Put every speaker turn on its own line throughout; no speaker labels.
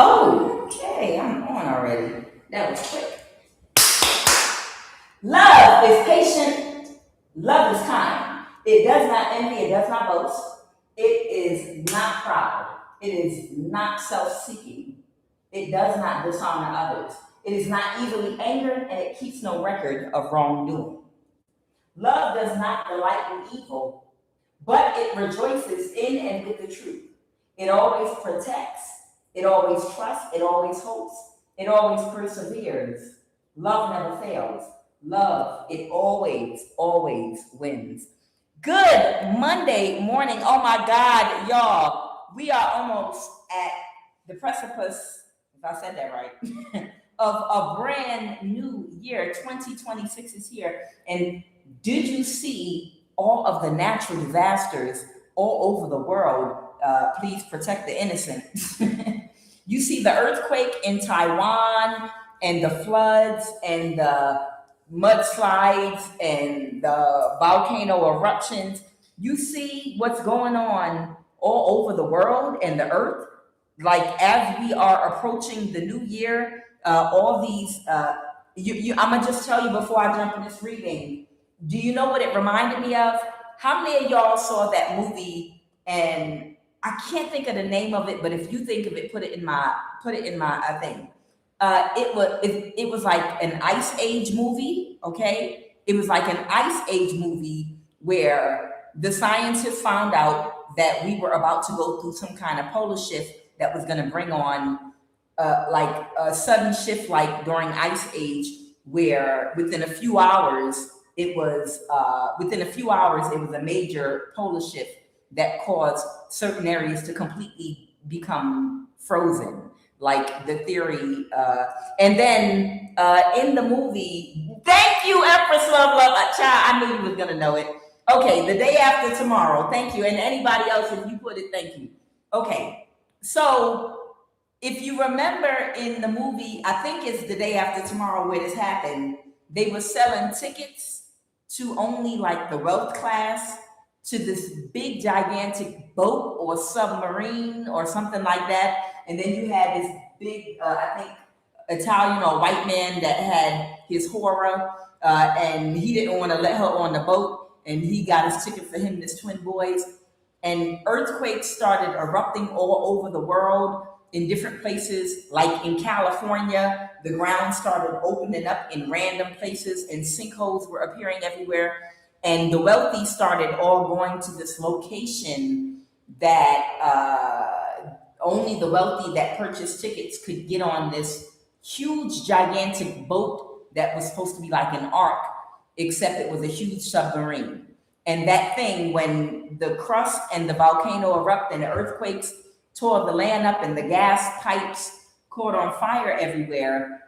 Oh, okay, I'm on already. That was quick. Love is patient. Love is kind. It does not envy. It does not boast. It is not proud. It is not self-seeking. It does not dishonor others. It is not easily angered, and it keeps no record of wrongdoing. Love does not delight in evil, but it rejoices in and with the truth. It always protects, it always trusts, it always hopes, it always perseveres. Love never fails. Love, it always wins. Good Monday morning. Oh my God, y'all. We are almost at the precipice, if I said that right, of a brand new year. 2026 is here. And did you see all of the natural disasters all over the world? Please protect the innocent. You see the earthquake in Taiwan and the floods and the mudslides and the volcano eruptions. You see what's going on all over the world and the earth. Like as we are approaching the new year, all these. I'm gonna just tell you before I jump in this reading. Do you know what it reminded me of? How many of y'all saw that movie? And I can't think of the name of it, but if you think of it, put it in my thing. It was like an ice age movie. Okay, it was like an ice age movie where the scientists found out that we were about to go through some kind of polar shift that was going to bring on like a sudden shift, like during ice age, where within a few hours it was a major polar shift that caused certain areas to completely become frozen, like the theory. And then in the movie, thank you, Empress Love, child. I knew you was gonna know it. Okay, the day after tomorrow. Thank you, and anybody else, if you put it, thank you. Okay, so if you remember in the movie, I think it's the day after tomorrow where this happened. They were selling tickets to only like the wealth class to this big gigantic boat or submarine or something like that. And then you had this big, I think, Italian or white man that had his horror, and he didn't want to let her on the boat, and he got his ticket for him and his twin boys. And earthquakes started erupting all over the world in different places, like in California, the ground started opening up in random places and sinkholes were appearing everywhere. And the wealthy started all going to this location that only the wealthy that purchased tickets could get on this huge, gigantic boat that was supposed to be like an ark, except it was a huge submarine. And that thing, when the crust and the volcano erupted and the earthquakes tore the land up and the gas pipes caught on fire everywhere,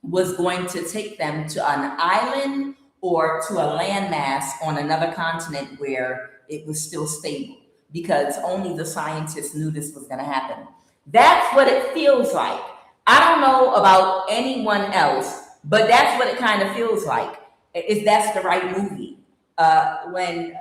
was going to take them to an island or to a landmass on another continent where it was still stable, because only the scientists knew this was going to happen. That's what it feels like. I don't know about anyone else, but that's what it kind of feels like. If that's the right movie. When,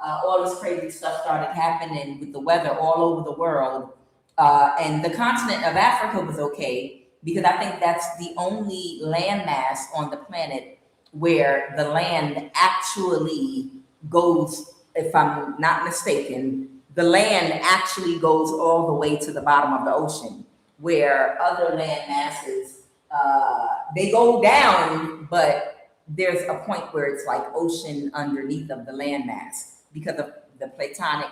all this crazy stuff started happening with the weather all over the world, and the continent of Africa was okay, because I think that's the only landmass on the planet where the land actually goes, if I'm not mistaken, the land actually goes all the way to the bottom of the ocean, where other land masses, they go down, but there's a point where it's like ocean underneath of the landmass because of the platonic,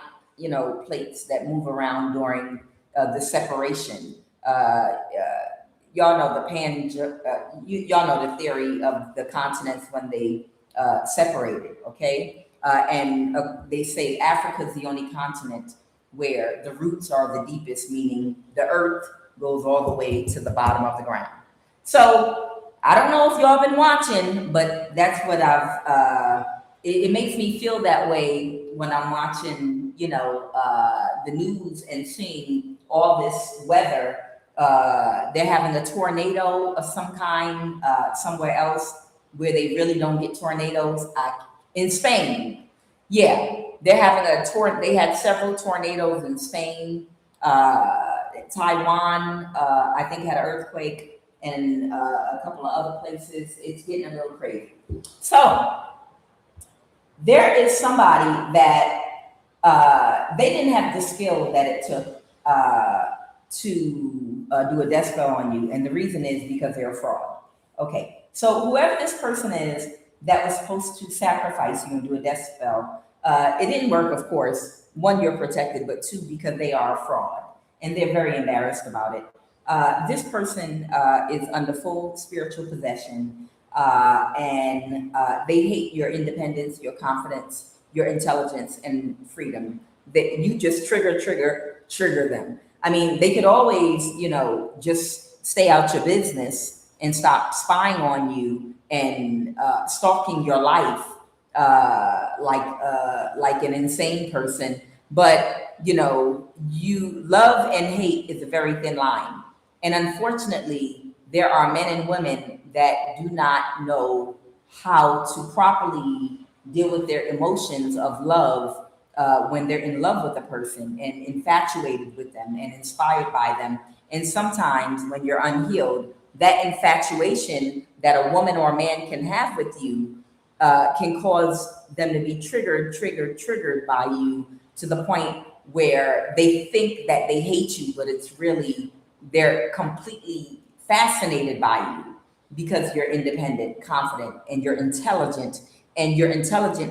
plates that move around during the separation. Y'all know y'all know the theory of the continents when they separated, okay? And they say Africa is the only continent where the roots are the deepest, meaning the earth goes all the way to the bottom of the ground. So I don't know if y'all been watching, but that's what it makes me feel that way when I'm watching, the news and seeing all this weather. They're having a tornado of some kind somewhere else where they really don't get tornadoes. In Spain, yeah, they're having they had several tornadoes in Spain. Taiwan, I think, had an earthquake, and a couple of other places. It's getting a little crazy. So there is somebody that they didn't have the skill that it took to do a death spell on you, and the reason is because they're a fraud. Okay, so whoever this person is that was supposed to sacrifice you and do a death spell, it didn't work, of course. One, you're protected, but two, because they are a fraud, and they're very embarrassed about it. This person is under full spiritual possession, and they hate your independence, your confidence, your intelligence, and freedom. That you just trigger them. I mean, they could always, just stay out your business and stop spying on you and stalking your life like an insane person. But you love and hate is a very thin line, and unfortunately, there are men and women that do not know how to properly deal with their emotions of love when they're in love with a person and infatuated with them and inspired by them. And sometimes when you're unhealed, that infatuation that a woman or a man can have with you can cause them to be triggered by you to the point where they think that they hate you, but it's really they're completely fascinated by you because you're independent, confident, and you're intelligent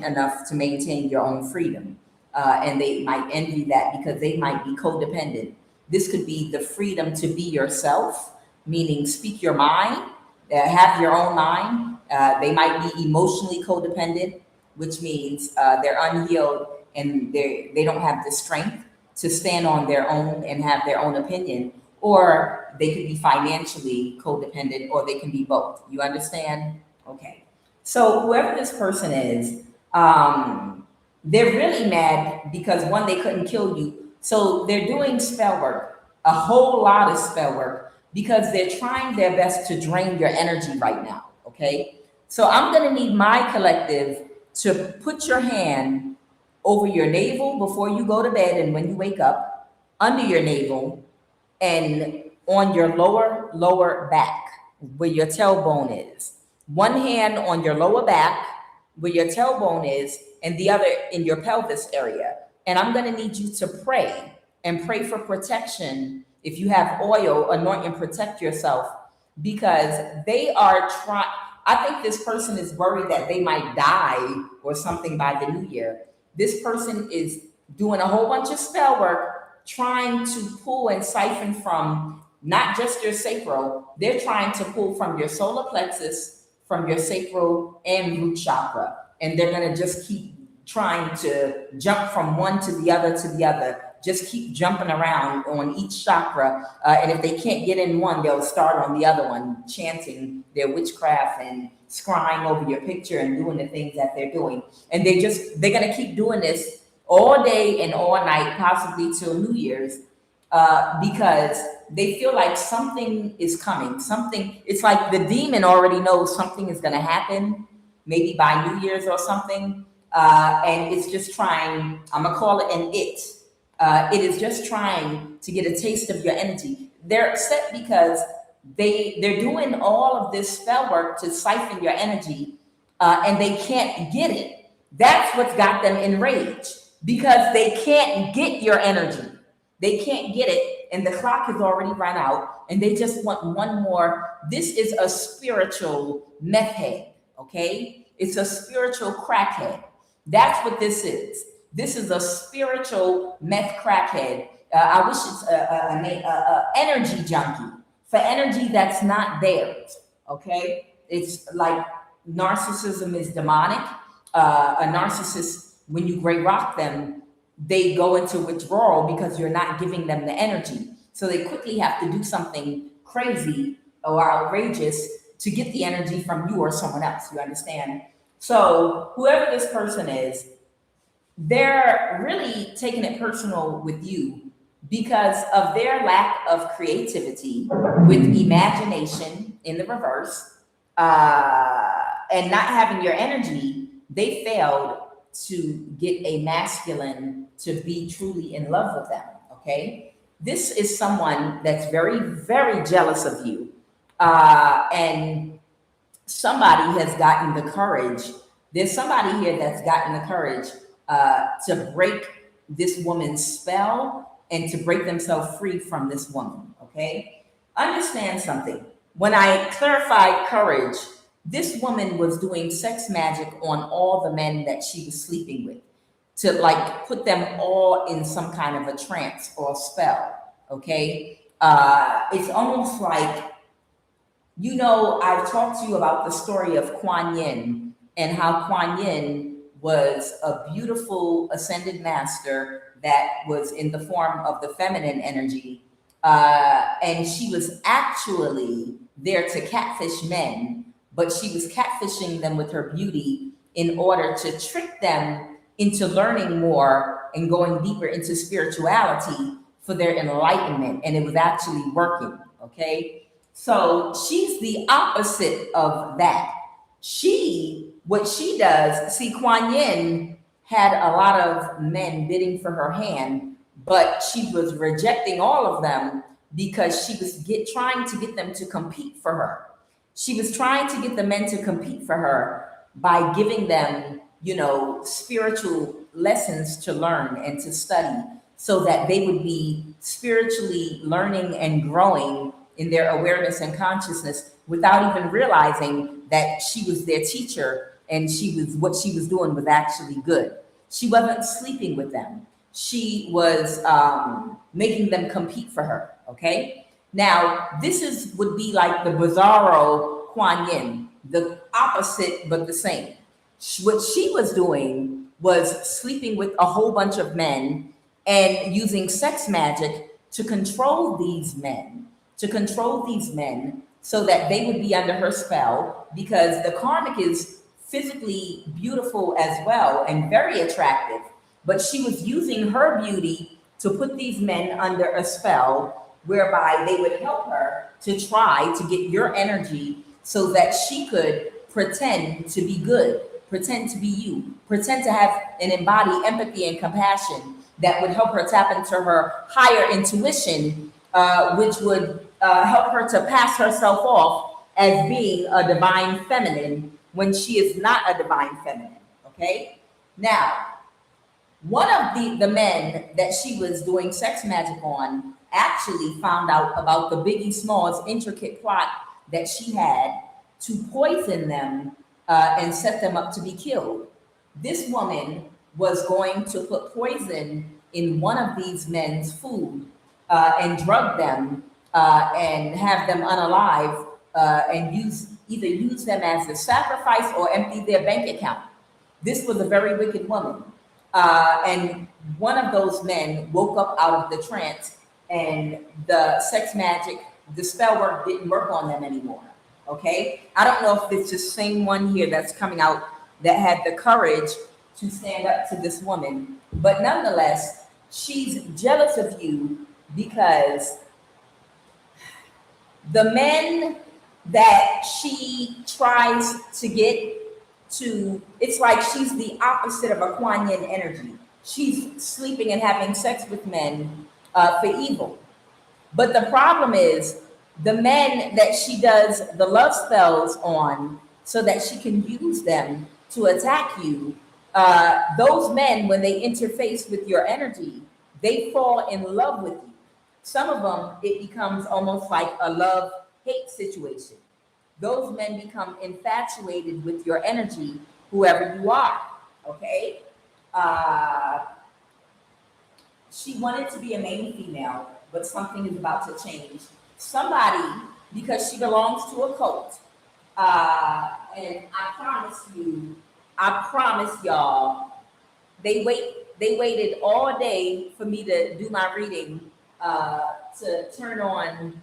enough to maintain your own freedom. And they might envy that because they might be codependent. This could be the freedom to be yourself, meaning speak your mind, have your own mind. They might be emotionally codependent, which means they're unhealed and they don't have the strength to stand on their own and have their own opinion. Or they could be financially codependent, or they can be both. You understand? Okay. So whoever this person is, they're really mad because one, they couldn't kill you. So they're doing spell work, a whole lot of spell work, because they're trying their best to drain your energy right now. Okay. So I'm going to need my collective to put your hand over your navel before you go to bed and when you wake up, under your navel, and on your lower back where your tailbone is. One hand on your lower back where your tailbone is, and the other in your pelvis area. And I'm going to need you to pray and pray for protection. If you have oil, anoint and protect yourself, because they are trying. I think this person is worried that they might die or something by the new year. This person is doing a whole bunch of spell work, trying to pull and siphon from not just your sacral, they're trying to pull from your solar plexus, from your sacral and root chakra. And they're going to just keep trying to jump from one to the other, just keep jumping around on each chakra. And if they can't get in one, they'll start on the other one, chanting their witchcraft and scrying over your picture and doing the things that they're doing. And they're going to keep doing this all day and all night, possibly till New Year's, because they feel like something is coming. It's like the demon already knows something is going to happen, maybe by New Year's or something. And it's just trying, I'm going to call it an it. It is just trying to get a taste of your energy. They're upset because they're doing all of this spell work to siphon your energy, and they can't get it. That's what's got them enraged, because they can't get your energy. They can't get it, and the clock has already run out, and they just want one more. This is a spiritual meth head, okay? It's a spiritual crackhead. That's what this is. This is a spiritual meth crackhead. I wish it's a energy junkie for energy that's not theirs, okay? It's like narcissism is demonic. A narcissist, when you gray rock them, they go into withdrawal because you're not giving them the energy. So they quickly have to do something crazy or outrageous to get the energy from you or someone else, you understand? So whoever this person is, they're really taking it personal with you because of their lack of creativity with imagination in the reverse, and not having your energy. They failed to get a masculine to be truly in love with them, okay? This is someone that's very, very jealous of you. And somebody has gotten the courage. There's somebody here that's gotten the courage to break this woman's spell and to break themselves free from this woman. Okay? Understand something. When I clarified courage, this woman was doing sex magic on all the men that she was sleeping with to like put them all in some kind of a trance or spell. Okay? It's almost like, you know, I've talked to you about the story of QUAN and how QUAN was a beautiful ascended master that was in the form of the feminine energy. And she was actually there to catfish men, but she was catfishing them with her beauty in order to trick them into learning more and going deeper into spirituality for their enlightenment. And it was actually working, okay? So she's the opposite of that. What she does, see, Kuan Yin had a lot of men bidding for her hand, but she was rejecting all of them because she was trying to get them to compete for her. She was trying to get the men to compete for her by giving them, you know, spiritual lessons to learn and to study so that they would be spiritually learning and growing in their awareness and consciousness without even realizing that she was their teacher and what she was doing was actually good. She wasn't sleeping with them. She was making them compete for her, okay? Now, would be like the Bizarro Kuan Yin, the opposite but the same. What she was doing was sleeping with a whole bunch of men and using sex magic to control these men so that they would be under her spell, because the karmic is physically beautiful as well and very attractive. But she was using her beauty to put these men under a spell whereby they would help her to try to get your energy so that she could pretend to be good, pretend to be you, pretend to have and embody empathy and compassion that would help her tap into her higher intuition, which would help her to pass herself off as being a divine feminine when she is not a divine feminine, okay? Now, one of the men that she was doing sex magic on actually found out about the Biggie Smalls intricate plot that she had to poison them and set them up to be killed. This woman was going to put poison in one of these men's food and drug them and have them unalive and either use them as a sacrifice or empty their bank account. This was a very wicked woman. And one of those men woke up out of the trance and the sex magic, the spell work didn't work on them anymore. Okay? I don't know if it's the same one here that's coming out that had the courage to stand up to this woman. But nonetheless, she's jealous of you because the men that she tries to get to, it's like she's the opposite of a Kuan Yin energy. She's sleeping and having sex with men for evil. But the problem is the men that she does the love spells on so that she can use them to attack you, those men, when they interface with your energy, they fall in love with you. Some of them, it becomes almost like a love-hate situation. Those men become infatuated with your energy, whoever you are, okay? She wanted to be a main female, but something is about to change. Somebody, because she belongs to a cult, and I promise y'all, they waited all day for me to do my reading, to turn on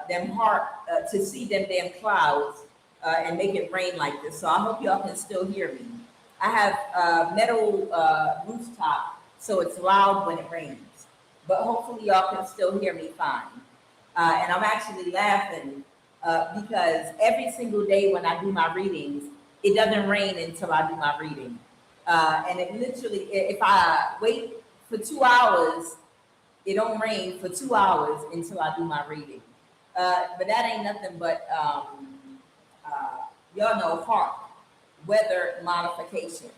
them heart, to see them damn clouds and make it rain like this. So I hope y'all can still hear me. I have a metal rooftop, so it's loud when it rains. But hopefully y'all can still hear me fine. And I'm actually laughing because every single day when I do my readings, it doesn't rain until I do my reading. And it literally, if I wait for 2 hours, it don't rain for 2 hours until I do my reading. But that ain't nothing but y'all know HARP, weather modification.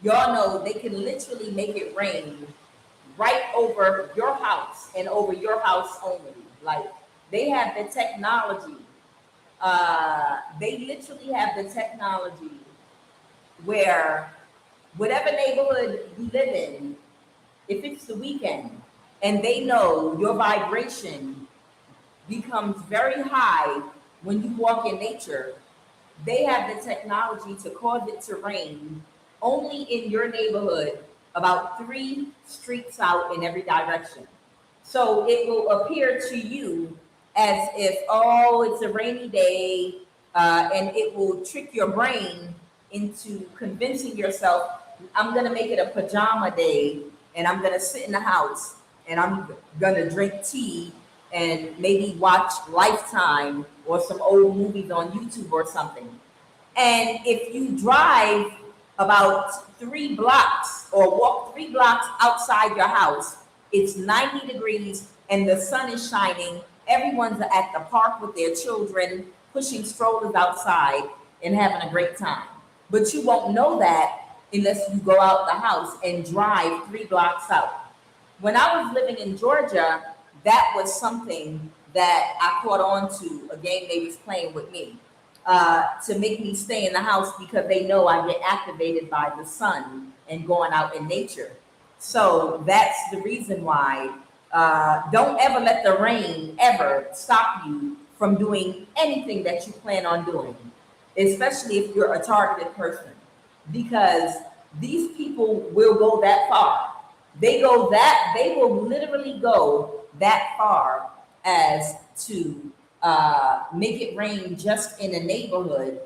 Y'all know they can literally make it rain right over your house and over your house only. Like they have the technology. They literally have the technology where whatever neighborhood you live in, if it's the weekend and they know your vibration becomes very high when you walk in nature, they have the technology to cause it to rain only in your neighborhood, about 3 streets out in every direction. So it will appear to you as if, oh, it's a rainy day, and it will trick your brain into convincing yourself, I'm gonna make it a pajama day, and I'm gonna sit in the house, and I'm gonna drink tea, and maybe watch Lifetime or some old movies on YouTube or something. And if you drive about 3 blocks or walk 3 blocks outside your house, it's 90 degrees and the sun is shining. Everyone's at the park with their children, pushing strollers outside and having a great time. But you won't know that unless you go out the house and drive 3 blocks out. When I was living in Georgia, that was something that I caught on to, a game they was playing with me, to make me stay in the house because they know I get activated by the sun and going out in nature. So that's the reason why. Don't ever let the rain ever stop you from doing anything that you plan on doing, especially if you're a targeted person, because these people will go that far. They will literally go that far as to make it rain just in a neighborhood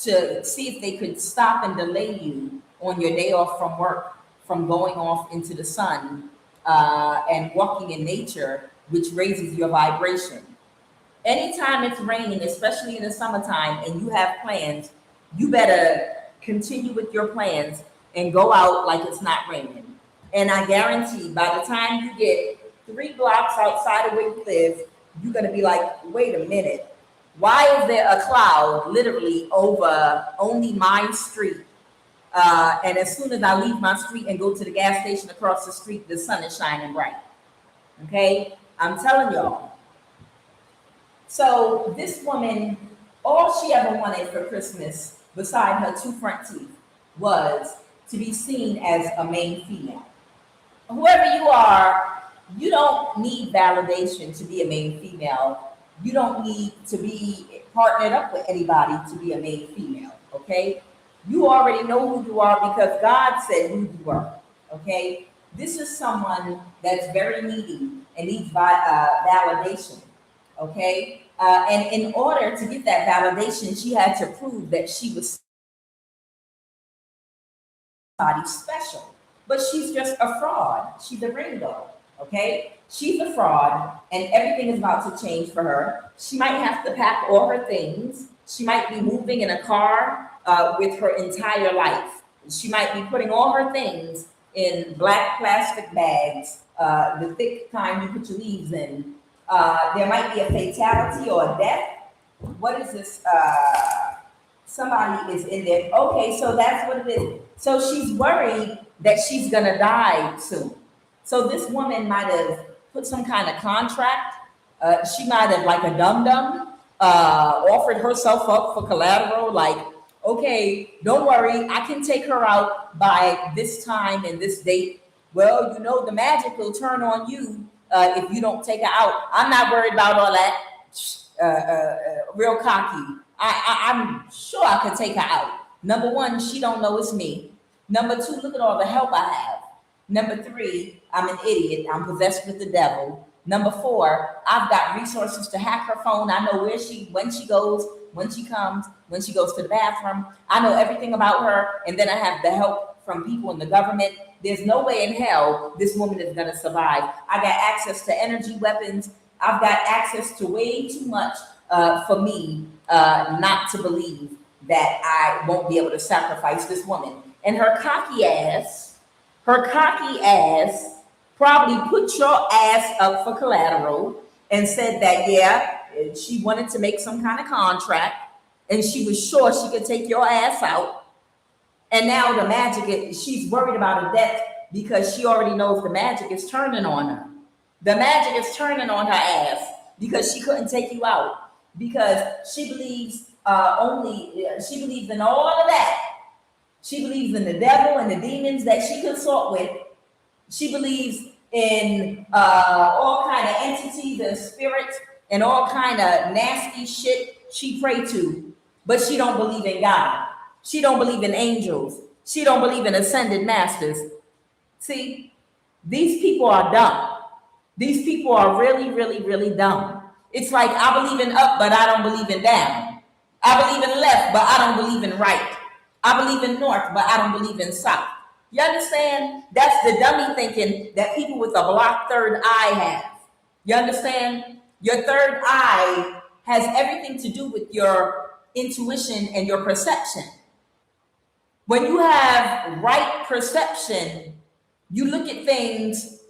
to see if they could stop and delay you on your day off from work from going off into the sun and walking in nature, which raises your vibration. Anytime it's raining, especially in the summertime, and you have plans, you better continue with your plans and go out like it's not raining. And I guarantee by the time you get 3 blocks outside of where you live, you're going to be like, wait a minute. Why is there a cloud literally over only my street? And as soon as I leave my street and go to the gas station across the street, the sun is shining bright. Okay? I'm telling y'all. So this woman, all she ever wanted for Christmas, beside her 2 front teeth, was to be seen as a main female. Whoever you are, you don't need validation to be a main female. You don't need to be partnered up with anybody to be a main female, okay? You already know who you are because God said who you are, okay? This is someone that's very needy and needs validation, okay? And in order to get that validation, she had to prove that she was somebody special. But she's just a fraud. She's a rainbow, okay? She's a fraud, and everything is about to change for her. She might have to pack all her things. She might be moving in a car with her entire life. She might be putting all her things in black plastic bags, the thick kind you put your leaves in. There might be a fatality or a death. What is this? Somebody is in there. Okay, so that's what it is. So she's worried that she's gonna die soon. So this woman might have put some kind of contract. She might have, like a dum-dum, offered herself up for collateral, like, okay, don't worry, I can take her out by this time and this date. Well, you know, the magic will turn on you if you don't take her out. I'm not worried about all that. Real cocky. I'm sure I could take her out. Number 1, she don't know it's me. Number 2, look at all the help I have. Number 3, I'm an idiot. I'm possessed with the devil. Number 4, I've got resources to hack her phone. I know when she goes, when she comes, when she goes to the bathroom. I know everything about her. And then I have the help from people in the government. There's no way in hell this woman is going to survive. I got access to energy weapons. I've got access to way too much for me not to believe that I won't be able to sacrifice this woman. And her cocky ass probably put your ass up for collateral and said that, yeah, she wanted to make some kind of contract and she was sure she could take your ass out. And now the magic is, she's worried about a death because she already knows the magic is turning on her. The magic is turning on her ass because she couldn't take you out, because she believes she believes in all of that. She believes in the devil and the demons that she consort with. She believes in all kind of entities and spirits and all kind of nasty shit she pray to, but she don't believe in God. She don't believe in angels. She don't believe in ascended masters. See, these people are dumb. These people are really, really, really dumb. It's like, I believe in up, but I don't believe in down. I believe in left, but I don't believe in right. I believe in north, but I don't believe in south. You understand? That's the dummy thinking that people with a blocked third eye have. You understand? Your third eye has everything to do with your intuition and your perception. When you have right perception, you look at things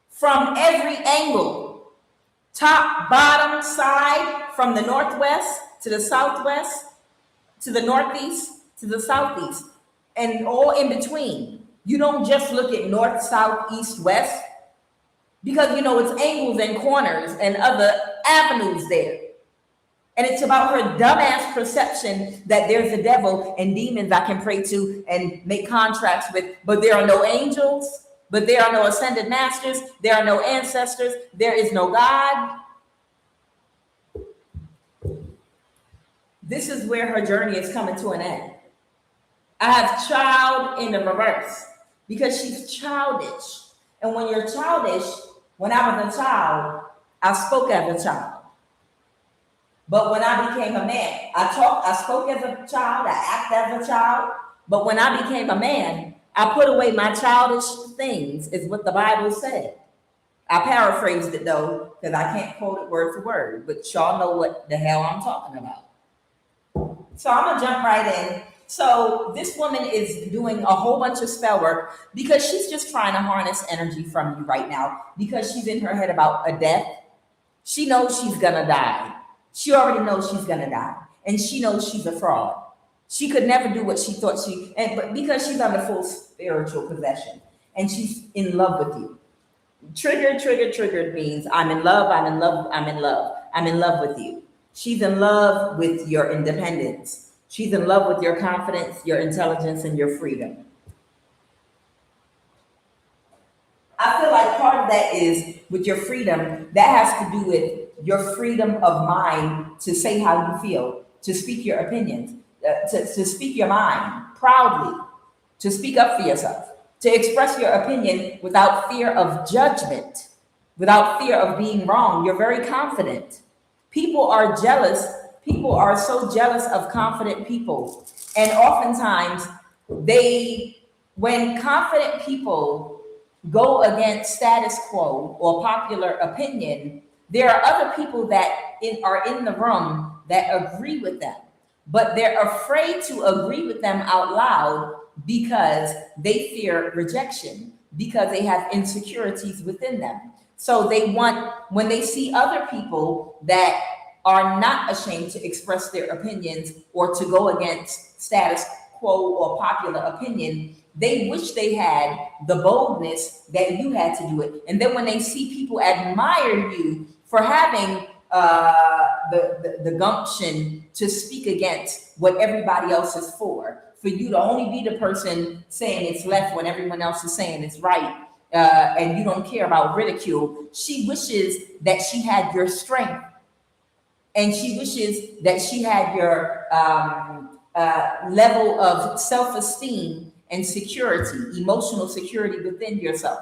from every angle, top, bottom, side, from the northwest to the southwest, to the northeast, to the southeast, and all in between. You don't just look at north, south, east, west, because you know it's angles and corners and other avenues there. And it's about her dumbass perception that there's a devil and demons I can pray to and make contracts with, but there are no angels, but there are no ascended masters, there are no ancestors, there is no God. This is where her journey is coming to an end. I have child in the reverse because she's childish. And when you're childish, when I was a child, I spoke as a child. But when I became a man, I spoke as a child, I acted as a child. But when I became a man, I put away my childish things, is what the Bible said. I paraphrased it though, because I can't quote it word for word, but y'all know what the hell I'm talking about. So I'm gonna jump right in. So this woman is doing a whole bunch of spell work because she's just trying to harness energy from you right now, because she's in her head about a death. She knows she's gonna die. She already knows she's gonna die, and she knows she's a fraud. She could never do what she thought but because she's under full spiritual possession and she's in love with you. Triggered means I'm in love, I'm in love, I'm in love. I'm in love with you. She's in love with your independence. She's in love with your confidence, your intelligence, and your freedom. I feel like part of that is with your freedom, that has to do with your freedom of mind to say how you feel, to speak your opinions, to speak your mind proudly, to speak up for yourself, to express your opinion without fear of judgment, without fear of being wrong. You're very confident. People are jealous. People are so jealous of confident people. And oftentimes when confident people go against status quo or popular opinion, there are other people that are in the room that agree with them, but they're afraid to agree with them out loud because they fear rejection, because they have insecurities within them. So when they see other people that are not ashamed to express their opinions or to go against status quo or popular opinion, they wish they had the boldness that you had to do it. And then when they see people admire you for having the gumption to speak against what everybody else is for you to only be the person saying it's left when everyone else is saying it's right, and you don't care about ridicule, she wishes that she had your strength. And she wishes that she had your level of self-esteem and security, emotional security within yourself,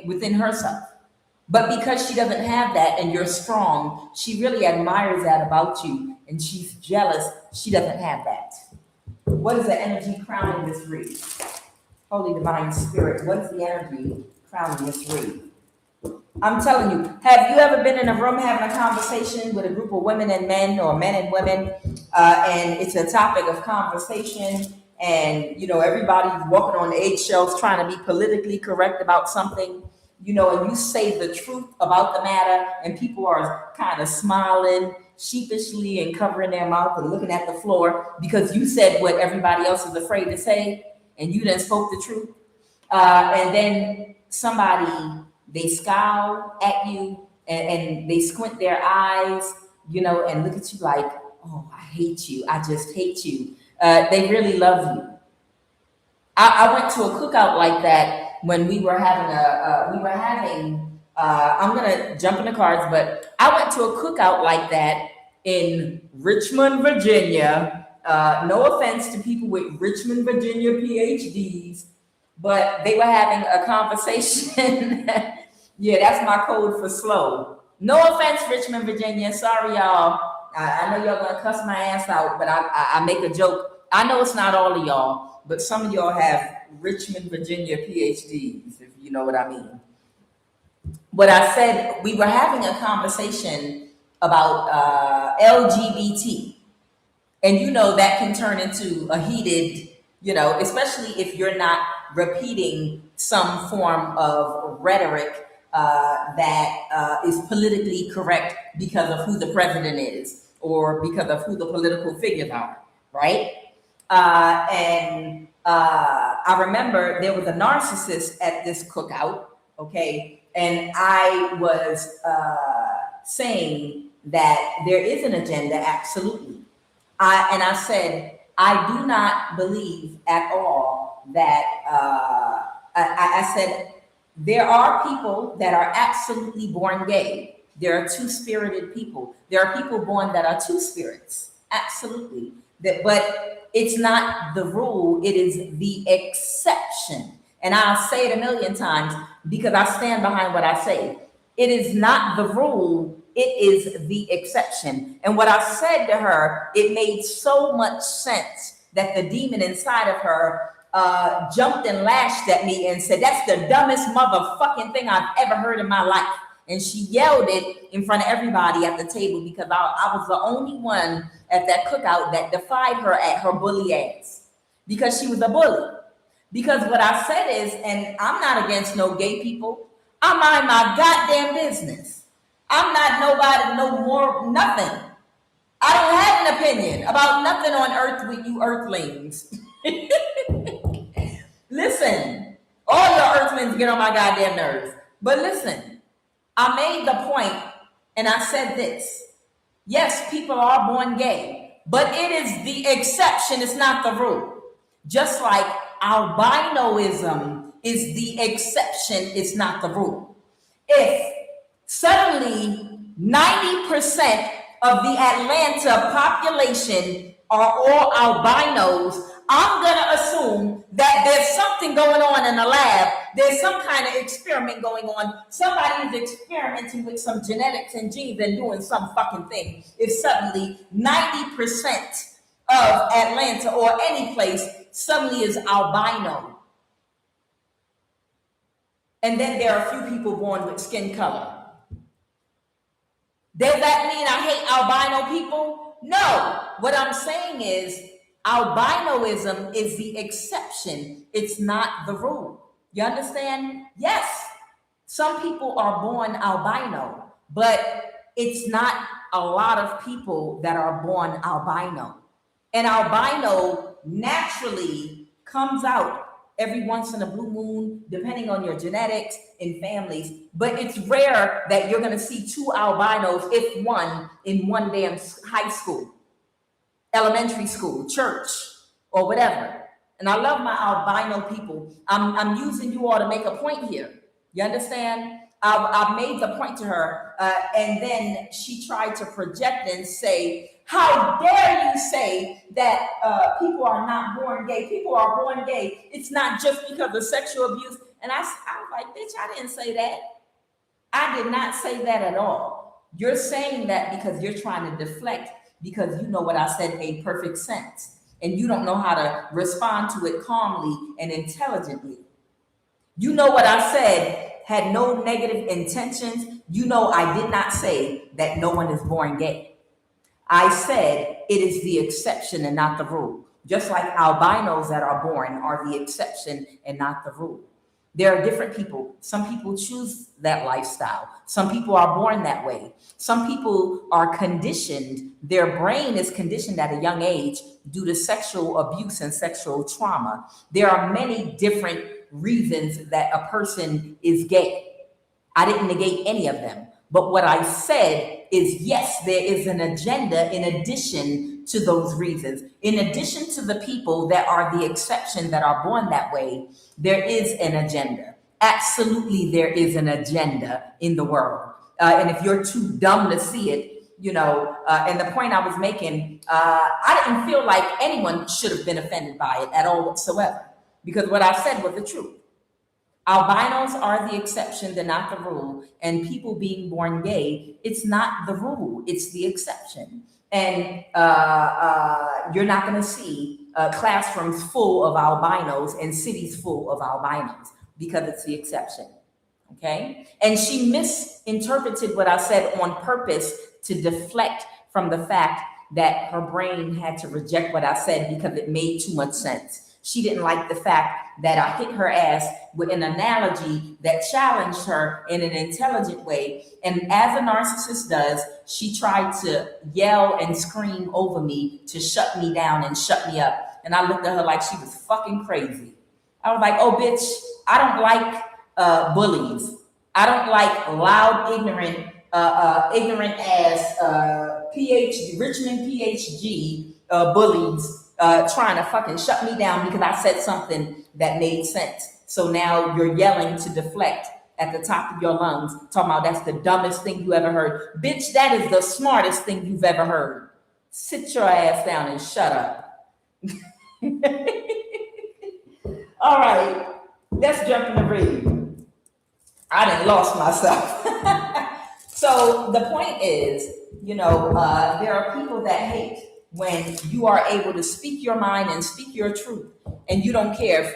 within herself. But because she doesn't have that and you're strong, she really admires that about you, and she's jealous she doesn't have that. What is the energy crowning this read? Holy Divine Spirit, what is the energy crowning this read? I'm telling you, have you ever been in a room having a conversation with a group of women and men, or men and women, and it's a topic of conversation, and everybody's walking on eggshells trying to be politically correct about something, and you say the truth about the matter, and people are kind of smiling sheepishly and covering their mouth and looking at the floor because you said what everybody else is afraid to say, and you done spoke the truth. And then somebody, they scowl at you and they squint their eyes, and look at you like, oh, I hate you. I just hate you. They really love you. I went to a cookout like that when we were having I'm gonna jump in the cards, but I went to a cookout like that in Richmond, Virginia. No offense to people with Richmond, Virginia PhDs, but they were having a conversation. Yeah, that's my code for slow. No offense, Richmond, Virginia. Sorry, y'all. I know y'all gonna cuss my ass out, but I make a joke. I know it's not all of y'all, but some of y'all have Richmond, Virginia PhDs, if you know what I mean. What I said, we were having a conversation about LGBT, and that can turn into a heated, especially if you're not repeating some form of rhetoric that is politically correct because of who the president is or because of who the political figures are, right? And I remember there was a narcissist at this cookout, okay? And I was saying that there is an agenda, absolutely. I said, I do not believe at all that, I said, there are people that are absolutely born gay. There are two-spirited people. There are people born that are two spirits, absolutely. But it's not the rule, it is the exception. And I'll say it a million times because I stand behind what I say. It is not the rule, it is the exception. And what I said to her, it made so much sense that the demon inside of her jumped and lashed at me and said, that's the dumbest motherfucking thing I've ever heard in my life. And she yelled it in front of everybody at the table because I was the only one at that cookout that defied her at her bully ass because she was a bully. Because what I said is, and I'm not against no gay people. I mind my goddamn business. I'm not nobody, no more, nothing. I don't have an opinion about nothing on earth with you earthlings. Listen, all your earthlings get on my goddamn nerves. But listen, I made the point and I said this. Yes, people are born gay, but it is the exception, it's not the rule. Just like albinoism is the exception, it's not the rule. If suddenly 90% of the Atlanta population are all albinos, I'm gonna assume that there's something going on in the lab. There's some kind of experiment going on. Somebody is experimenting with some genetics and genes and doing some fucking thing. If suddenly 90% of Atlanta or any place suddenly is albino. And then there are a few people born with skin color. Does that mean I hate albino people? No. What I'm saying is albinoism is the exception. It's not the rule. You understand? Yes, some people are born albino, but it's not a lot of people that are born albino. And albino naturally comes out every once in a blue moon, depending on your genetics in families. But it's rare that you're gonna see two albinos, if one, in one damn high school, elementary school, church, or whatever. And I love my albino people. I'm using you all to make a point here. You understand? I made the point to her, and then she tried to project and say, how dare you say that people are not born gay? People are born gay. It's not just because of sexual abuse. And I was like, bitch, I didn't say that. I did not say that at all. You're saying that because you're trying to deflect, because you know what I said made perfect sense. And you don't know how to respond to it calmly and intelligently. You know what I said had no negative intentions. You know I did not say that no one is born gay. I said it is the exception and not the rule. Just like albinos that are born are the exception and not the rule. There are different people. Some people choose that lifestyle. Some people are born that way. Some people are conditioned. Their brain is conditioned at a young age due to sexual abuse and sexual trauma. There are many different reasons that a person is gay. I didn't negate any of them. But what I said is, yes, there is an agenda in addition to those reasons. In addition to the people that are the exception that are born that way, there is an agenda. Absolutely, there is an agenda in the world. And if you're too dumb to see it, and the point I was making, I didn't feel like anyone should have been offended by it at all whatsoever, because what I said was the truth. Albinos are the exception, they're not the rule. And people being born gay, it's not the rule, it's the exception. And you're not going to see classrooms full of albinos and cities full of albinos because it's the exception. Okay? And she misinterpreted what I said on purpose to deflect from the fact that her brain had to reject what I said because it made too much sense. She didn't like the fact that I hit her ass with an analogy that challenged her in an intelligent way. And as a narcissist does, she tried to yell and scream over me to shut me down and shut me up. And I looked at her like she was fucking crazy. I was like, oh, bitch, I don't like bullies. I don't like loud, ignorant ass Richmond PhD bullies trying to fucking shut me down because I said something that made sense. So now you're yelling to deflect at the top of your lungs, talking about that's the dumbest thing you ever heard. Bitch, that is the smartest thing you've ever heard. Sit your ass down and shut up. All right, let's jump in the read. I done lost myself. So the point is, there are people that hate when you are able to speak your mind and speak your truth, and you don't care if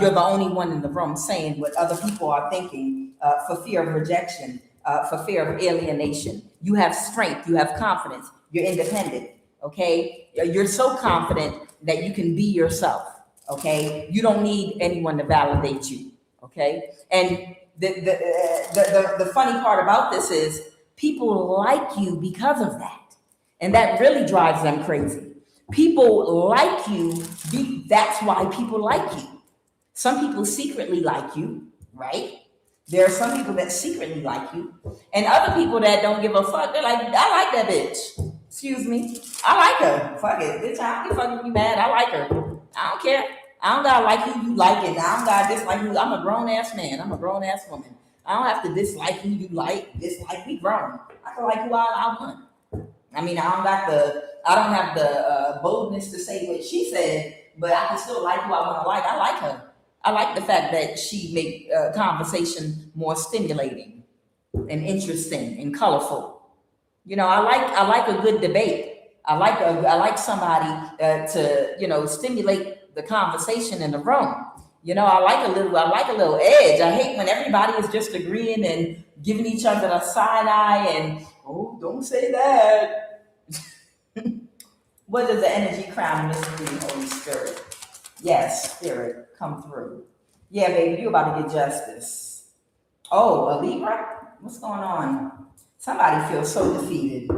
you're the only one in the room saying what other people are thinking for fear of rejection, for fear of alienation. You have strength, you have confidence, you're independent, okay? You're so confident that you can be yourself, okay? You don't need anyone to validate you, okay? And the funny part about this is people like you because of that. And that really drives them crazy. People like you, that's why people like you. Some people secretly like you, right? There are some people that secretly like you. And other people that don't give a fuck, they're like, I like that bitch. Excuse me. I like her. Fuck it. Bitch, I don't give a fuck if you mad. I like her. I don't care. I don't gotta like who you like and I don't gotta dislike who. I'm a grown-ass man. I'm a grown-ass woman. I don't have to dislike who you like. Dislike me grown. I can like who I want. I mean, I don't have the boldness to say what she said, but I can still like who I want to like. I like her. I like the fact that she make conversation more stimulating and interesting and colorful. I like a good debate. I like somebody to stimulate the conversation in the room. I like a little edge. I hate when everybody is just agreeing and giving each other a side eye and, oh, don't say that. What is the energy crown mystery, Holy Spirit? Yes, Spirit, come through. Yeah, baby, you about to get justice. Oh, a Libra? What's going on? Somebody feels so defeated.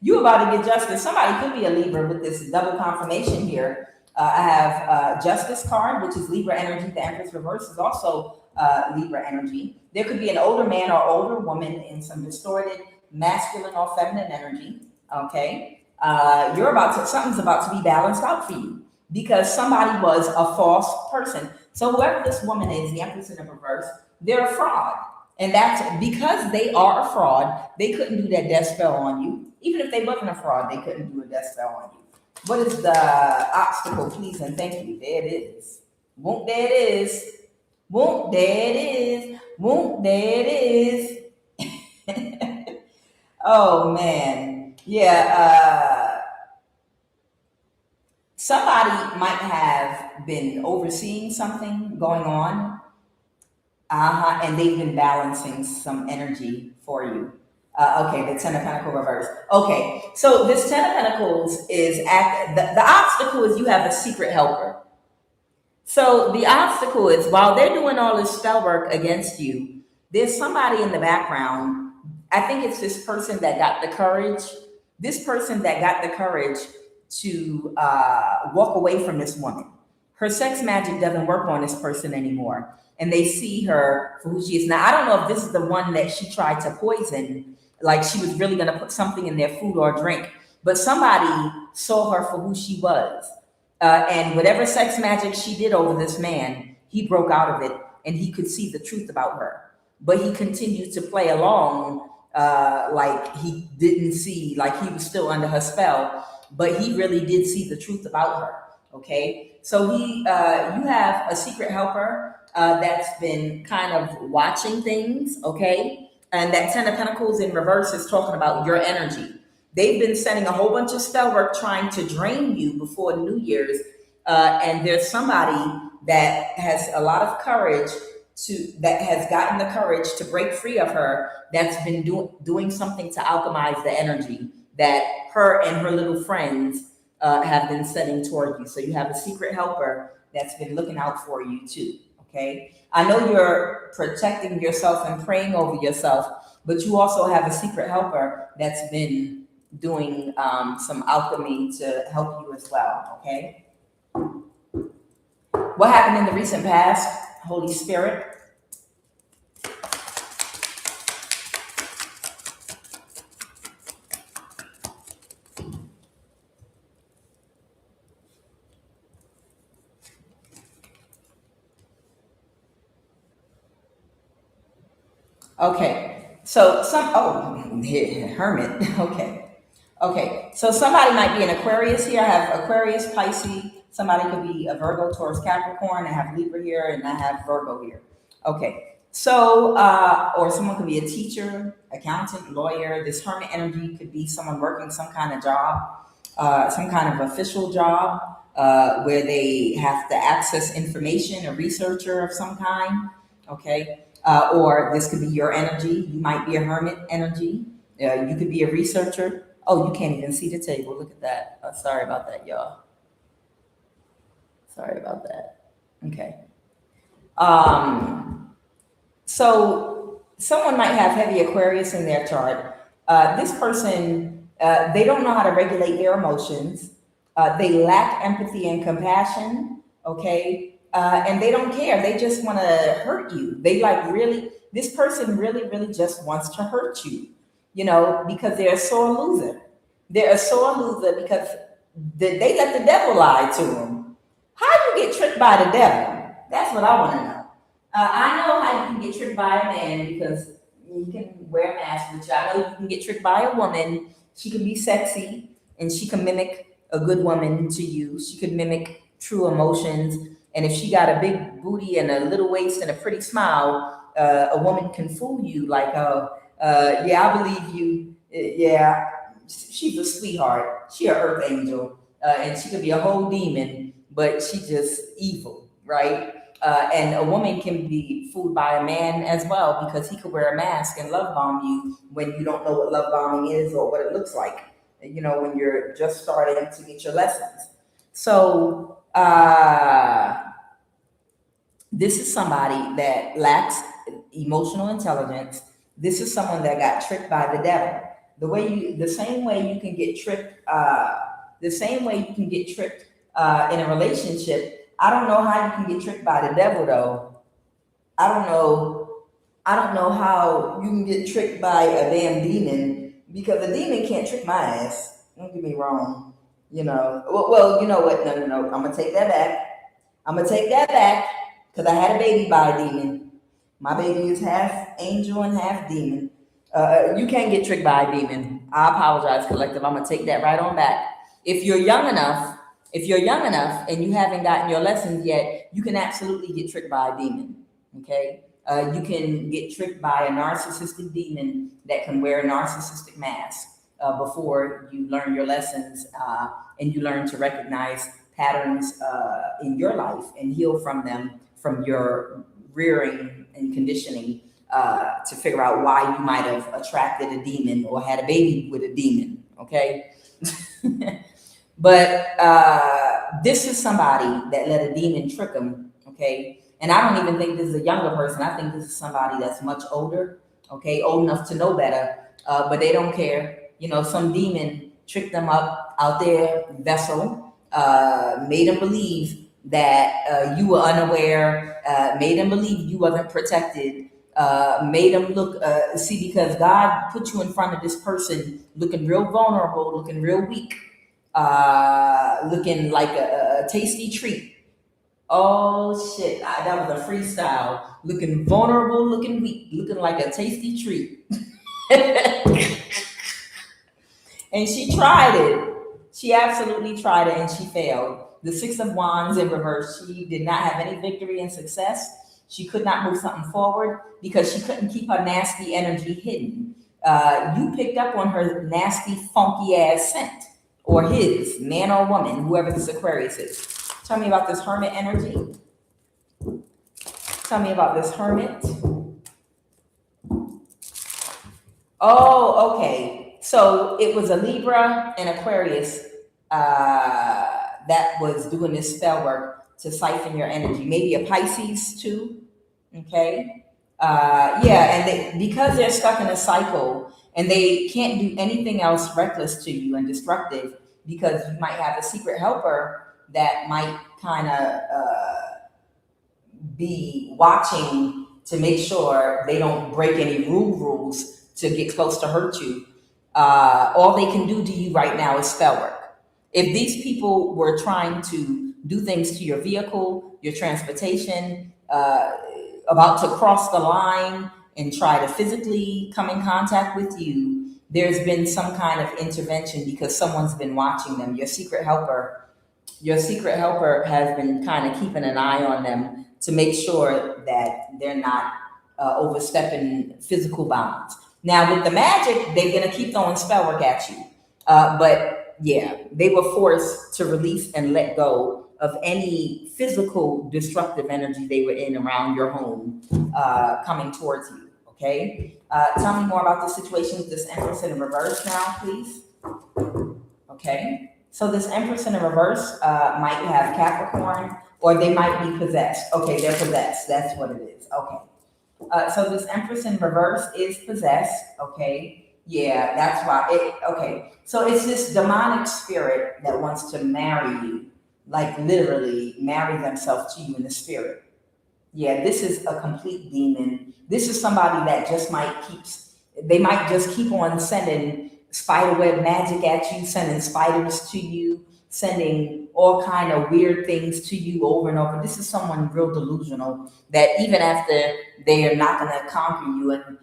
You about to get justice. Somebody could be a Libra with this double confirmation here. I have Justice card, which is Libra energy. The Empress reverse is also Libra energy. There could be an older man or older woman in some distorted masculine or feminine energy. Okay, something's about to be balanced out for you because somebody was a false person. So whoever this woman is, the Empress in the reverse, they're a fraud, and that's because they are a fraud. They couldn't do that death spell on you. Even if they wasn't a fraud, they couldn't do a death spell on you. What is the obstacle, please and thank you? There it is. Won't there it is. Won't there it is. Won't there it is. Oh man. Yeah. Somebody might have been overseeing something going on. And they've been balancing some energy for you. Okay, the Ten of Pentacles reverse. Okay, so this Ten of Pentacles is the obstacle is you have a secret helper. So the obstacle is while they're doing all this spell work against you, there's somebody in the background. I think it's this person that got the courage. This person that got the courage to walk away from this woman. Her sex magic doesn't work on this person anymore, and they see her for who she is. Now I don't know if this is the one that she tried to poison, like she was really going to put something in their food or drink, but somebody saw her for who she was, and whatever sex magic she did over this man, he broke out of it and he could see the truth about her. But he continued to play along like he didn't see, like he was still under her spell, but he really did see the truth about her. Okay. So you have a secret helper that's been kind of watching things. Okay. And that Ten of Pentacles in reverse is talking about your energy. They've been sending a whole bunch of spell work trying to drain you before New Year's. And there's somebody that has a lot of courage that has gotten the courage to break free of her, that's been doing something to alchemize the energy that her and her little friends have been sending toward you. So you have a secret helper that's been looking out for you too. Okay. I know you're protecting yourself and praying over yourself, but you also have a secret helper that's been doing some alchemy to help you as well. Okay. What happened in the recent past, Holy Spirit? Okay, so hermit. Okay. So somebody might be an Aquarius here. I have Aquarius, Pisces. Somebody could be a Virgo, Taurus, Capricorn. I have Libra here, and I have Virgo here. Okay. So, or someone could be a teacher, accountant, lawyer. This hermit energy could be someone working some kind of job, some kind of official job, where they have to access information, a researcher of some kind. Okay. Or this could be your energy. You might be a hermit energy. You could be a researcher. Oh, you can't even see the table. Look at that. Sorry about that, y'all. Sorry about that. Okay. So someone might have heavy Aquarius in their chart. This person, they don't know how to regulate their emotions. They lack empathy and compassion. Okay. And they don't care. They just want to hurt you. This person really just wants to hurt you, because they're a sore loser. They're a sore loser because they let the devil lie to them. How do you get tricked by the devil? That's what I want to know. I know how you can get tricked by a man because you can wear a mask, which I know you can get tricked by a woman. She can be sexy and she can mimic a good woman to you. She could mimic true emotions. And if she got a big booty and a little waist and a pretty smile, a woman can fool you like, yeah, I believe you. Yeah, she's a sweetheart. She an earth angel. And she could be a whole demon, but she just evil, right? And a woman can be fooled by a man as well because he could wear a mask and love bomb you when you don't know what love bombing is or what it looks like, when you're just starting to get your lessons. So this is somebody that lacks emotional intelligence. This is someone that got tricked by the devil. The same way you can get tricked in a relationship. I don't know how you can get tricked by the devil though. I don't know how you can get tricked by a damn demon because a demon can't trick my ass. Don't get me wrong. Well, you know what? No. I'm gonna take that back because I had a baby by a demon. My baby is half angel and half demon. You can't get tricked by a demon. I apologize, collective. I'm gonna take that right on back. If you're young enough and you haven't gotten your lessons yet, you can absolutely get tricked by a demon. Okay, you can get tricked by a narcissistic demon that can wear a narcissistic mask before you learn your lessons and you learn to recognize patterns in your life and heal from them, from your rearing and conditioning, to figure out why you might have attracted a demon or had a baby with a demon. Okay. But this is somebody that let a demon trick them, okay? And I don't even think this is a younger person. I think this is somebody that's much older, okay, old enough to know better, but they don't care. You know, some demon tricked them up out their vessel, made them believe that you were unaware, made them believe you wasn't protected, made them look, see, because God put you in front of this person looking real vulnerable, looking real weak, looking like a tasty treat. Oh shit, that was a freestyle. Looking vulnerable, looking weak, looking like a tasty treat. And she tried it. She absolutely tried it and she failed. The Six of Wands in reverse, she did not have any victory and success. She could not move something forward because she couldn't keep her nasty energy hidden. You picked up on her nasty, funky ass scent, or his, man or woman, whoever this Aquarius is. Tell me about this hermit energy. Tell me about this hermit. Oh, okay. So it was a Libra and Aquarius that was doing this spell work to siphon your energy. Maybe a Pisces too. Okay. Yeah, and because they're stuck in a cycle and they can't do anything else reckless to you and destructive, because you might have a secret helper that might kind of be watching to make sure they don't break any rules to get close to hurt you. All they can do to you right now is spell work. If these people were trying to do things to your vehicle, your transportation, about to cross the line and try to physically come in contact with you, there's been some kind of intervention because someone's been watching them. Your secret helper has been kind of keeping an eye on them to make sure that they're not overstepping physical bounds. Now with the magic, they're gonna keep throwing spell work at you. But yeah, they were forced to release and let go of any physical destructive energy they were in around your home coming towards you, okay? Tell me more about the situation with this Empress in reverse now, please. Okay, so this Empress in reverse might have Capricorn, or they might be possessed. Okay, they're possessed, that's what it is, okay. So this Empress in reverse is possessed, okay? Yeah, that's why, okay. So it's this demonic spirit that wants to marry you, like literally marry themselves to you in the spirit. Yeah, this is a complete demon. This is somebody that just they might just keep on sending spiderweb magic at you, sending spiders to you, sending all kind of weird things to you over and over. This is someone real delusional that even after they are not going to conquer you and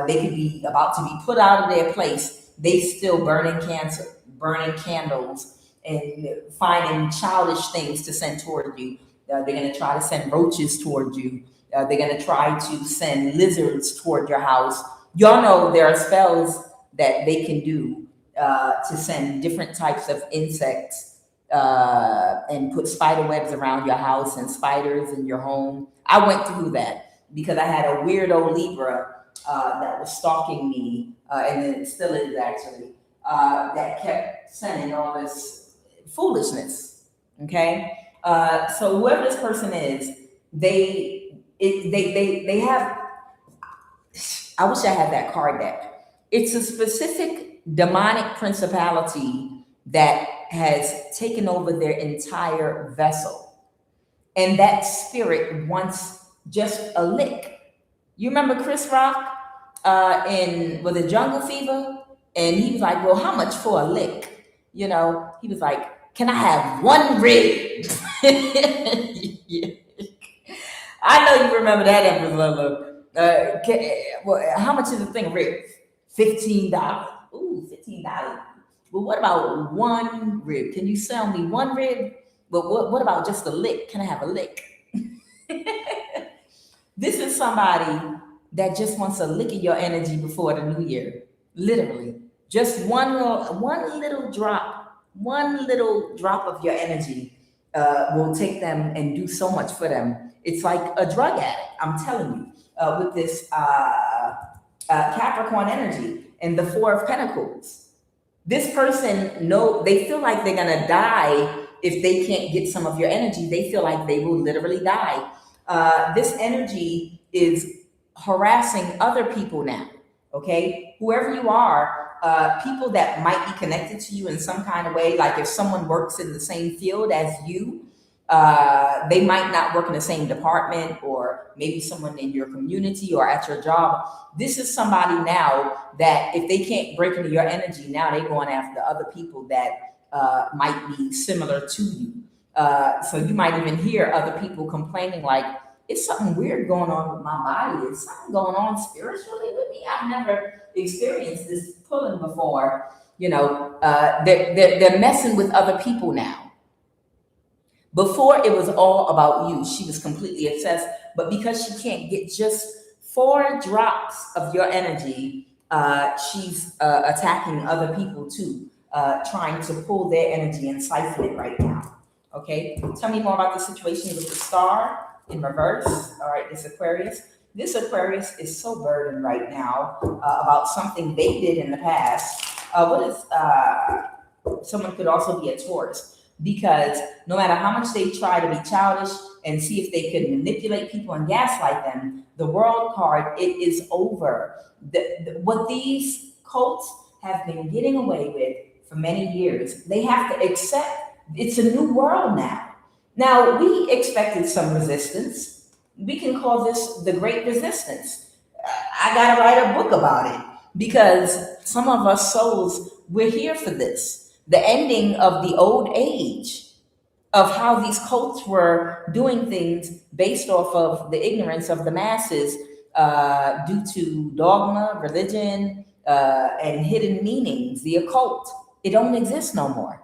they could be about to be put out of their place, they still burning candles and finding childish things to send toward you. They're going to try to send roaches toward you. They're going to try to send lizards toward your house. Y'all know there are spells that they can do to send different types of insects and put spider webs around your house and spiders in your home. I went through that because I had a weirdo Libra that was stalking me, and it still is actually, that kept sending all this foolishness. Okay, so whoever this person is, they have. I wish I had that card deck. It's a specific demonic principality that has taken over their entire vessel, and that spirit wants just a lick. You remember Chris Rock with the Jungle Fever, and he was like, "Well, how much for a lick?" You know, he was like, "Can I have one rib?" Yeah. I know you remember that episode. How much is a thing of ribs? $15. Ooh, $15. But what about one rib? Can you sell me one rib? But what about just a lick? Can I have a lick? This is somebody that just wants a lick of your energy before the new year. Literally. Just one little drop of your energy will take them and do so much for them. It's like a drug addict, I'm telling you, with this Capricorn energy and the Four of Pentacles. This person, they feel like they're gonna die if they can't get some of your energy. They feel like they will literally die. This energy is harassing other people now. Okay, whoever you are, people that might be connected to you in some kind of way, like if someone works in the same field as you, they might not work in the same department, or maybe someone in your community or at your job. This is somebody now that if they can't break into your energy, now they're going after other people that might be similar to you. So you might even hear other people complaining like, it's something weird going on with my body. It's something going on spiritually with me. I've never experienced this pulling before. They're messing with other people now. Before, it was all about you. She was completely obsessed. But because she can't get just 4 drops of your energy, she's attacking other people too, trying to pull their energy and siphon it right now. Okay? Tell me more about the situation with the star in reverse. All right, this Aquarius. This Aquarius is so burdened right now about something they did in the past. Someone could also be a Taurus. Because no matter how much they try to be childish and see if they can manipulate people and gaslight them, the World card, it is over. What these cults have been getting away with for many years, they have to accept it's a new world now. Now, we expected some resistance. We can call this the Great Resistance. I got to write a book about it because some of us souls, we're here for this. The ending of the old age of how these cults were doing things based off of the ignorance of the masses due to dogma, religion, and hidden meanings. The occult, it don't exist no more.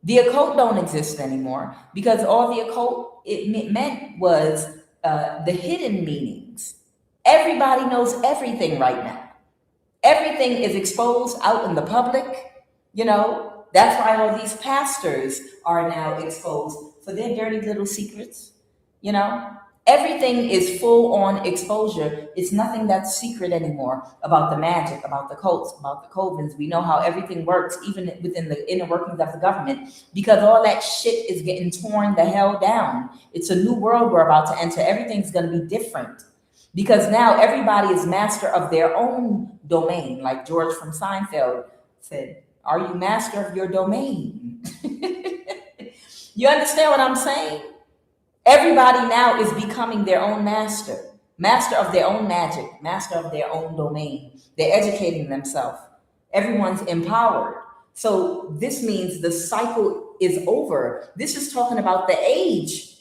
The occult don't exist anymore because all the occult it meant was the hidden meanings. Everybody knows everything right now. Everything is exposed out in the public, That's why all these pastors are now exposed for their dirty little secrets. Everything is full on exposure. It's nothing that's secret anymore about the magic, about the cults, about the covens. We know how everything works, even within the inner workings of the government, because all that shit is getting torn the hell down. It's a new world we're about to enter. Everything's going to be different because now everybody is master of their own domain, like George from Seinfeld said. Are you master of your domain? You understand what I'm saying? Everybody now is becoming their own master of their own magic, master of their own domain. They're educating themselves. Everyone's empowered. So this means the cycle is over. This is talking about the age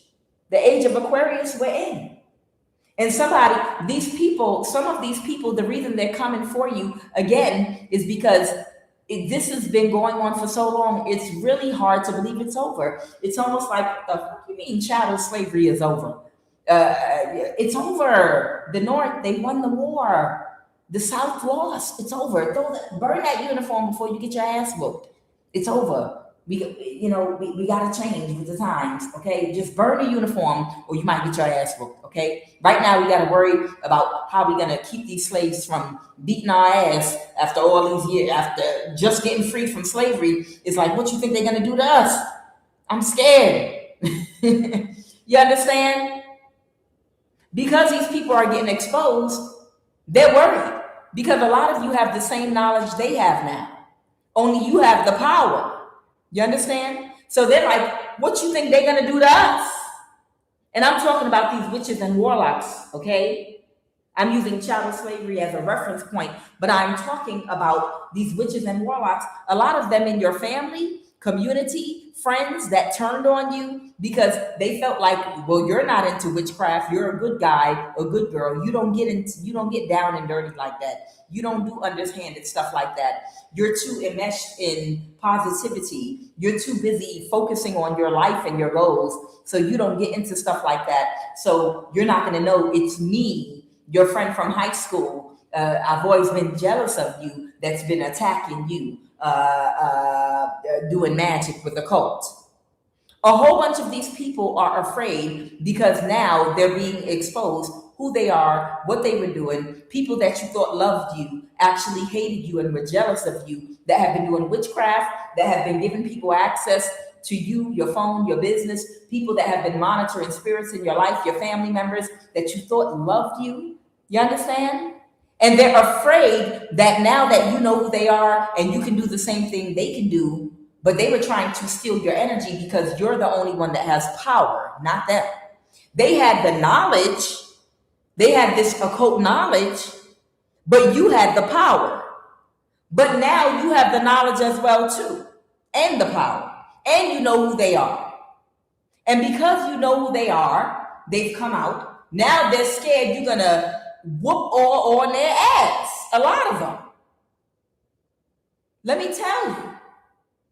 of Aquarius we're in. And some of these people, the reason they're coming for you again is because this has been going on for so long, it's really hard to believe it's over. It's almost like, what do you mean chattel slavery is over? It's over. The North, they won the war. The South lost. It's over. Burn that uniform before you get your ass whooped. It's over. We got to change with the times, okay? Just burn the uniform or you might get your ass whooped, okay? Right now, we got to worry about how we're going to keep these slaves from beating our ass after all these years, after just getting free from slavery. It's like, what you think they're going to do to us? I'm scared. You understand? Because these people are getting exposed, they're worried. Because a lot of you have the same knowledge they have now. Only you have the power. You understand? So they're like, what you think they're going to do to us? And I'm talking about these witches and warlocks, okay? I'm using chattel slavery as a reference point, but I'm talking about these witches and warlocks. A lot of them in your family, community, friends that turned on you because they felt like, well, you're not into witchcraft. You're a good guy or good girl. You don't get down and dirty like that. You don't do underhanded stuff like that. You're too enmeshed in positivity. You're too busy focusing on your life and your goals. So you don't get into stuff like that. So you're not going to know it's me, your friend from high school. I've always been jealous of you that's been attacking you, doing magic with the cult. A whole bunch of these people are afraid because now they're being exposed. who they are, what they were doing. People that you thought loved you actually hated you and were jealous of you, that have been doing witchcraft, that have been giving people access to you, your phone, your business, people that have been monitoring spirits in your life, your family members that you thought loved you. You understand? And they're afraid that now that you know who they are and you can do the same thing they can do, but they were trying to steal your energy because you're the only one that has power, not them. They had the knowledge, they had this occult knowledge, but you had the power. But now you have the knowledge as well too, and the power, and you know who they are. And because you know who they are, they've come out. Now they're scared you're gonna whoop all on their ass, a lot of them. Let me tell you,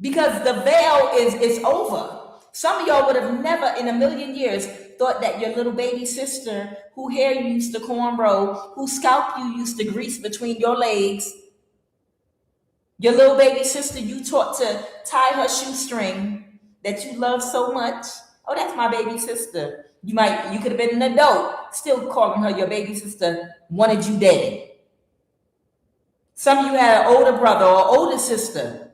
because the veil is over. Some of y'all would have never in a million years thought that your little baby sister, who hair you used to cornrow, whose scalp you used to grease between your legs, your little baby sister you taught to tie her shoestring that you love so much. Oh, that's my baby sister. You could have been an adult still calling her your baby sister, wanted you dead. Some of you had an older brother or older sister.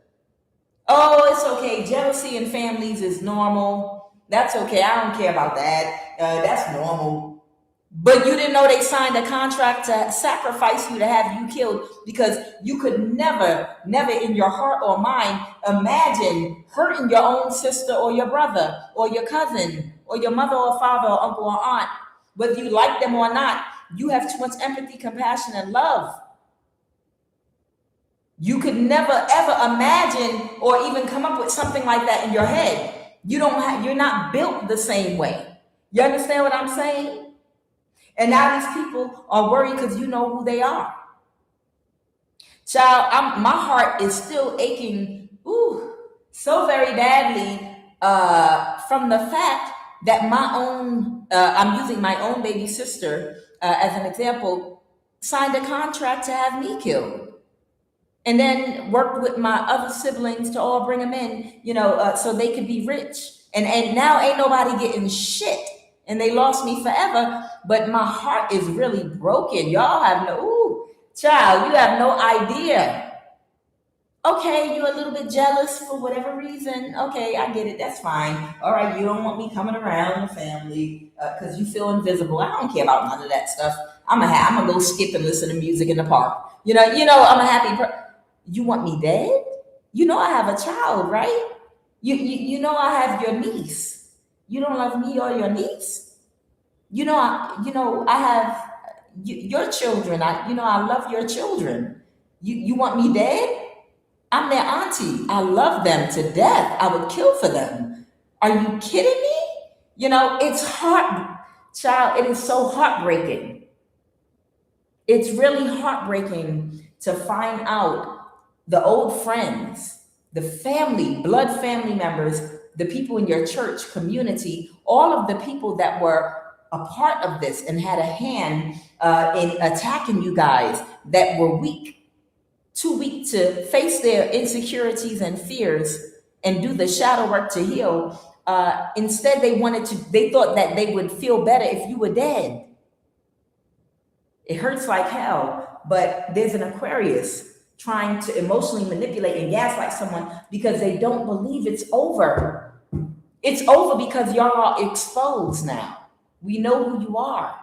Oh, it's okay. Jealousy in families is normal. That's okay. I don't care about that. That's normal. But you didn't know they signed a contract to sacrifice you, to have you killed, because you could never in your heart or mind imagine hurting your own sister or your brother or your cousin or your mother or father or uncle or aunt. Whether you like them or not, you have too much empathy, compassion, and love. You could never ever imagine or even come up with something like that in your head. You're not built the same way. You understand what I'm saying? And now these people are worried because you know who they are. Child, my heart is still aching, so very badly from the fact that I'm using my own baby sister as an example, signed a contract to have me killed. And then worked with my other siblings to all bring them in, so they could be rich. And now ain't nobody getting shit. And they lost me forever. But my heart is really broken. Y'all have child, you have no idea. Okay, you're a little bit jealous for whatever reason. Okay, I get it. That's fine. All right, you don't want me coming around your family because you feel invisible. I don't care about none of that stuff. I'm gonna go skip and listen to music in the park. I'm a happy person. You want me dead? I have a child, right? I have your niece. You don't love me or your niece? I have your children. I love your children. You want me dead? I'm their auntie. I love them to death. I would kill for them. Are you kidding me? It's child, it is so heartbreaking. It's really heartbreaking to find out the old friends, the family, blood family members, the people in your church community, all of the people that were a part of this and had a hand in attacking you guys, that were weak, too weak to face their insecurities and fears and do the shadow work to heal. Instead, they thought that they would feel better if you were dead. It hurts like hell, but there's an Aquarius trying to emotionally manipulate and gaslight someone because they don't believe it's over. It's over because y'all are exposed now. We know who you are.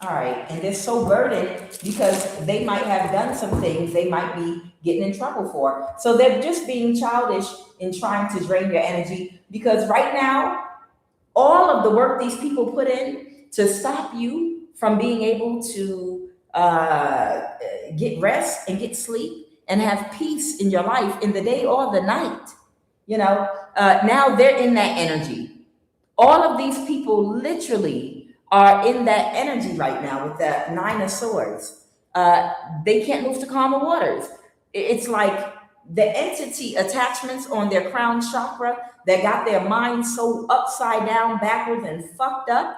All right, and they're so burdened because they might have done some things they might be getting in trouble for. So they're just being childish in trying to drain your energy, because right now, all of the work these people put in to stop you from being able to get rest and get sleep and have peace in your life in the day or the night. Now they're in that energy. All of these people literally are in that energy right now with the 9 of Swords. They can't move to calmer waters. It's like the entity attachments on their crown chakra that got their mind so upside down, backwards, and fucked up,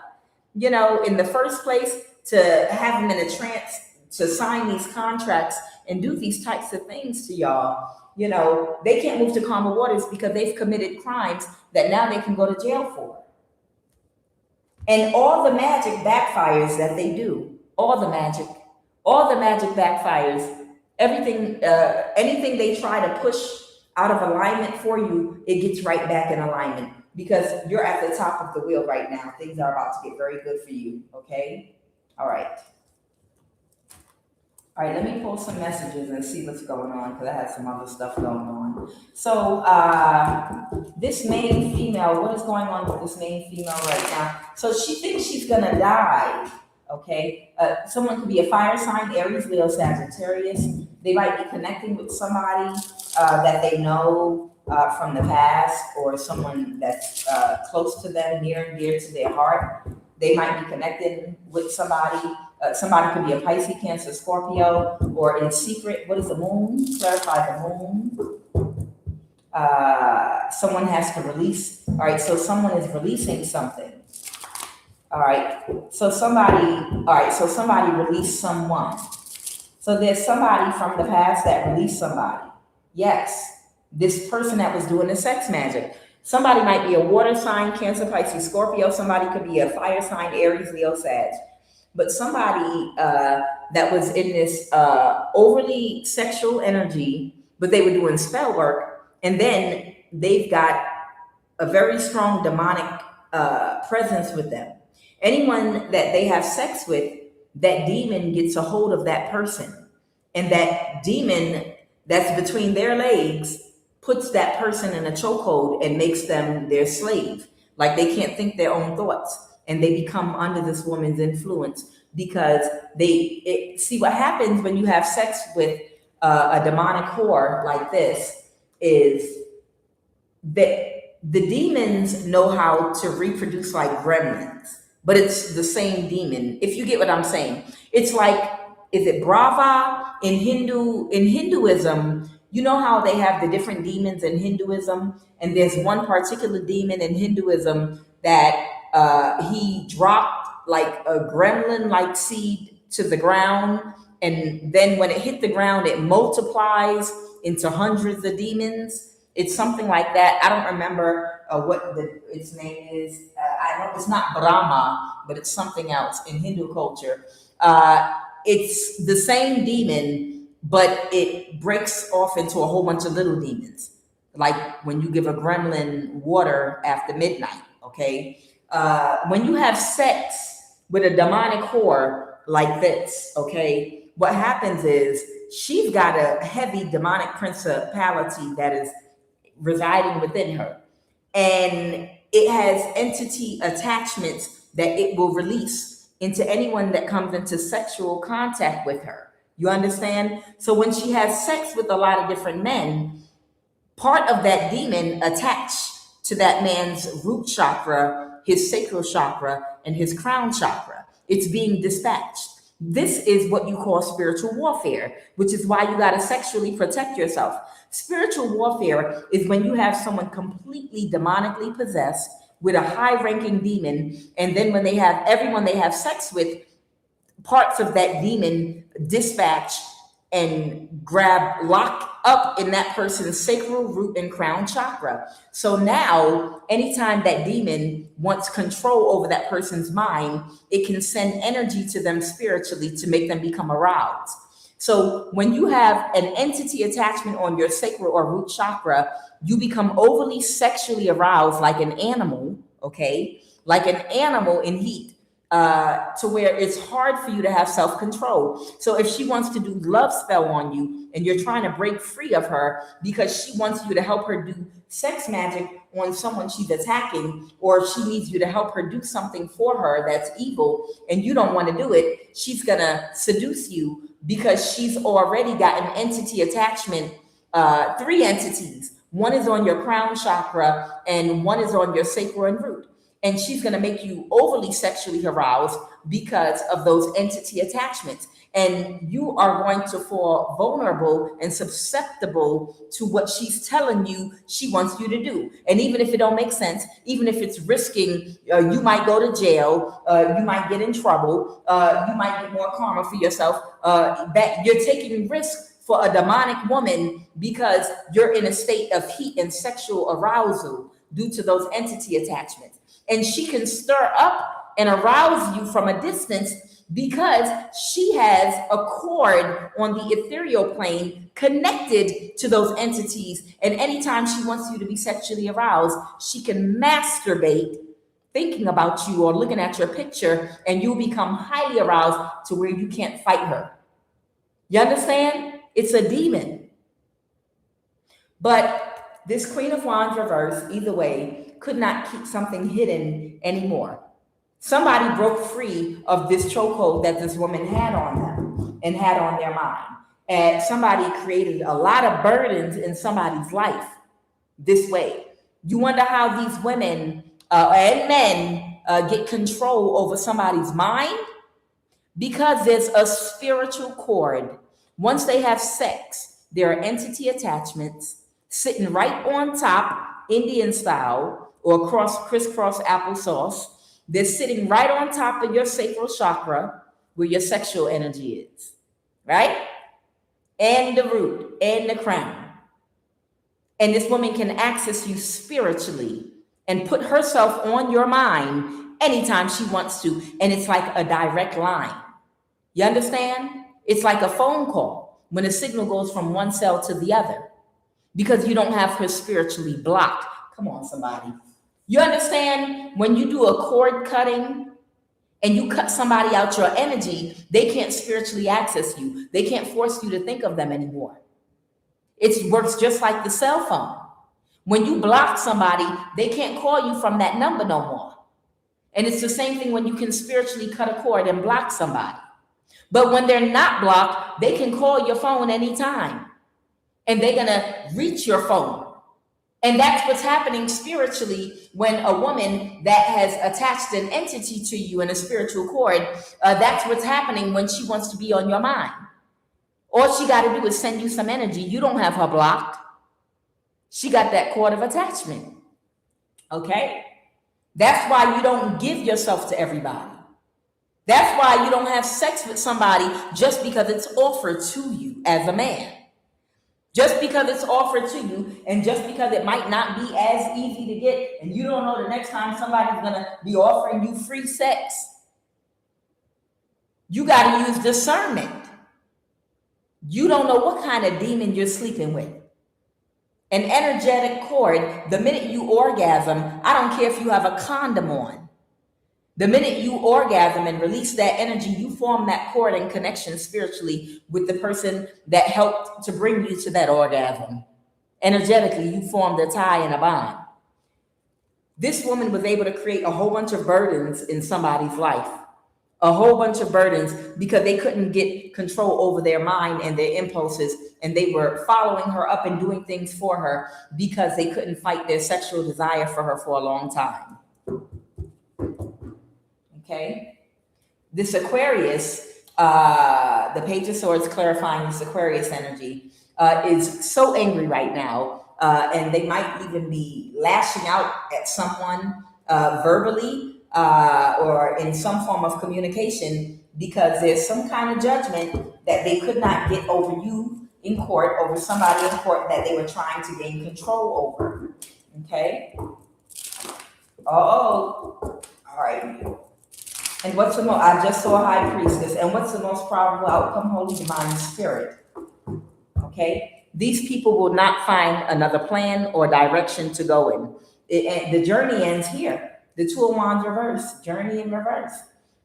in the first place, to have them in a trance to sign these contracts and do these types of things to y'all. They can't move to calmer waters because they've committed crimes that now they can go to jail for. And all the magic backfires that they do. All the magic backfires. Everything, anything they try to push out of alignment for you, it gets right back in alignment because you're at the top of the wheel right now. Things are about to get very good for you. Okay. All right. All right, let me pull some messages and see what's going on because I have some other stuff going on. So this main female, what is going on with this main female right now? So she thinks she's gonna die, okay? Someone could be a fire sign, Aries, Leo, Sagittarius. They might be connecting with somebody that they know from the past or someone that's close to them, near and dear to their heart. They might be connecting with somebody. Somebody could be a Pisces, Cancer, Scorpio, or in secret. What is the moon? Clarify the moon. Someone has to release. All right, so someone is releasing something. All right, so somebody released someone. So there's somebody from the past that released somebody. Yes, this person that was doing the sex magic. Somebody might be a water sign, Cancer, Pisces, Scorpio. Somebody could be a fire sign, Aries, Leo, Sag. But somebody that was in this overly sexual energy, but they were doing spell work, and then they've got a very strong demonic presence with them. Anyone that they have sex with, that demon gets a hold of that person. And that demon that's between their legs puts that person in a chokehold and makes them their slave. Like they can't think their own thoughts. And they become under this woman's influence because see what happens when you have sex with a demonic whore like this is that the demons know how to reproduce like gremlins, but it's the same demon. If you get what I'm saying, it's like, is it Brahma in Hinduism? You know how they have the different demons in Hinduism, and there's one particular demon in Hinduism that he dropped like a gremlin-like seed to the ground, and then when it hit the ground, it multiplies into hundreds of demons. It's something like that. I don't remember what its name is. I know it's not Brahma, but it's something else in Hindu culture. It's the same demon, but it breaks off into a whole bunch of little demons. Like when you give a gremlin water after midnight, okay? When you have sex with a demonic whore like this, okay, what happens is she's got a heavy demonic principality that is residing within her. And it has entity attachments that it will release into anyone that comes into sexual contact with her. You understand? So when she has sex with a lot of different men, part of that demon attached to that man's root chakra, his sacral chakra, and his crown chakra. It's being dispatched. This is what you call spiritual warfare, which is why you got to sexually protect yourself. Spiritual warfare is when you have someone completely demonically possessed with a high-ranking demon, and then when they have everyone they have sex with, parts of that demon dispatch and lock up in that person's sacral, root, and crown chakra. So now, anytime that demon wants control over that person's mind, it can send energy to them spiritually to make them become aroused. So when you have an entity attachment on your sacral or root chakra, you become overly sexually aroused like an animal, okay? Like an animal in heat. To where it's hard for you to have self-control. So if she wants to do love spell on you and you're trying to break free of her because she wants you to help her do sex magic on someone she's attacking, or she needs you to help her do something for her that's evil and you don't want to do it, she's gonna seduce you because she's already got an entity attachment, 3 entities. One is on your crown chakra and one is on your sacral and root. And she's going to make you overly sexually aroused because of those entity attachments. And you are going to fall vulnerable and susceptible to what she's telling you she wants you to do. And even if it don't make sense, even if it's risking, you might go to jail, you might get in trouble, you might get more karma for yourself, that you're taking risk for a demonic woman because you're in a state of heat and sexual arousal due to those entity attachments. And she can stir up and arouse you from a distance because she has a cord on the ethereal plane connected to those entities. And anytime she wants you to be sexually aroused, she can masturbate thinking about you or looking at your picture, and you'll become highly aroused to where you can't fight her. You understand? It's a demon. But this Queen of Wands reverse, either way, could not keep something hidden anymore. Somebody broke free of this chokehold that this woman had on them and had on their mind. And somebody created a lot of burdens in somebody's life this way. You wonder how these women and men get control over somebody's mind? Because there's a spiritual cord. Once they have sex, there are entity attachments sitting right on top, Indian style, or crisscross applesauce. They're sitting right on top of your sacral chakra where your sexual energy is, right? And the root and the crown. And this woman can access you spiritually and put herself on your mind anytime she wants to. And it's like a direct line. You understand? It's like a phone call when a signal goes from one cell to the other because you don't have her spiritually blocked. Come on, somebody. You understand when you do a cord cutting and you cut somebody out your energy, they can't spiritually access you. They can't force you to think of them anymore. It works just like the cell phone. When you block somebody, they can't call you from that number no more. And it's the same thing when you can spiritually cut a cord and block somebody. But when they're not blocked, they can call your phone anytime. And they're going to reach your phone. And that's what's happening spiritually when a woman that has attached an entity to you in a spiritual cord, that's what's happening when she wants to be on your mind. All she got to do is send you some energy. You don't have her blocked. She got that cord of attachment. Okay? That's why you don't give yourself to everybody. That's why you don't have sex with somebody just because it's offered to you as a man. Just because it's offered to you and just because it might not be as easy to get and you don't know the next time somebody's going to be offering you free sex. You got to use discernment. You don't know what kind of demon you're sleeping with. An energetic cord, the minute you orgasm, I don't care if you have a condom on. The minute you orgasm and release that energy, you form that cord and connection spiritually with the person that helped to bring you to that orgasm. Energetically, you formed a tie and a bond. This woman was able to create a whole bunch of burdens in somebody's life. A whole bunch of burdens because they couldn't get control over their mind and their impulses, and they were following her up and doing things for her because they couldn't fight their sexual desire for her for a long time. Okay, this Aquarius, the Page of Swords clarifying this Aquarius energy, is so angry right now, and they might even be lashing out at someone verbally or in some form of communication because there's some kind of judgment that they could not get over you in court, over somebody in court that they were trying to gain control over. Okay? All right. And what's the most, I just saw a high priestess, and what's the most probable outcome? Holy Divine Spirit. Okay? These people will not find another plan or direction to go in. The journey ends here. The Two of Wands reverse, journey in reverse.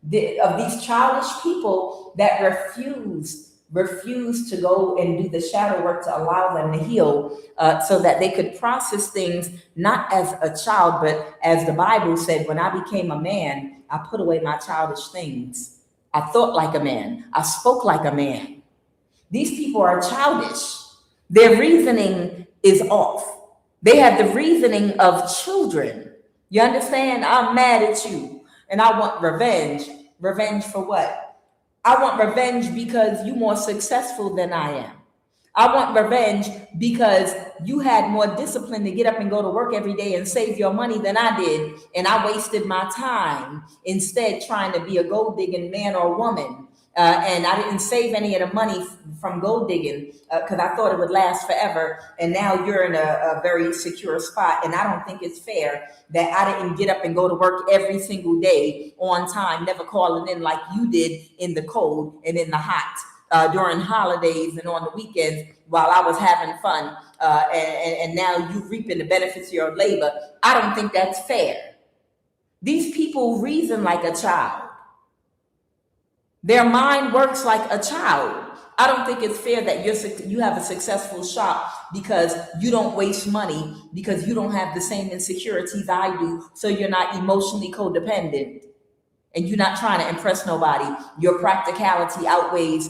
Of these childish people that refuse to go and do the shadow work to allow them to heal so that they could process things not as a child, but as the Bible said, when I became a man, I put away my childish things. I thought like a man. I spoke like a man. These people are childish. Their reasoning is off. They have the reasoning of children. You understand? I'm mad at you and I want revenge. Revenge for what? I want revenge because you're more successful than I am. I want revenge because you had more discipline to get up and go to work every day and save your money than I did. And I wasted my time instead trying to be a gold digging man or woman And I didn't save any of the money from gold digging because I thought it would last forever. And now you're in a very secure spot. And I don't think it's fair that I didn't get up and go to work every single day on time, never calling in like you did in the cold and in the hot, during holidays and on the weekends while I was having fun. And now you reaping the benefits of your labor. I don't think that's fair. These people reason like a child. Their mind works like a child. I don't think it's fair that you have a successful shop because you don't waste money, because you don't have the same insecurities I do, so you're not emotionally codependent and you're not trying to impress nobody. Your practicality outweighs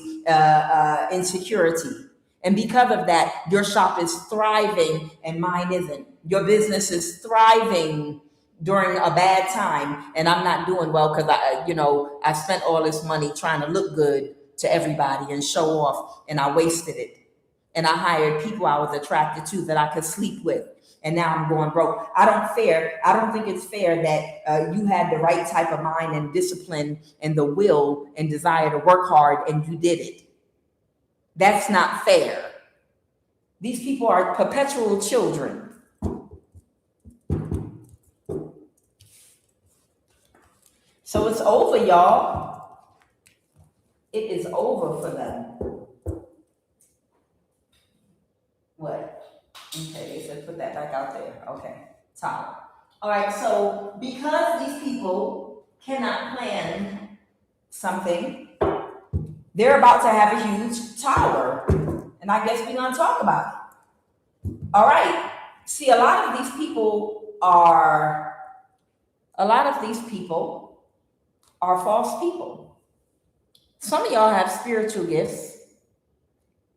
insecurity. And because of that, your shop is thriving and mine isn't. Your business is thriving during a bad time, and I'm not doing well because I spent all this money trying to look good to everybody and show off, and I wasted it. And I hired people I was attracted to that I could sleep with, and now I'm going broke. I don't think it's fair that you had the right type of mind and discipline and the will and desire to work hard and you did it. That's not fair. These people are perpetual children. So it's over, y'all. It is over for them. What? Okay, they said put that back out there. Okay, top. All right, so because these people cannot plan something, they're about to have a huge tower. And I guess we're going to talk about it. All right. See, a lot of these people are false people. Some of y'all have spiritual gifts,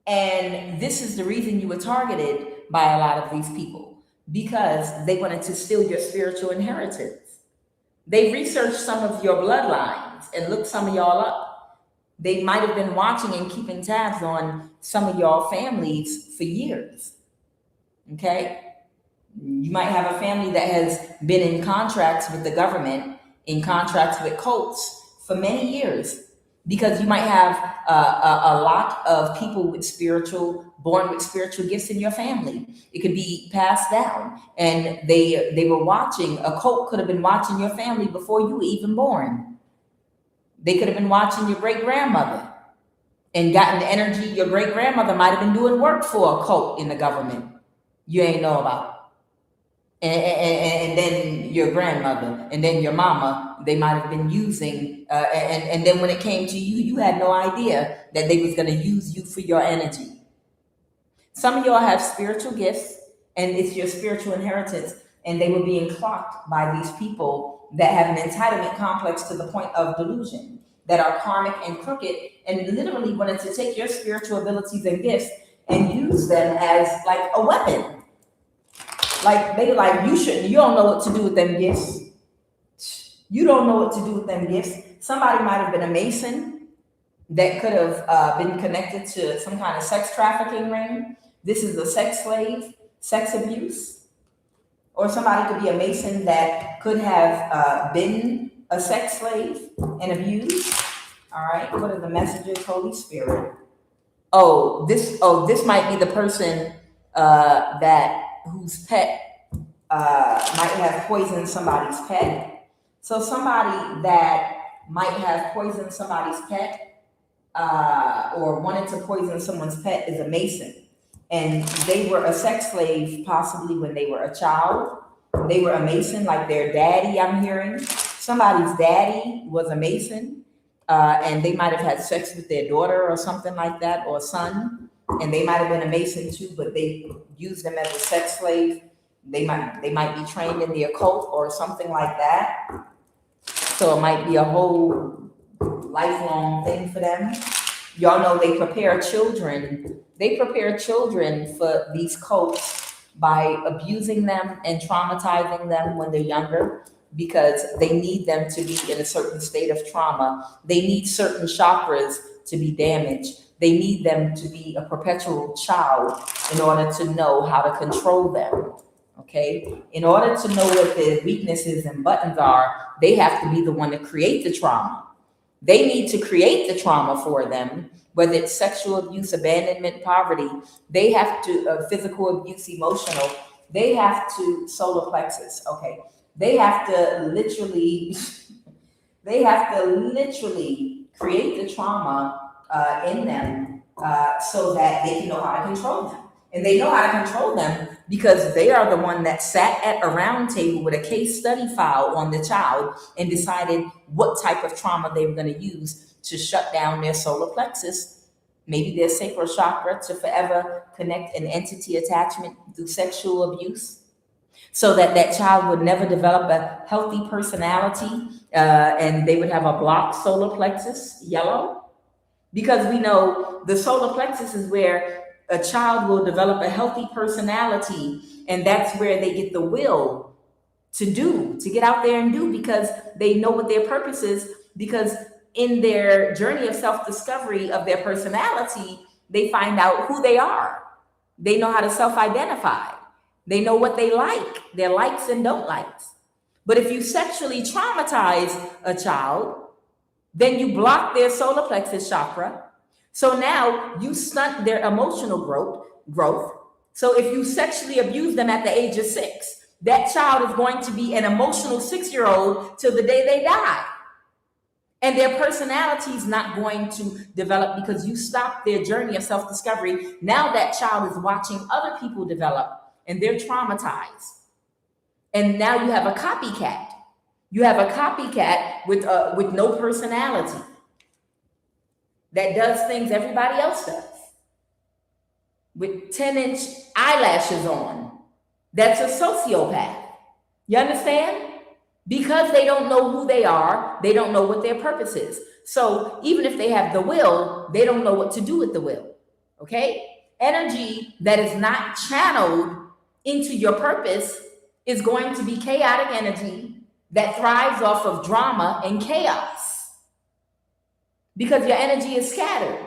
and this is the reason you were targeted by a lot of these people, because they wanted to steal your spiritual inheritance. They researched some of your bloodlines and looked some of y'all up. They might have been watching and keeping tabs on some of y'all families for years. Okay? You might have a family that has been in contracts with the government, in contracts with cults for many years, because you might have a lot of people born with spiritual gifts in your family. It could be passed down, and they were watching. A cult could have been watching your family before you were even born. They could have been watching your great-grandmother and gotten the energy. Your great-grandmother might have been doing work for a cult in the government you ain't know about. And then your grandmother, and then your mama, they might have been using, and then when it came to you, you had no idea that they was going to use you for your energy. Some of y'all have spiritual gifts, and it's your spiritual inheritance, and they were being clocked by these people that have an entitlement complex to the point of delusion, that are karmic and crooked, and literally wanted to take your spiritual abilities and gifts and use them as like a weapon. Like, they were like, you don't know what to do with them gifts. You don't know what to do with them gifts. Somebody might have been a Mason that could have been connected to some kind of sex trafficking ring. This is a sex slave, sex abuse. Or somebody could be a Mason that could have been a sex slave and abused. All right, what are the messages? Holy Spirit. This might be the person whose pet might have poisoned somebody's pet. So somebody that might have poisoned somebody's pet or wanted to poison someone's pet is a Mason. And they were a sex slave possibly when they were a child. They were a Mason, like their daddy, I'm hearing. Somebody's daddy was a Mason, and they might have had sex with their daughter or something like that, or son. And they might have been a Mason too, but they used them as a sex slave. They might be trained in the occult or something like that. So it might be a whole lifelong thing for them. Y'all know they prepare children. They prepare children for these cults by abusing them and traumatizing them when they're younger, because they need them to be in a certain state of trauma. They need certain chakras to be damaged. They need them to be a perpetual child in order to know how to control them, okay? In order to know what their weaknesses and buttons are, they have to be the one to create the trauma. They need to create the trauma for them, whether it's sexual abuse, abandonment, poverty. They have to, physical abuse, emotional. They have to, solar plexus, okay. They have to literally, create the trauma in them so that they can know how to control them. And they know how to control them because they are the one that sat at a round table with a case study file on the child and decided what type of trauma they were going to use to shut down their solar plexus, maybe their sacral chakra, to forever connect an entity attachment through sexual abuse, so that that child would never develop a healthy personality, and they would have a blocked solar plexus, yellow, because we know the solar plexus is where a child will develop a healthy personality, and that's where they get the will to get out there and do, because they know what their purpose is, because in their journey of self-discovery of their personality, they find out who they are. They know how to self-identify. They know what they like, their likes and don't likes. But if you sexually traumatize a child, then you block their solar plexus chakra. So now you stunt their emotional growth. So if you sexually abuse them at the age of 6, that child is going to be an emotional 6-year-old till the day they die. And their personality is not going to develop because you stopped their journey of self-discovery. Now that child is watching other people develop and they're traumatized. And now you have a copycat. You have a copycat with no personality that does things everybody else does, with 10-inch eyelashes on. That's a sociopath. You understand? Because they don't know who they are, they don't know what their purpose is. So even if they have the will, they don't know what to do with the will, okay? Energy that is not channeled into your purpose is going to be chaotic energy that thrives off of drama and chaos, because your energy is scattered.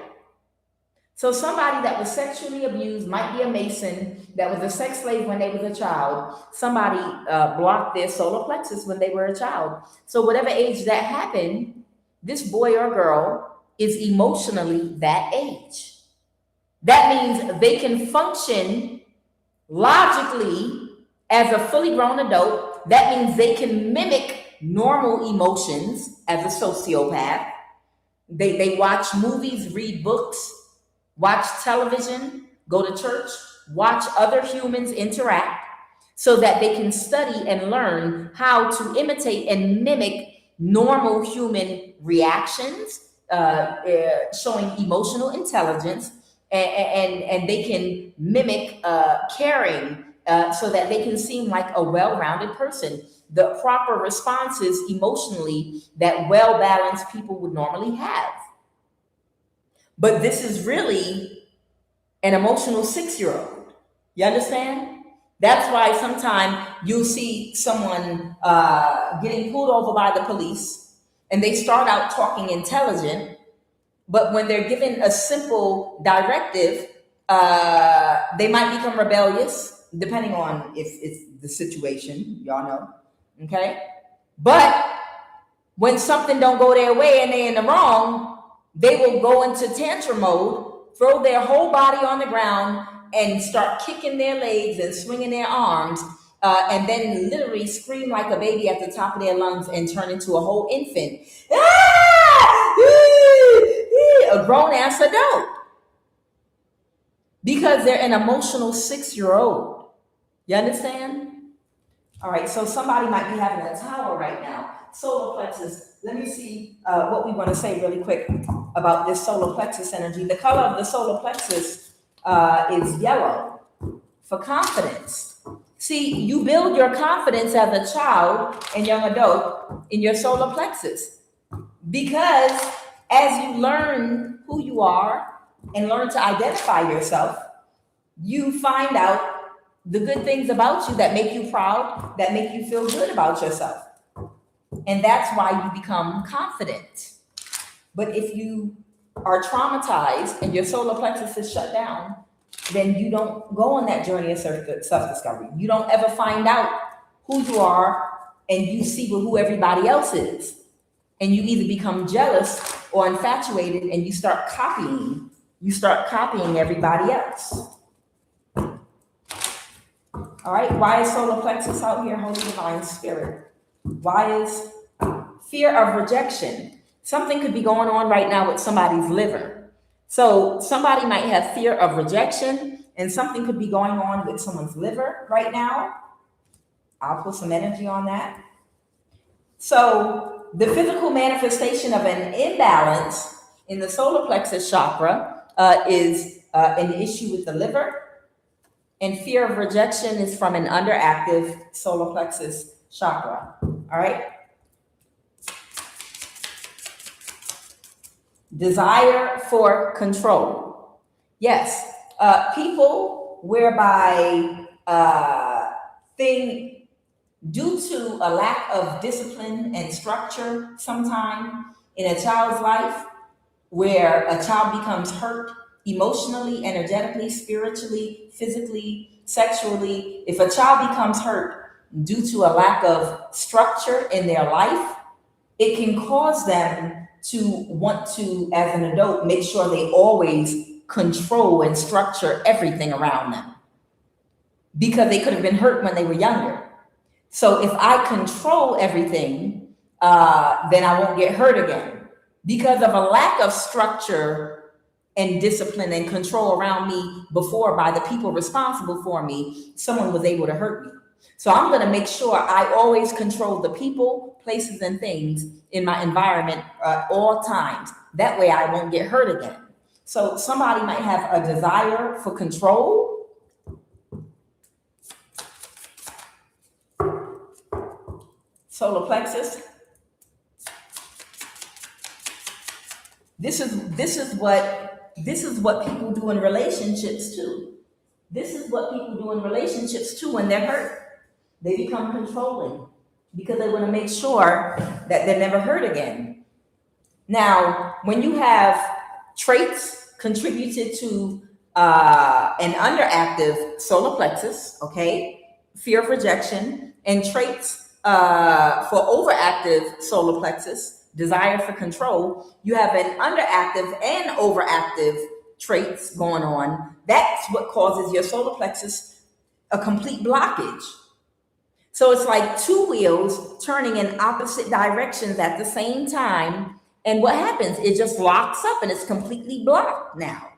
So somebody that was sexually abused might be a Mason, that was a sex slave when they was a child. Somebody blocked their solar plexus when they were a child. So whatever age that happened, this boy or girl is emotionally that age. That means they can function logically as a fully grown adult. That means they can mimic normal emotions as a sociopath. They watch movies, read books, watch television, go to church, watch other humans interact, so that they can study and learn how to imitate and mimic normal human reactions, showing emotional intelligence, and they can mimic caring, so that they can seem like a well-rounded person. The proper responses emotionally that well-balanced people would normally have. But this is really an emotional 6-year-old. You understand? That's why sometimes you'll see someone getting pulled over by the police, and they start out talking intelligent, but when they're given a simple directive, they might become rebellious, depending on if it's the situation, y'all know. Okay, but when something don't go their way and they're in the wrong, they will go into tantrum mode, throw their whole body on the ground, and start kicking their legs and swinging their arms, and then literally scream like a baby at the top of their lungs and turn into a whole infant. A grown-ass adult. Because they're an emotional 6-year-old. You understand? All right, so somebody might be having a tower right now. Solar plexus. Let me see what we want to say really quick about this solar plexus energy. The color of the solar plexus is yellow for confidence. See, you build your confidence as a child and young adult in your solar plexus, because as you learn who you are and learn to identify yourself, you find out the good things about you that make you proud, that make you feel good about yourself. And that's why you become confident. But if you are traumatized and your solar plexus is shut down, then you don't go on that journey of self-discovery. You don't ever find out who you are, and you see who everybody else is. and you either become jealous or infatuated, and you start copying. You start copying everybody else. All right, why is solar plexus out here, Holy Divine Spirit? Why is fear of rejection? Something could be going on right now with somebody's liver. So somebody might have fear of rejection, and something could be going on with someone's liver right now. I'll put some energy on that. So the physical manifestation of an imbalance in the solar plexus chakra is an issue with the liver, and fear of rejection is from an underactive solar plexus chakra. All right. Desire for control. Yes, people whereby due to a lack of discipline and structure sometime in a child's life, where a child becomes hurt emotionally, energetically, spiritually, physically, sexually. If a child becomes hurt due to a lack of structure in their life, it can cause them to want to, as an adult, make sure they always control and structure everything around them, because they could have been hurt when they were younger. So if I control everything, then I won't get hurt again. Because of a lack of structure and discipline and control around me before by the people responsible for me, someone was able to hurt me. So I'm going to make sure I always control the people, places, and things in my environment at all times. That way I won't get hurt again. So somebody might have a desire for control. Solar plexus. This is what people do in relationships too. This is what people do in relationships too when they're hurt. They become controlling because they want to make sure that they're never hurt again. Now, when you have traits contributed to an underactive solar plexus, okay, fear of rejection, and traits for overactive solar plexus, desire for control, you have an underactive and overactive traits going on. That's what causes your solar plexus a complete blockage. So it's like two wheels turning in opposite directions at the same time. And what happens? It just locks up and it's completely blocked now.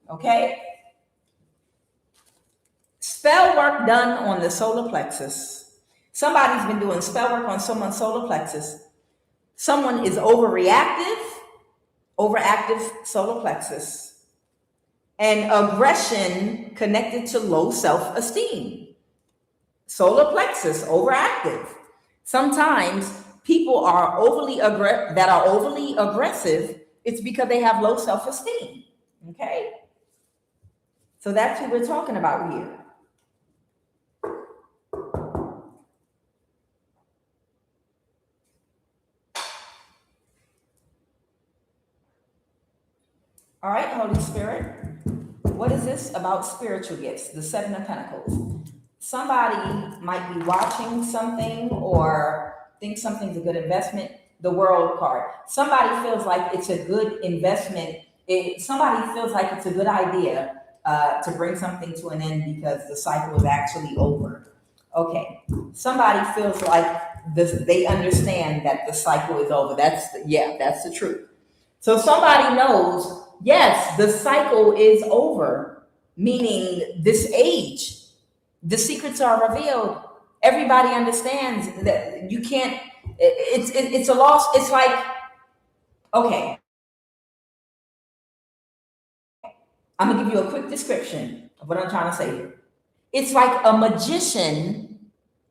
Okay? Spell work done on the solar plexus. Somebody's been doing spell work on someone's solar plexus. Someone is overactive solar plexus, and aggression connected to low self-esteem. Solar plexus, overactive. Sometimes people are overly aggressive. It's because they have low self-esteem. Okay? So that's what we're talking about here. All right, Holy Spirit, what is this about spiritual gifts? The Seven of Pentacles. Somebody might be watching something or think something's a good investment. The World card. Somebody feels like it's a good investment. Somebody feels like it's a good idea to bring something to an end because the cycle is actually over. Okay. Somebody feels like they understand that the cycle is over. That's the truth. So somebody knows, yes, the cycle is over, meaning this age, the secrets are revealed. Everybody understands that you can't, it's a loss. It's like, okay, I'm gonna give you a quick description of what I'm trying to say here. It's like a magician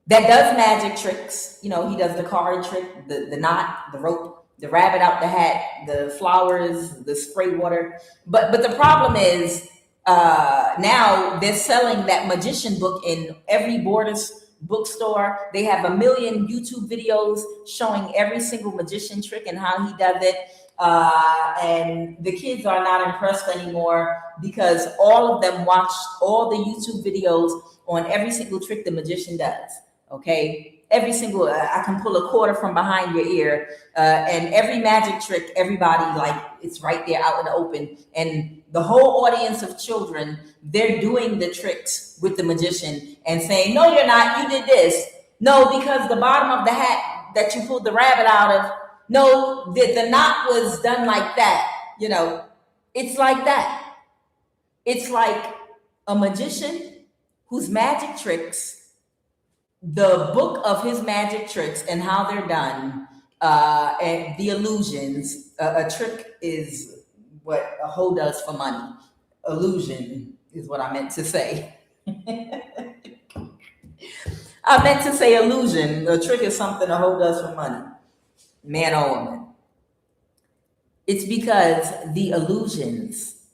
that does magic tricks. You know, he does the card trick, the knot, the rope, the rabbit out the hat, the flowers, the spray water. But the problem is now they're selling that magician book in every Borders bookstore. They have 1 million YouTube videos showing every single magician trick and how he does it. And the kids are not impressed anymore because all of them watch all the YouTube videos on every single trick the magician does. Okay. every single, I can pull a quarter from behind your ear, and every magic trick, everybody, like, it's right there out in the open. And the whole audience of children, they're doing the tricks with the magician and saying, no, you're not, you did this. No, because the bottom of the hat that you pulled the rabbit out of, no, the knot was done like that. You know, it's like that. It's like a magician whose magic tricks, the book of his magic tricks and how they're done, and the illusions. A trick is what a hoe does for money. Illusion is what I meant to say. I meant to say illusion. A trick is something a hoe does for money, man or woman. It's because the illusions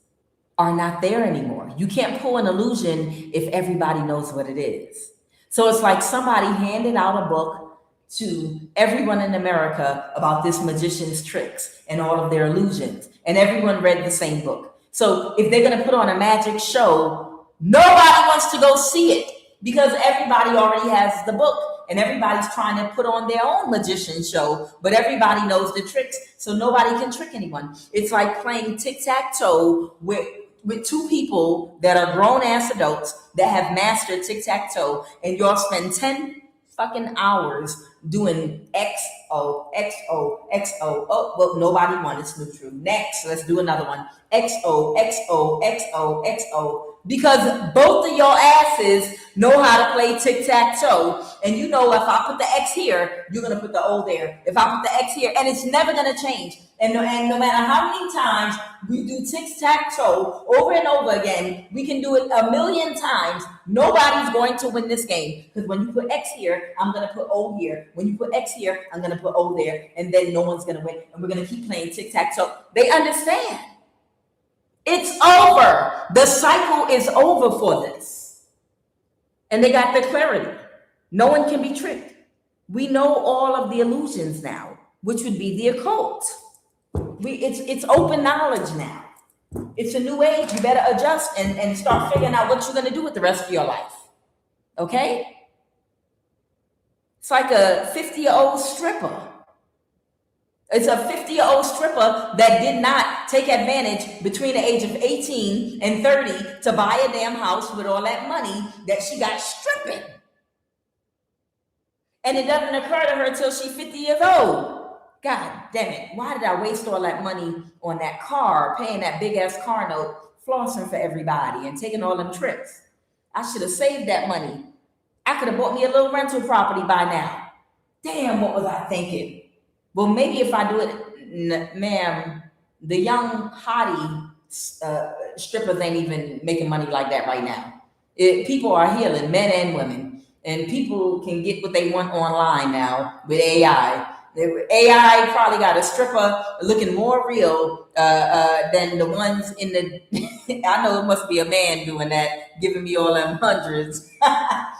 are not there anymore. You can't pull an illusion if everybody knows what it is. So it's like somebody handed out a book to everyone in America about this magician's tricks and all of their illusions, and everyone read the same book. So if they're going to put on a magic show, nobody wants to go see it because everybody already has the book. And everybody's trying to put on their own magician show, but everybody knows the tricks, so nobody can trick anyone. It's like playing tic-tac-toe with two people that are grown-ass adults that have mastered tic-tac-toe, and y'all spend 10 fucking hours doing XO, XO, XO. Oh, well, nobody won. It's neutral. Next, let's do another one. XO, XO, XO, XO. Because both of your asses know how to play tic-tac-toe. And you know, if I put the X here, you're going to put the O there. If I put the X here, and it's never going to change. And no matter how many times we do tic-tac-toe over and over again, we can do it a million times. Nobody's going to win this game. Because when you put X here, I'm going to put O here. When you put X here, I'm going to put O there. And then no one's going to win. And we're going to keep playing tic-tac-toe. They understand. It's over. The cycle is over for this. And they got the clarity. No one can be tricked. We know all of the illusions now, which would be the occult. It's open knowledge now. It's a new age. You better adjust and start figuring out what you're going to do with the rest of your life. Okay? It's like a 50-year-old stripper. It's a 50-year-old stripper that did not take advantage between the age of 18 and 30 to buy a damn house with all that money that she got stripping. And it doesn't occur to her till she's 50 years old. God damn it. Why did I waste all that money on that car, paying that big ass car note, flossing for everybody and taking all them trips? I should have saved that money. I could have bought me a little rental property by now. Damn, what was I thinking? Well, maybe if I do it, ma'am, the young hottie strippers ain't even making money like that right now. People are healing, men and women, and people can get what they want online now with AI. AI probably got a stripper looking more real than the ones in the. I know it must be a man doing that, giving me all them hundreds. I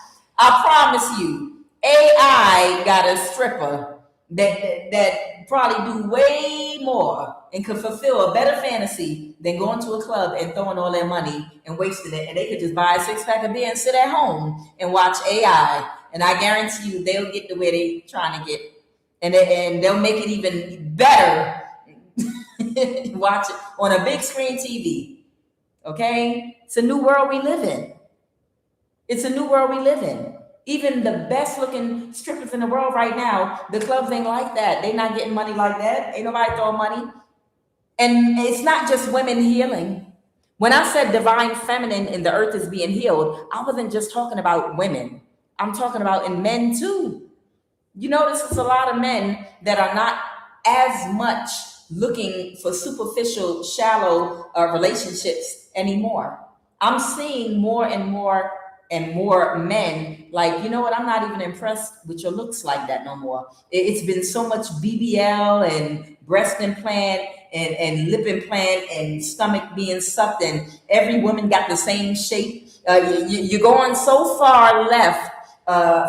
promise you, AI got a stripper that probably do way more and could fulfill a better fantasy than going to a club and throwing all their money and wasting it. And they could just buy a 6-pack of beer and sit at home and watch AI. And I guarantee you they'll get to where they trying to get. And they'll make it even better. Watch it on a big screen TV. Okay? It's a new world we live in. It's a new world we live in. Even the best looking strippers in the world right now, the clubs ain't like that. They not getting money like that. Ain't nobody throwing money. And it's not just women healing. When I said divine feminine and the earth is being healed, I wasn't just talking about women. I'm talking about in men too. You notice it's a lot of men that are not as much looking for superficial, shallow relationships anymore. I'm seeing more and more men like, you know what, I'm not even impressed with your looks like that no more. It's been so much BBL and breast implant and lip implant and stomach being sucked, and every woman got the same shape. You're going so far left,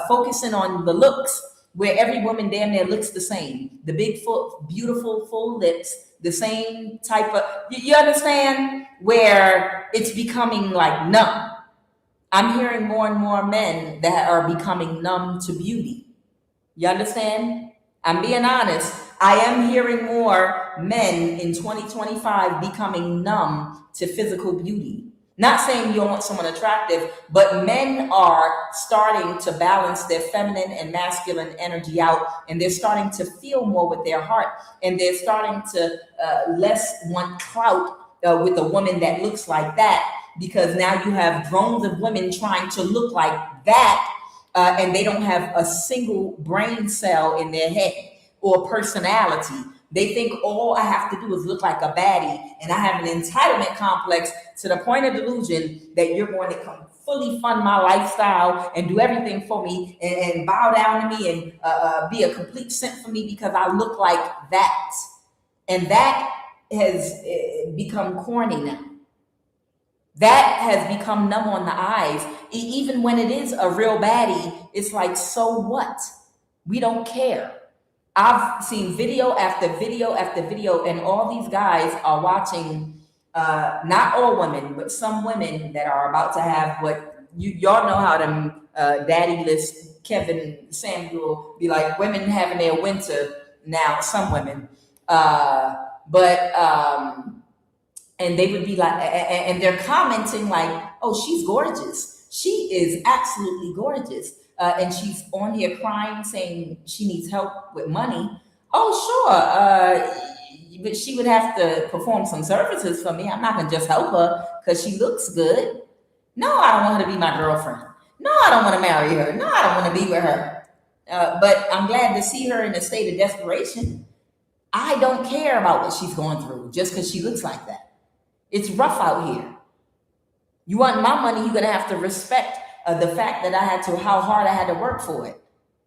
focusing on the looks, where every woman damn near looks the same. The big, full, beautiful, full lips, the same type of, you understand? Where it's becoming like numb. I'm hearing more and more men that are becoming numb to beauty. You understand? I'm being honest. I am hearing more men in 2025 becoming numb to physical beauty. Not saying you don't want someone attractive, but men are starting to balance their feminine and masculine energy out, and they're starting to feel more with their heart, and they're starting to less want clout with a woman that looks like that, because now you have drones of women trying to look like that, and they don't have a single brain cell in their head or personality. They think all I have to do is look like a baddie, and I have an entitlement complex to the point of delusion that you're going to come fully fund my lifestyle and do everything for me, and bow down to me, and be a complete simp for me because I look like that. And that has become corny now. That has become numb on the eyes. Even when it is a real baddie, it's like, so what? We don't care. I've seen video after video after video, and all these guys are watching, not all women, but some women that are about to have what y'all know how them daddy list Kevin Samuel be like, women having their winter now, some women. And they would be like, and they're commenting like, oh, she's gorgeous. She is absolutely gorgeous. And she's on here crying, saying she needs help with money. Oh, sure. But she would have to perform some services for me. I'm not going to just help her because she looks good. No, I don't want her to be my girlfriend. No, I don't want to marry her. No, I don't want to be with her. But I'm glad to see her in a state of desperation. I don't care about what she's going through just because she looks like that. It's rough out here. You want my money, you're going to have to respect the fact that how hard I had to work for it.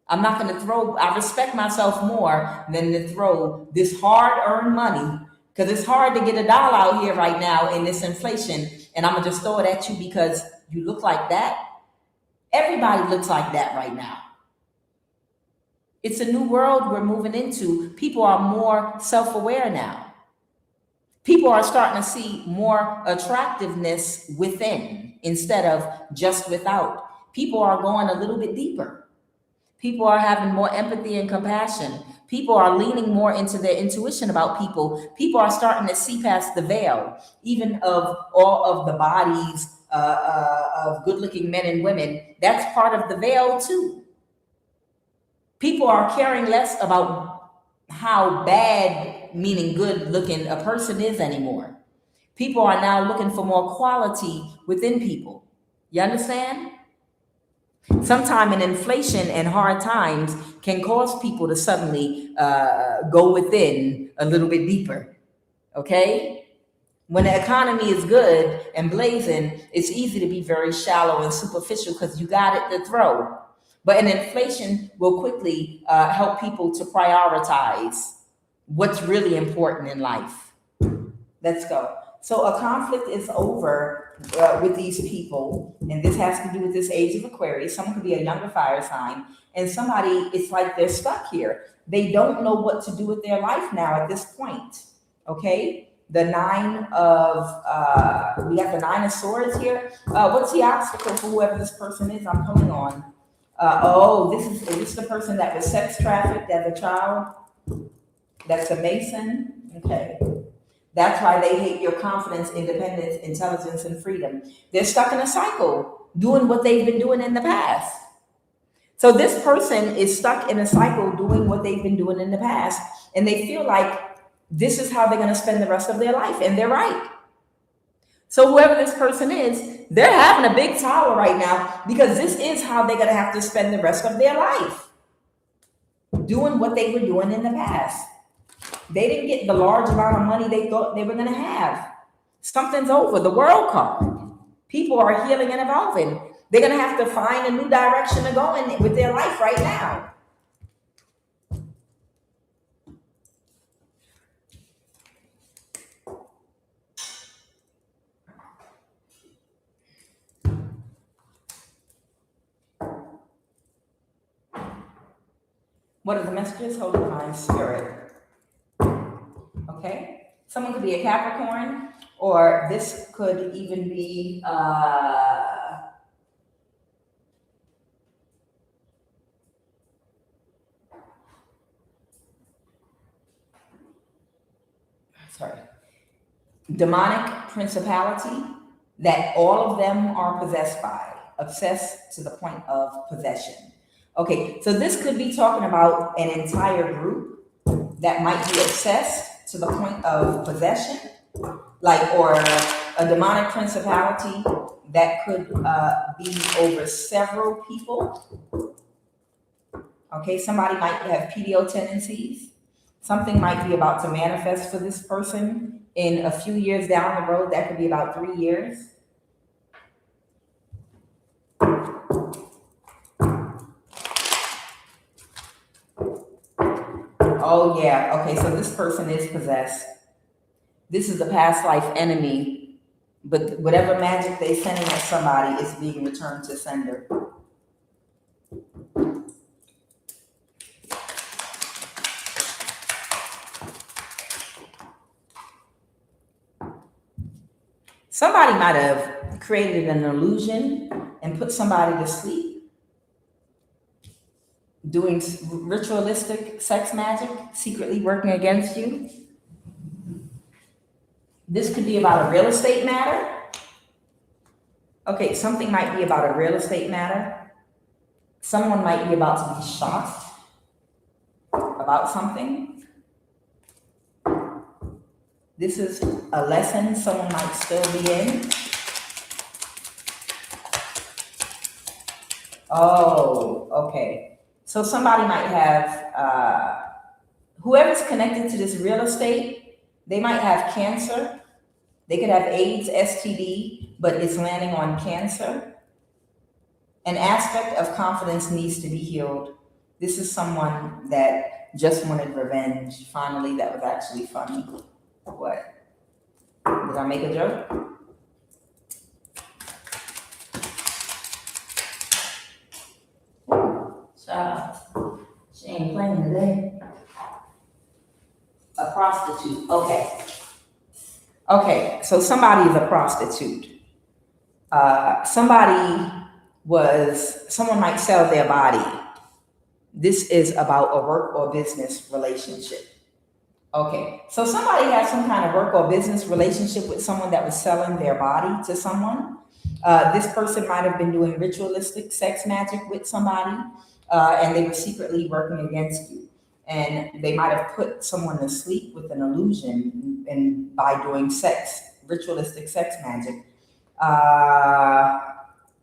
I'm not going to I respect myself more than to throw this hard-earned money, because it's hard to get $1 out here right now in this inflation, and I'm going to just throw it at you because you look like that. Everybody looks like that right now. It's a new world we're moving into. People are more self-aware now. People are starting to see more attractiveness within instead of just without. People are going a little bit deeper. People are having more empathy and compassion. People are leaning more into their intuition about people. People are starting to see past the veil, even of all of the bodies of good-looking men and women. That's part of the veil too. People are caring less about how bad, meaning good looking, a person is anymore. People are now looking for more quality within people. You understand? Sometimes an inflation and hard times can cause people to suddenly go within a little bit deeper. Okay? When the economy is good and blazing, it's easy to be very shallow and superficial because you got it to throw. But an inflation will quickly help people to prioritize what's really important in life. Let's go. So a conflict is over with these people, and this has to do with this age of Aquarius. Someone could be a younger fire sign, and somebody, it's like they're stuck here. They don't know what to do with their life now at this point. Okay? The we got the 9 of Swords here. What's the obstacle for whoever this person is I'm pulling on? Is this the person that was sex trafficked as a child? That's a Mason. Okay. That's why they hate your confidence, independence, intelligence, and freedom. They're stuck in a cycle, doing what they've been doing in the past. So this person is stuck in a cycle doing what they've been doing in the past, and they feel like this is how they're going to spend the rest of their life, and they're right. So whoever this person is, they're having a big tower right now because this is how they're going to have to spend the rest of their life, doing what they were doing in the past. They didn't get the large amount of money they thought they were going to have. Something's over. The world card. People are healing and evolving. They're going to have to find a new direction to go in with their life right now. What are the messages? Holy Divine Spirit. Okay? Someone could be a Capricorn, or this could even be a demonic principality that all of them are possessed by, obsessed to the point of possession. Okay, so this could be talking about an entire group that might be obsessed to the point of possession, like, or a demonic principality that could be over several people. Okay, somebody might have PDO tendencies. Something might be about to manifest for this person in a few years down the road. That could be about 3 years. Oh yeah, okay, so this person is possessed. This is a past life enemy, but whatever magic they sending at somebody is being returned to sender. Somebody might have created an illusion and put somebody to sleep, doing ritualistic sex magic, secretly working against you. This could be about a real estate matter. Okay, something might be about a real estate matter. Someone might be about to be shocked about something. This is a lesson someone might still be in. Oh, okay. So somebody might have, whoever's connected to this real estate, they might have cancer. They could have AIDS, STD, but it's landing on cancer. An aspect of confidence needs to be healed. This is someone that just wanted revenge. Finally, that was actually funny. What? Did I make a joke? Child, she ain't playing today. A prostitute. Okay. Okay, so somebody is a prostitute. Someone might sell their body. This is about a work or business relationship. Okay, so somebody has some kind of work or business relationship with someone that was selling their body to someone. This person might have been doing ritualistic sex magic with somebody, and they were secretly working against you. And they might have put someone to sleep with an illusion and by doing ritualistic sex magic.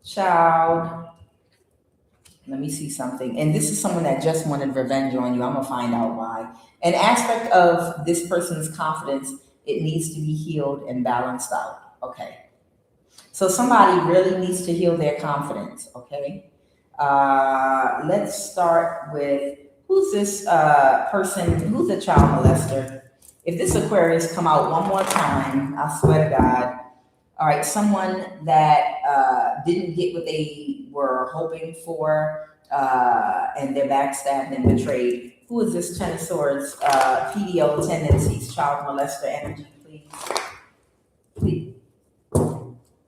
Child, let me see something. And this is someone that just wanted revenge on you. I'm gonna find out why. An aspect of this person's confidence, it needs to be healed and balanced out. Okay. So somebody really needs to heal their confidence. Okay. Let's start with, who's this person? Who's a child molester? If this Aquarius come out one more time, I swear to God. All right, someone that didn't get what they were hoping for, and they're backstabbed and betrayed. Who is this Ten of Swords? PDO tendencies, child molester energy, please.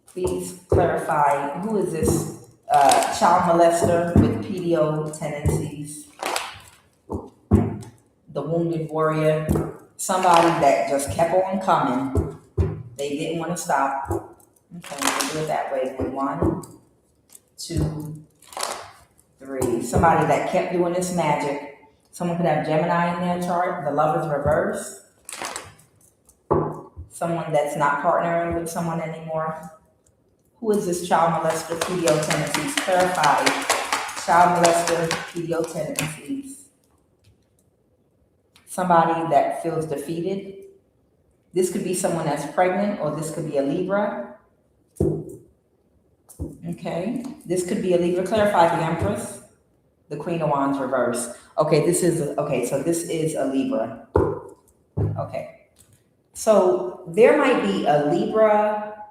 Please clarify, who is this child molester with PDO tendencies? The wounded warrior, somebody that just kept on coming. They didn't want to stop. Okay, we'll do it that way. 1, 2, 3. Somebody that kept doing this magic. Someone could have Gemini in their chart. The Lover's reverse. Someone that's not partnering with someone anymore. Who is this child molester, PDO tendencies? Clarify. Child molester, PDO tendencies. Somebody that feels defeated. This could be someone that's pregnant, or this could be a Libra. Okay, this could be a Libra. Clarify the Empress, the Queen of Wands reverse. Okay, so this is a Libra. Okay, so there might be a Libra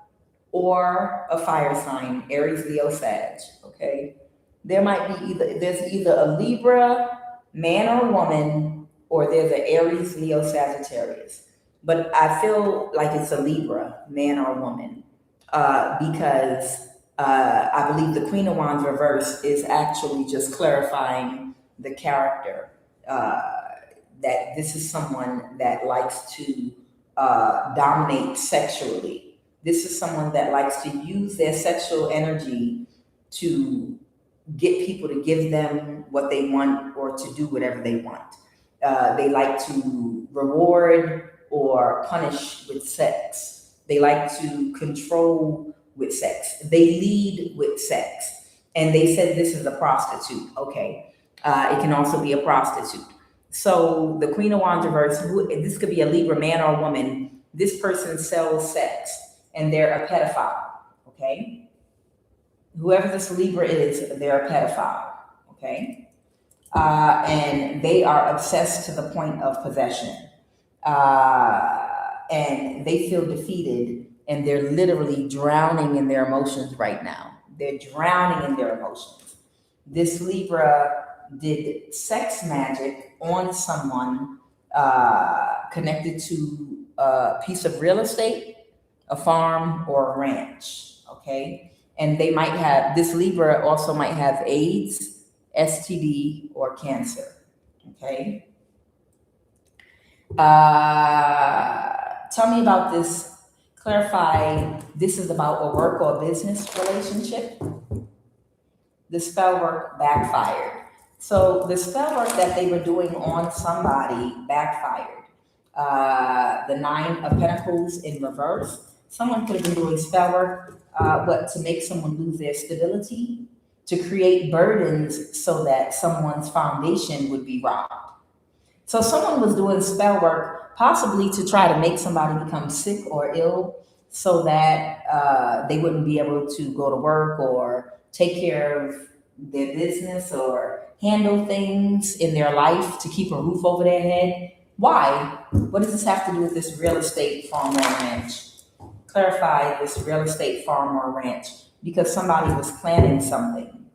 or a fire sign, Aries, Leo, Sag. Okay, there's either a Libra, man or woman, or there's an Aries, Leo, Sagittarius. But I feel like it's a Libra, man or woman, because I believe the Queen of Wands reverse is actually just clarifying the character, that this is someone that likes to dominate sexually. This is someone that likes to use their sexual energy to get people to give them what they want or to do whatever they want. They like to reward or punish with sex. They like to control with sex. They lead with sex. And they said this is a prostitute. Okay. It can also be a prostitute. So the Queen of Wands reverse, this could be a Libra man or woman. This person sells sex and they're a pedophile. Okay. Whoever this Libra is, they're a pedophile. Okay. And they are obsessed to the point of possession. And they feel defeated and they're literally drowning in their emotions right now. They're drowning in their emotions. This Libra did sex magic on someone connected to a piece of real estate, a farm, or a ranch, okay? And they might have, this Libra also might have AIDS, STD, or cancer, okay? Tell me about this. Clarify, this is about a work or business relationship. The spell work backfired. So the spell work that they were doing on somebody backfired. The Nine of Pentacles in reverse. Someone could have been doing spell work, to make someone lose their stability, to create burdens so that someone's foundation would be robbed. So someone was doing spell work possibly to try to make somebody become sick or ill so that they wouldn't be able to go to work or take care of their business or handle things in their life to keep a roof over their head. Why? What does this have to do with this real estate farm or ranch? Clarify this real estate farm or ranch. Because somebody was planning something,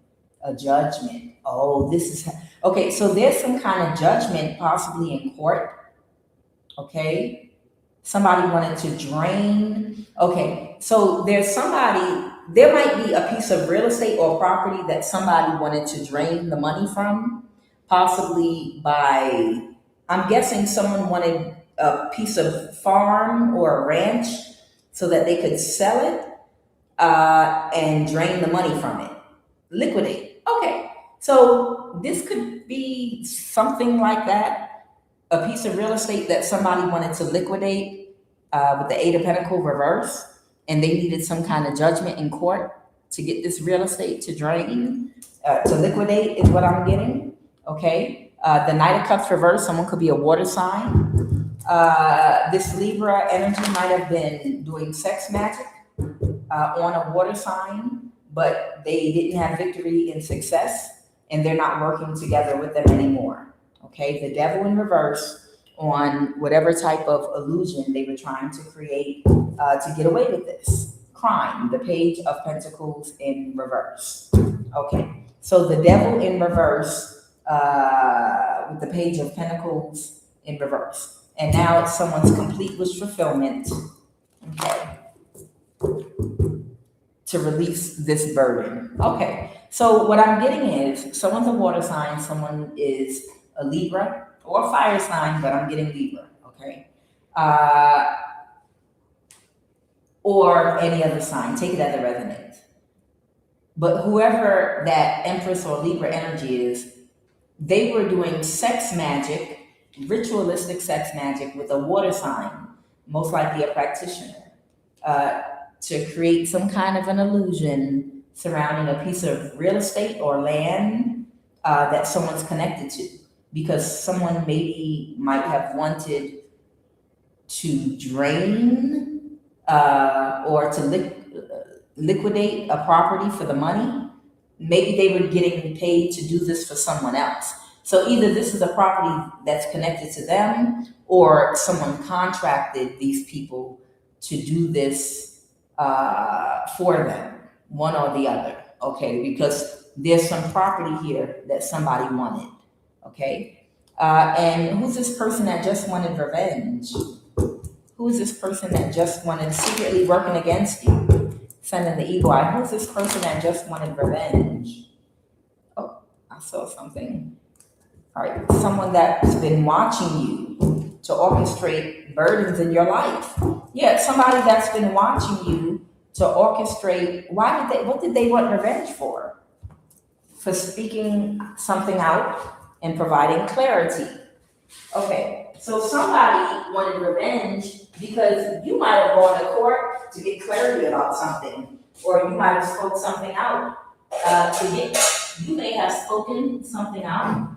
a judgment. Oh, this is, okay, so there's some kind of judgment possibly in court, okay? Somebody wanted to drain, okay, so there's somebody, there might be a piece of real estate or property that somebody wanted to drain the money from, possibly by, I'm guessing someone wanted a piece of farm or a ranch so that they could sell it and drain the money from it, liquidate. Okay, so this could be something like that, a piece of real estate that somebody wanted to liquidate with the Eight of Pentacles reverse, and they needed some kind of judgment in court to get this real estate to drain, to liquidate is what I'm getting, okay? The Knight of Cups reverse, someone could be a water sign. This Libra energy might have been doing sex magic on a water sign, but they didn't have victory and success, and they're not working together with them anymore, okay? The Devil in reverse on whatever type of illusion they were trying to create to get away with this. Crime, the Page of Pentacles in reverse. Okay, so the Devil in reverse with the Page of Pentacles in reverse. And now it's someone's complete wish fulfillment, okay, to release this burden. Okay, so what I'm getting is someone's a water sign, someone is a Libra or a fire sign, but I'm getting Libra, okay? Or any other sign, take it as it resonates. But whoever that Empress or Libra energy is, they were doing sex magic, ritualistic sex magic with a water sign, most likely a practitioner, to create some kind of an illusion surrounding a piece of real estate or land that someone's connected to. Because someone maybe might have wanted to drain or to liquidate a property for the money. Maybe they were getting paid to do this for someone else. So either this is a property that's connected to them, or someone contracted these people to do this for them, one or the other, okay? Because there's some property here that somebody wanted, okay? And who's this person that just wanted revenge? Who is this person that just wanted secretly working against you? Sending the evil eye. Who's this person that just wanted revenge? Oh, I saw something. All right, someone that's been watching you to orchestrate burdens in your life. Yeah, somebody that's been watching you to orchestrate. What did they want revenge for? For speaking something out and providing clarity. Okay, so somebody wanted revenge because you might have gone to court to get clarity about something, or you might have spoke something out you may have spoken something out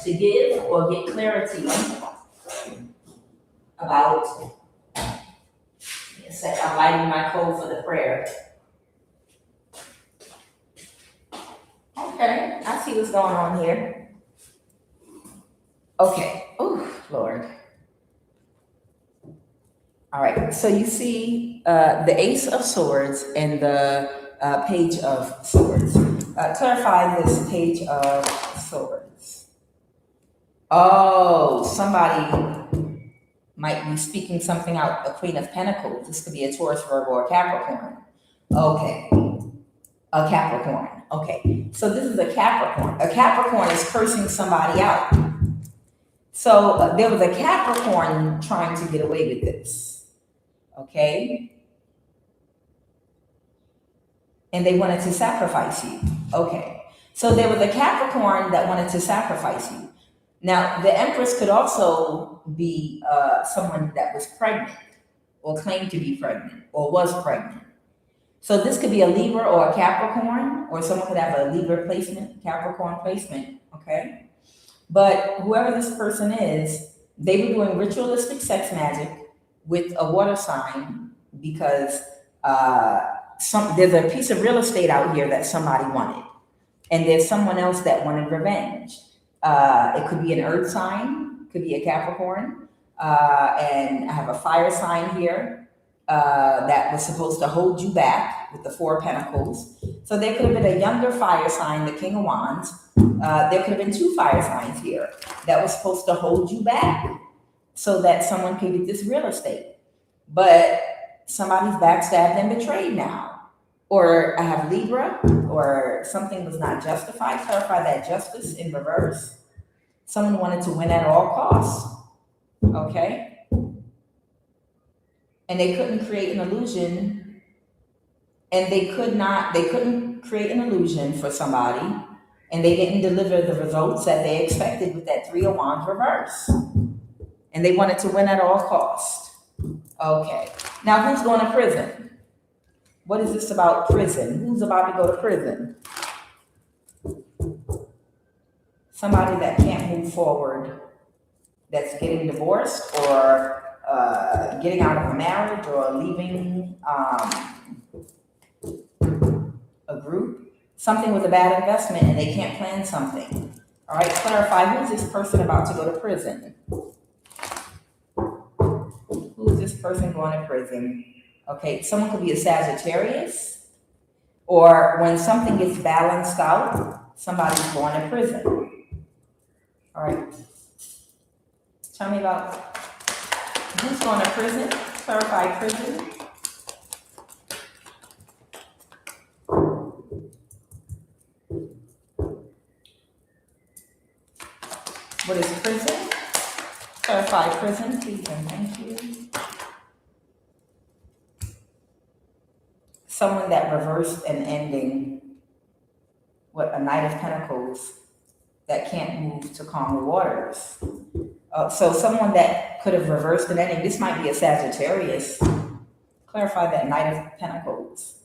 to give or get clarity about. Yes, I'm lighting my coal for the prayer. Okay, I see what's going on here. Okay. Oh, Lord. All right. So you see the Ace of Swords and the Page of Swords. Clarify this Page of Swords. Oh, somebody might be speaking something out. A Queen of Pentacles. This could be a Taurus, Virgo, or Capricorn. Okay. A Capricorn. Okay. So this is a Capricorn. A Capricorn is cursing somebody out. So there was a Capricorn trying to get away with this. Okay. And they wanted to sacrifice you. Okay. So there was a Capricorn that wanted to sacrifice you. Now, the Empress could also be someone that was pregnant or claimed to be pregnant or was pregnant. So this could be a Libra or a Capricorn, or someone could have a Libra placement, Capricorn placement, okay? But whoever this person is, they were doing ritualistic sex magic with a water sign because there's a piece of real estate out here that somebody wanted. And there's someone else that wanted revenge. It could be an earth sign, could be a Capricorn, and I have a fire sign here that was supposed to hold you back with the Four of Pentacles. So there could have been a younger fire sign, the King of Wands. There could have been two fire signs here that was supposed to hold you back so that someone could get this real estate. But somebody's backstabbed and betrayed now. Or I have Libra, or something was not justified. Clarify that justice in reverse. Someone wanted to win at all costs. Okay? And they couldn't create an illusion. And they couldn't create an illusion for somebody. And they didn't deliver the results that they expected with that Three of Wands reverse. And they wanted to win at all costs. Okay. Now, who's going to prison? What is this about prison? Who's about to go to prison? Somebody that can't move forward, that's getting divorced or getting out of a marriage or leaving a group. Something was a bad investment and they can't plan something. All right, clarify, who is this person about to go to prison? Who is this person going to prison? Okay, someone could be a Sagittarius, or when something gets balanced out, somebody's going to prison. All right. Tell me about who's going to prison. Clarify prison. What is prison? Clarify prison, please and thank you. Someone that reversed an ending. What, a Knight of Pentacles that can't move to calmer waters. So someone that could have reversed an ending. This might be a Sagittarius. Clarify that Knight of Pentacles.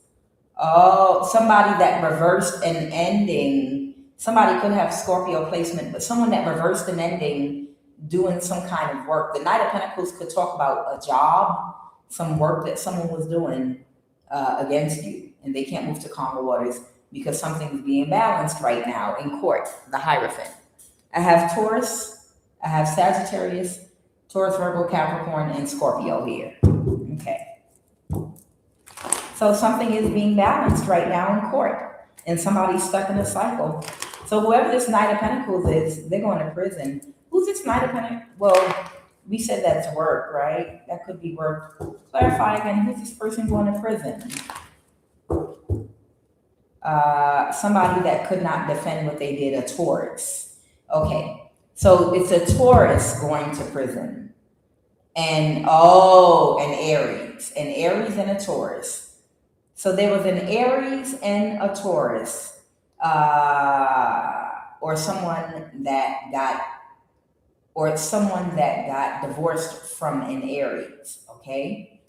Oh, somebody that reversed an ending. Somebody could have Scorpio placement, but someone that reversed an ending doing some kind of work. The Knight of Pentacles could talk about a job, some work that someone was doing against you, and they can't move to calmer waters because something's being balanced right now in court, the Hierophant. I have Taurus, I have Sagittarius, Taurus, Virgo, Capricorn, and Scorpio here. Okay. So something is being balanced right now in court, and somebody's stuck in a cycle. So whoever this Knight of Pentacles is, they're going to prison. Who's this Knight of Pentacles? Well, we said that's work, right? That could be work. Clarify again, who's this person going to prison? Somebody that could not defend what they did, a Taurus. Okay, so it's a Taurus going to prison. and Aries and a Taurus. So there was an Aries and a Taurus, or someone that got divorced from an Aries. Okay.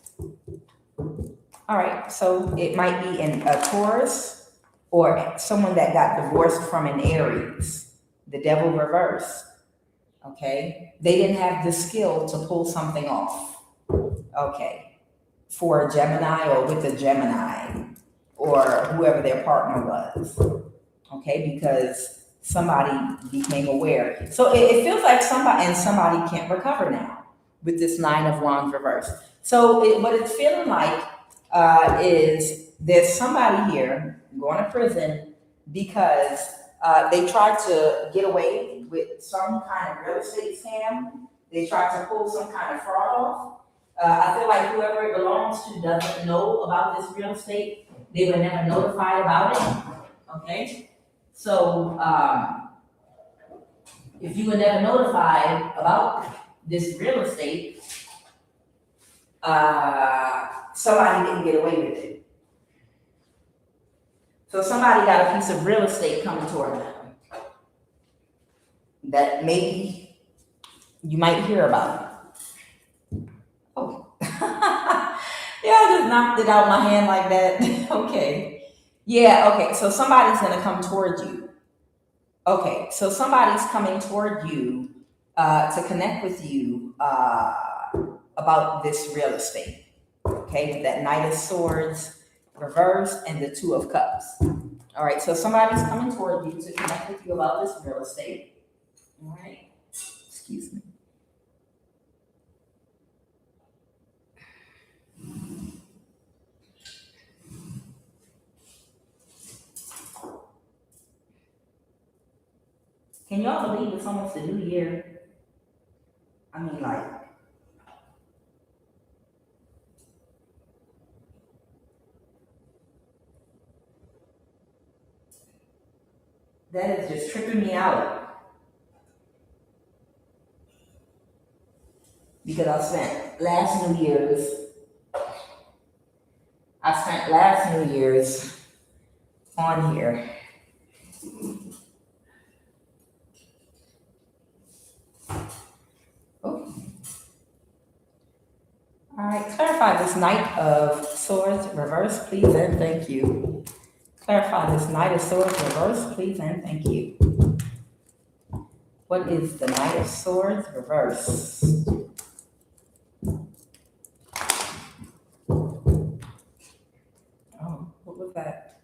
All right. So it might be a Taurus or someone that got divorced from an Aries, the devil reversed. Okay. They didn't have the skill to pull something off. Okay. For a Gemini or with a Gemini or whoever their partner was. Okay. Because somebody became aware. So it feels like somebody can't recover now with this Nine of Wands reverse. So what it's feeling like is there's somebody here going to prison because they tried to get away with some kind of real estate scam. They tried to pull some kind of fraud off. I feel like whoever it belongs to doesn't know about this real estate. They were never notified about it. Okay? So if you were never notified about this real estate, somebody didn't get away with it. So somebody got a piece of real estate coming toward them that maybe you might hear about. Oh. Yeah, I just knocked it out my hand like that. Okay. Yeah, okay. So somebody's going to come toward you. Okay. So somebody's coming toward you to connect with you about this real estate. Okay. That Knight of Swords reverse and the Two of Cups. All right. So somebody's coming toward you to connect with you about this real estate. All right. Excuse me. Can y'all believe it's almost a new year? I mean, like, that is just tripping me out. Because I spent last New Year's on here. Oh. All right, clarify this Knight of Swords reverse, please and thank you. Clarify this Knight of Swords reverse, please and thank you. What is the Knight of Swords reverse? Oh, what was that?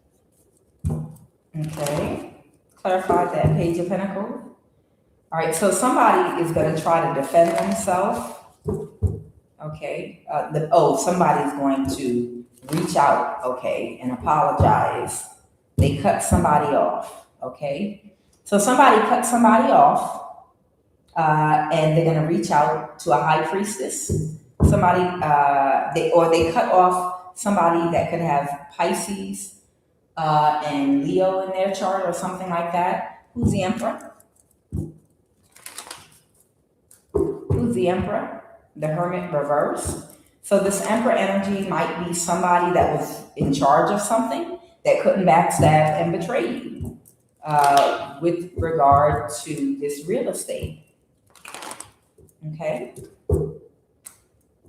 Okay. Clarify that Page of Pentacles. All right, so somebody is going to try to defend themselves. Okay. Somebody's going to reach out, okay, and apologize. They cut somebody off, okay? So somebody cut somebody off, and they're going to reach out to a high priestess. Somebody, they cut off somebody that could have Pisces and Leo in their chart or something like that. Who's the Emperor? Who's the Emperor? The Hermit reverse. So this Emperor energy might be somebody that was in charge of something that couldn't backstab and betray you with regard to this real estate. Okay?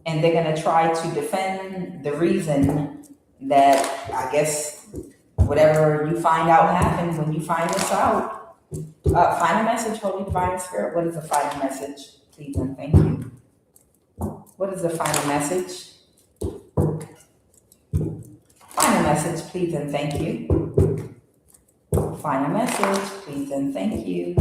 And they're going to try to defend the reason that, I guess, whatever you find out happened when you find this out. Final message, Holy Divine Spirit. What is the final message? Please and thank you. What is the final message? Final message, please and thank you. Final message, please and thank you.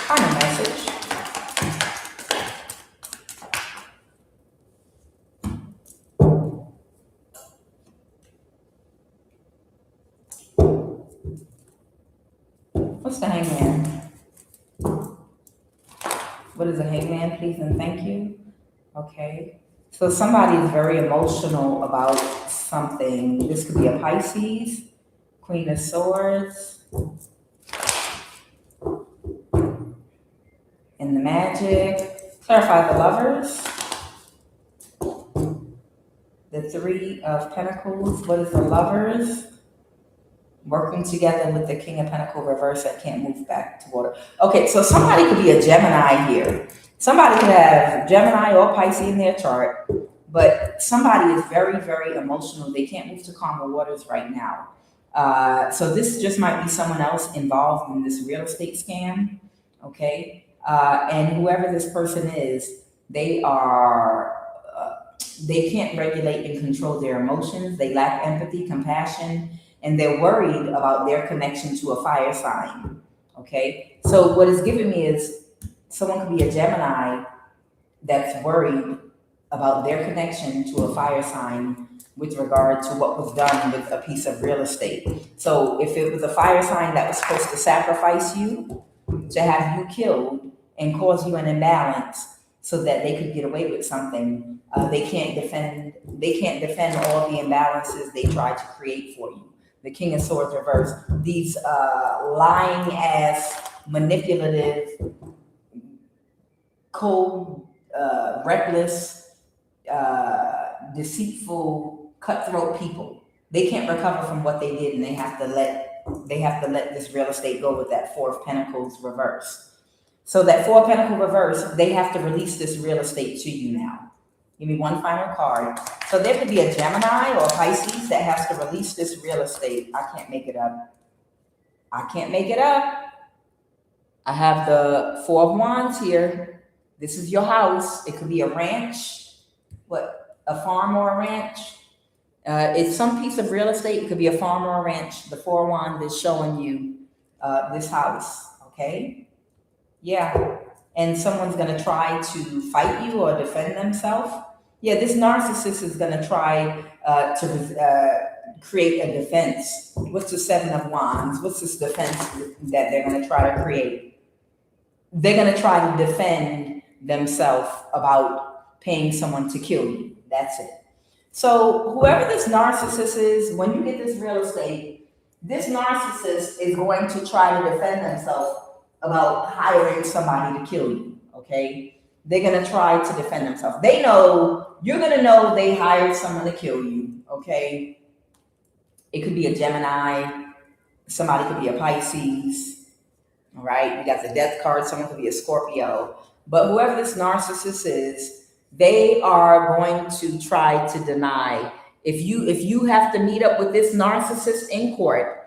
Final message. What's the Hangman? What What is a hangman, please and thank you? Okay. So somebody is very emotional about something. This could be a Pisces, Queen of Swords, and the Magic. Clarify the Lovers. The Three of Pentacles. What is the Lovers? Working together with the King of Pentacles reverse that can't move back to water. Okay, so somebody could be a Gemini here. Somebody could have Gemini or Pisces in their chart, but somebody is very, very emotional. They can't move to calmer waters right now. So this just might be someone else involved in this real estate scam, okay? And whoever this person is, they can't regulate and control their emotions. They lack empathy, compassion, and they're worried about their connection to a fire sign, okay? So what it's giving me is someone could be a Gemini that's worried about their connection to a fire sign with regard to what was done with a piece of real estate. So if it was a fire sign that was supposed to sacrifice you, to have you killed and cause you an imbalance so that they could get away with something, they can't defend all the imbalances they tried to create for you. The King of Swords reverse. These lying ass, manipulative, cold, reckless, deceitful, cutthroat people. They can't recover from what they did, and they have to let this real estate go with that Four of Pentacles reverse. So that Four of Pentacles reverse, they have to release this real estate to you now. Give me one final card. So there could be a Gemini or a Pisces that has to release this real estate. I can't make it up. I can't make it up. I have the Four of Wands here. This is your house. It could be a ranch, a farm or a ranch. It's some piece of real estate. It could be a farm or a ranch. The Four of Wands is showing you this house, okay? Yeah. And someone's going to try to fight you or defend themselves. Yeah, this narcissist is going to try to create a defense. What's the Seven of Wands? What's this defense that they're going to try to create? They're going to try to defend themselves about paying someone to kill you. That's it. So whoever this narcissist is, when you get this real estate, this narcissist is going to try to defend themselves about hiring somebody to kill you, okay? They're going to try to defend themselves. They know, you're going to know they hired someone to kill you, okay? It could be a Gemini. Somebody could be a Pisces, all right? You got the Death card. Someone could be a Scorpio. But whoever this narcissist is, they are going to try to deny. If you have to meet up with this narcissist in court,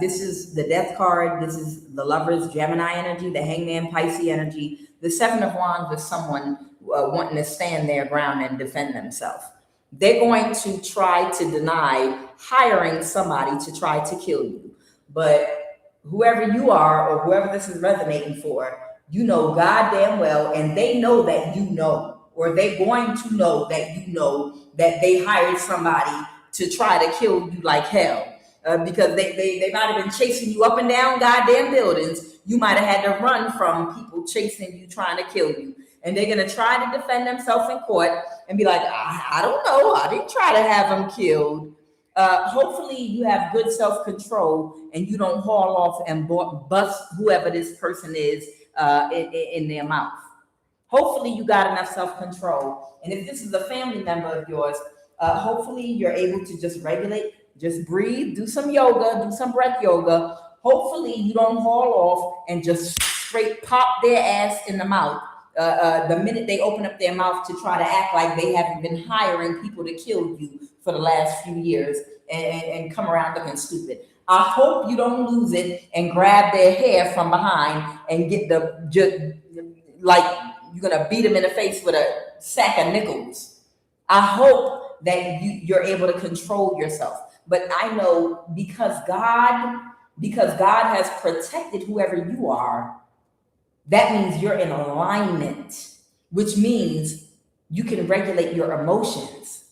this is the Death card. This is the Lovers, Gemini energy, the Hangman, Pisces energy. The Seven of Wands is someone wanting to stand their ground and defend themselves. They're going to try to deny hiring somebody to try to kill you. But whoever you are or whoever this is resonating for, you know goddamn well, and they know that you know, or they're going to know that they hired somebody to try to kill you like hell. Because they might have been chasing you up and down goddamn buildings. You might have had to run from people chasing you, trying to kill you. And they're going to try to defend themselves in court and be like, I don't know. I didn't try to have them killed. Hopefully you have good self-control and you don't haul off and bust whoever this person is in their mouth. Hopefully you got enough self-control. And if this is a family member of yours, hopefully you're able to just regulate. Just breathe, do some yoga, do some breath yoga. Hopefully you don't haul off and just straight pop their ass in the mouth the minute they open up their mouth to try to act like they haven't been hiring people to kill you for the last few years and come around looking stupid. I hope you don't lose it and grab their hair from behind and get like you're going to beat them in the face with a sack of nickels. I hope that you're able to control yourself. But I know because God has protected whoever you are, that means you're in alignment, which means you can regulate your emotions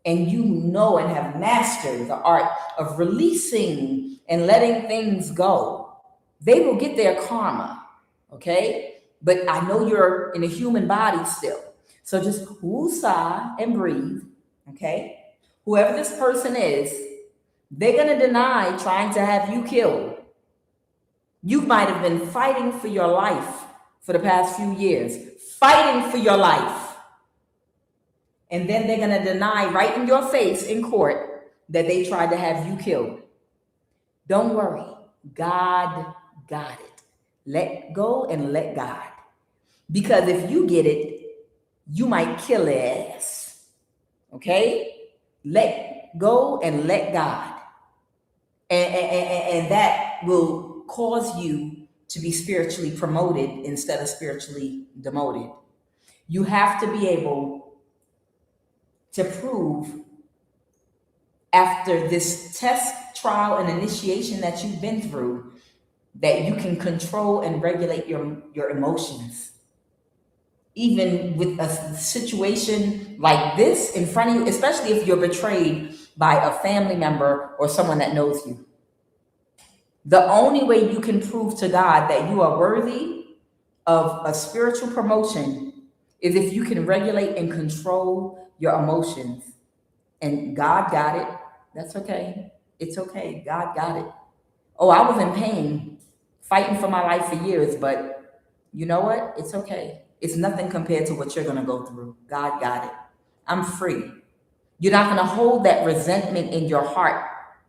and you know and have mastered the art of releasing and letting things go. They will get their karma, okay? but I know you're in a human body still. So just woosah and breathe, okay? Whoever this person is, they're gonna deny trying to have you killed. You might have been fighting for your life for the past few years, fighting for your life. And then they're gonna deny right in your face in court that they tried to have you killed. Don't worry, God got it. Let go and let God. Because if you get it, you might kill their ass. Okay? Let go and let God. And that will cause you to be spiritually promoted instead of spiritually demoted. You have to be able to prove after this test, trial, and initiation that you've been through that you can control and regulate your emotions. Even with a situation like this in front of you, especially if you're betrayed by a family member or someone that knows you. The only way you can prove to God that you are worthy of a spiritual promotion is if you can regulate and control your emotions. And God got it. That's okay. It's okay. God got it. Oh, I was in pain, fighting for my life for years, but you know what? It's okay. It's nothing compared to what you're going to go through. God got it. I'm free. You're not going to hold that resentment in your heart,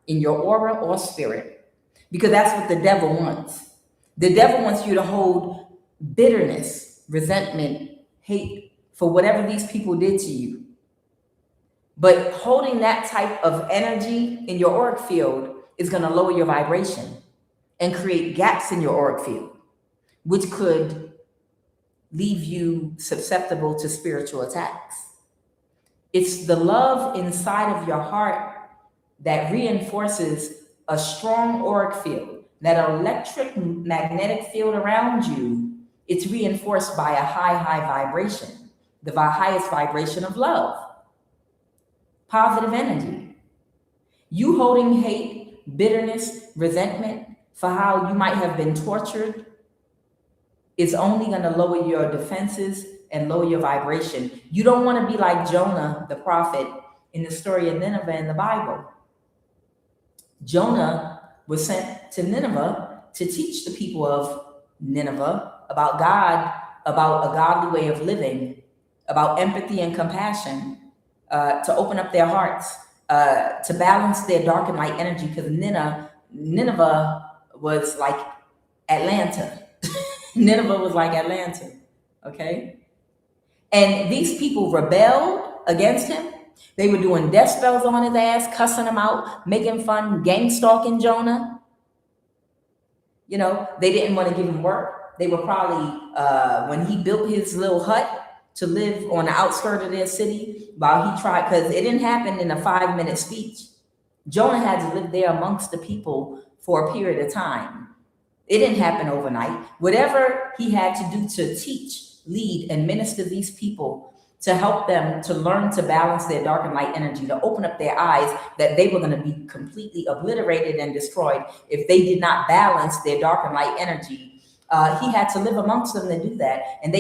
in your aura or spirit, because that's what the devil wants. The devil wants you to hold bitterness, resentment, hate for whatever these people did to you. But holding that type of energy in your auric field is going to lower your vibration and create gaps in your auric field, which could leave you susceptible to spiritual attacks. It's the love inside of your heart that reinforces a strong auric field, that electric magnetic field around you. It's reinforced by a high vibration, the highest vibration of love, positive energy. You holding hate, bitterness, resentment for how you might have been tortured is only going to lower your defenses and lower your vibration. You don't want to be like Jonah, the prophet, in the story of Nineveh in the Bible. Jonah was sent to Nineveh to teach the people of Nineveh about God, about a godly way of living, about empathy and compassion, to open up their hearts, to balance their dark and light energy, because Nineveh was like Atlanta. Nineveh was like Atlanta, okay? And these people rebelled against him. They were doing death spells on his ass, cussing him out, making fun, gang stalking Jonah. You know, they didn't want to give him work. They were probably, when he built his little hut to live on the outskirts of their city, while he tried, because it didn't happen in a 5-minute speech. Jonah had to live there amongst the people for a period of time. It didn't happen overnight. Whatever he had to do to teach, lead, and minister these people, to help them to learn to balance their dark and light energy, to open up their eyes that they were going to be completely obliterated and destroyed if they did not balance their dark and light energy. He had to live amongst them to do that. And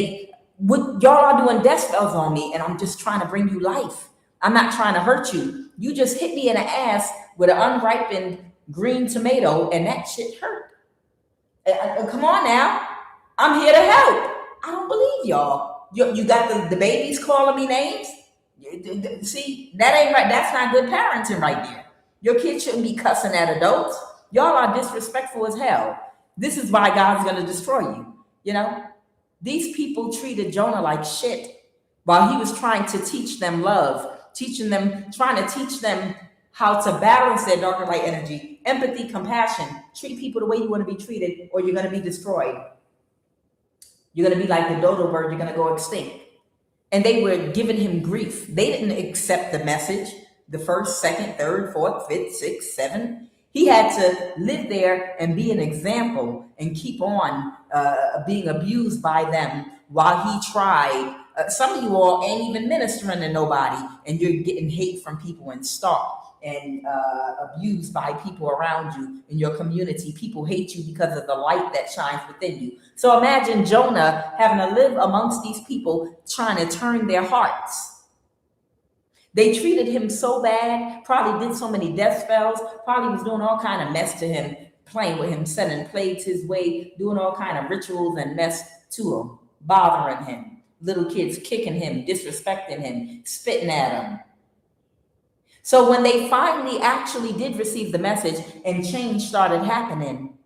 y'all are doing death spells on me, and I'm just trying to bring you life. I'm not trying to hurt you. You just hit me in the ass with an unripened green tomato, and that shit hurt. Come on now. I'm here to help. I don't believe y'all. You got the babies calling me names? See, that ain't right. That's not good parenting right there. Your kids shouldn't be cussing at adults. Y'all are disrespectful as hell. This is why God's going to destroy you. You know, these people treated Jonah like shit while he was trying to teach them love, trying to teach them how to balance their dark and light energy, empathy, compassion, treat people the way you want to be treated, or you're going to be destroyed. You're going to be like the dodo bird. You're going to go extinct. And they were giving him grief. They didn't accept the message. The first, second, third, fourth, fifth, sixth, seventh. He had to live there and be an example and keep on being abused by them while he tried. Some of you all ain't even ministering to nobody, and you're getting hate from people and stalk and abused by people around you in your community. People hate you because of the light that shines within you. So imagine Jonah having to live amongst these people trying to turn their hearts. They treated him so bad, probably did so many death spells, probably was doing all kind of mess to him, playing with him, sending plagues his way, doing all kind of rituals and mess to him, bothering him. Little kids kicking him, disrespecting him, spitting at him. So when they finally actually did receive the message and change started happening,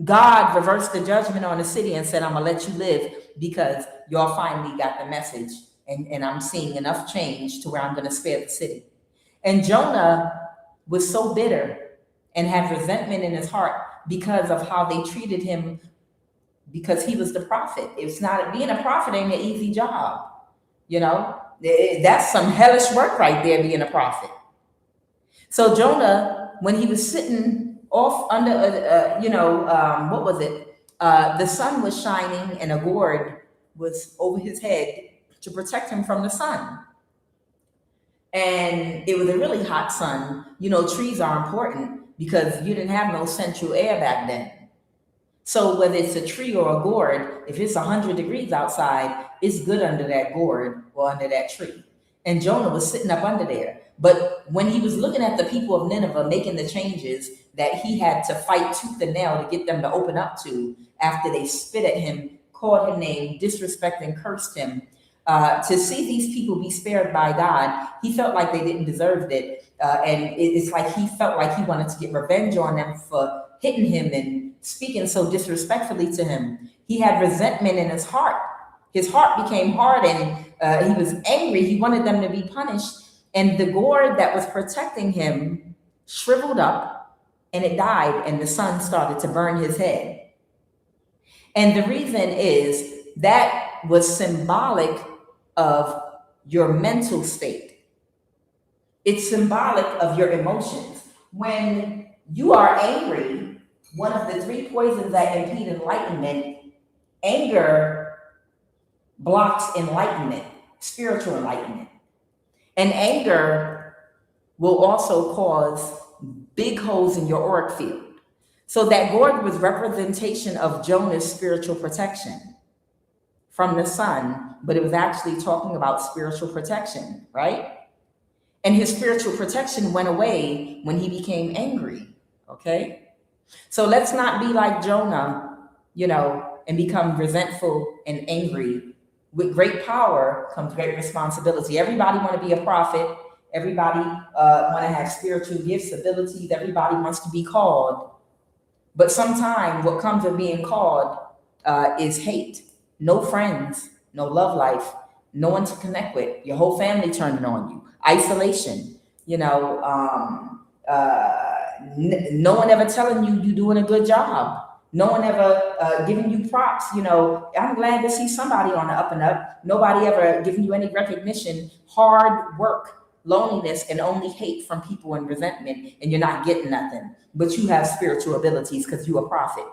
God reversed the judgment on the city and said, I'm going to let you live because y'all finally got the message. And I'm seeing enough change to where I'm going to spare the city. And Jonah was so bitter and had resentment in his heart because of how they treated him, because he was the prophet. It's not, being a prophet ain't an easy job. You know, that's some hellish work right there, being a prophet. So Jonah, when he was sitting off under, what was it? The sun was shining and a gourd was over his head to protect him from the sun. And it was a really hot sun. You know, trees are important because you didn't have no central air back then. So whether it's a tree or a gourd, if it's 100 degrees outside, it's good under that gourd or under that tree. And Jonah was sitting up under there. But when he was looking at the people of Nineveh making the changes that he had to fight tooth and nail to get them to open up to, after they spit at him, called him name, disrespected and cursed him, to see these people be spared by God, he felt like they didn't deserve it. And it's like he felt like he wanted to get revenge on them for hitting him and speaking so disrespectfully to him. He had resentment in his heart. His heart became hard and he was angry. He wanted them to be punished. And the gourd that was protecting him shriveled up and it died, and the sun started to burn his head. And the reason is that was symbolic of your mental state. It's symbolic of your emotions. When you are angry, one of the three poisons that impede enlightenment, anger blocks enlightenment, spiritual enlightenment. And anger will also cause big holes in your auric field. So that gourd was representation of Jonah's spiritual protection from the sun, but it was actually talking about spiritual protection, right? And his spiritual protection went away when he became angry, okay? So let's not be like Jonah, and become resentful and angry. With great power comes great responsibility. Everybody want to be a prophet. Everybody want to have spiritual gifts, abilities. Everybody wants to be called. But sometimes what comes with being called is hate. No friends, no love life, no one to connect with. Your whole family turning on you. Isolation, no one ever telling you you're doing a good job. No one ever giving you props. I'm glad to see somebody on the up and up. Nobody ever giving you any recognition. Hard work, loneliness, and only hate from people and resentment, and you're not getting nothing. But you have spiritual abilities because you're a prophet.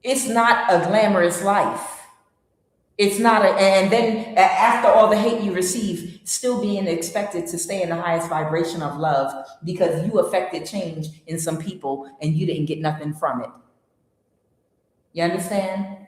It's not a glamorous life. It's not and then after all the hate you receive, still being expected to stay in the highest vibration of love because you affected change in some people and you didn't get nothing from it. You understand?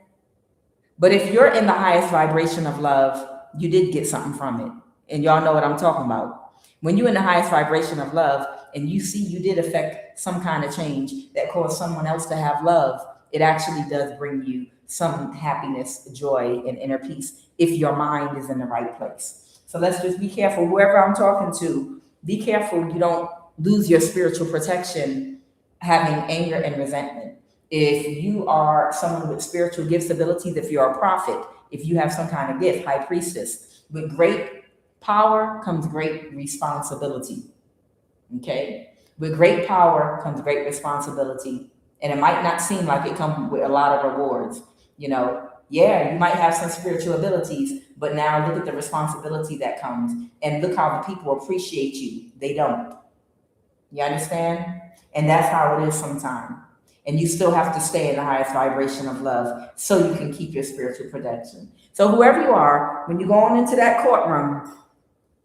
But if you're in the highest vibration of love, you did get something from it. And y'all know what I'm talking about. When you're in the highest vibration of love and you see you did affect some kind of change that caused someone else to have love, it actually does bring you some happiness, joy, and inner peace if your mind is in the right place. So let's just be careful. Whoever I'm talking to, be careful you don't lose your spiritual protection having anger and resentment. If you are someone with spiritual gifts, abilities, if you're a prophet, if you have some kind of gift, high priestess, with great power comes great responsibility. Okay? With great power comes great responsibility. And it might not seem like it comes with a lot of rewards. You might have some spiritual abilities, but now look at the responsibility that comes and look how the people appreciate you. They don't. You understand? And that's how it is sometimes. And you still have to stay in the highest vibration of love so you can keep your spiritual protection. So whoever you are, when you go on into that courtroom,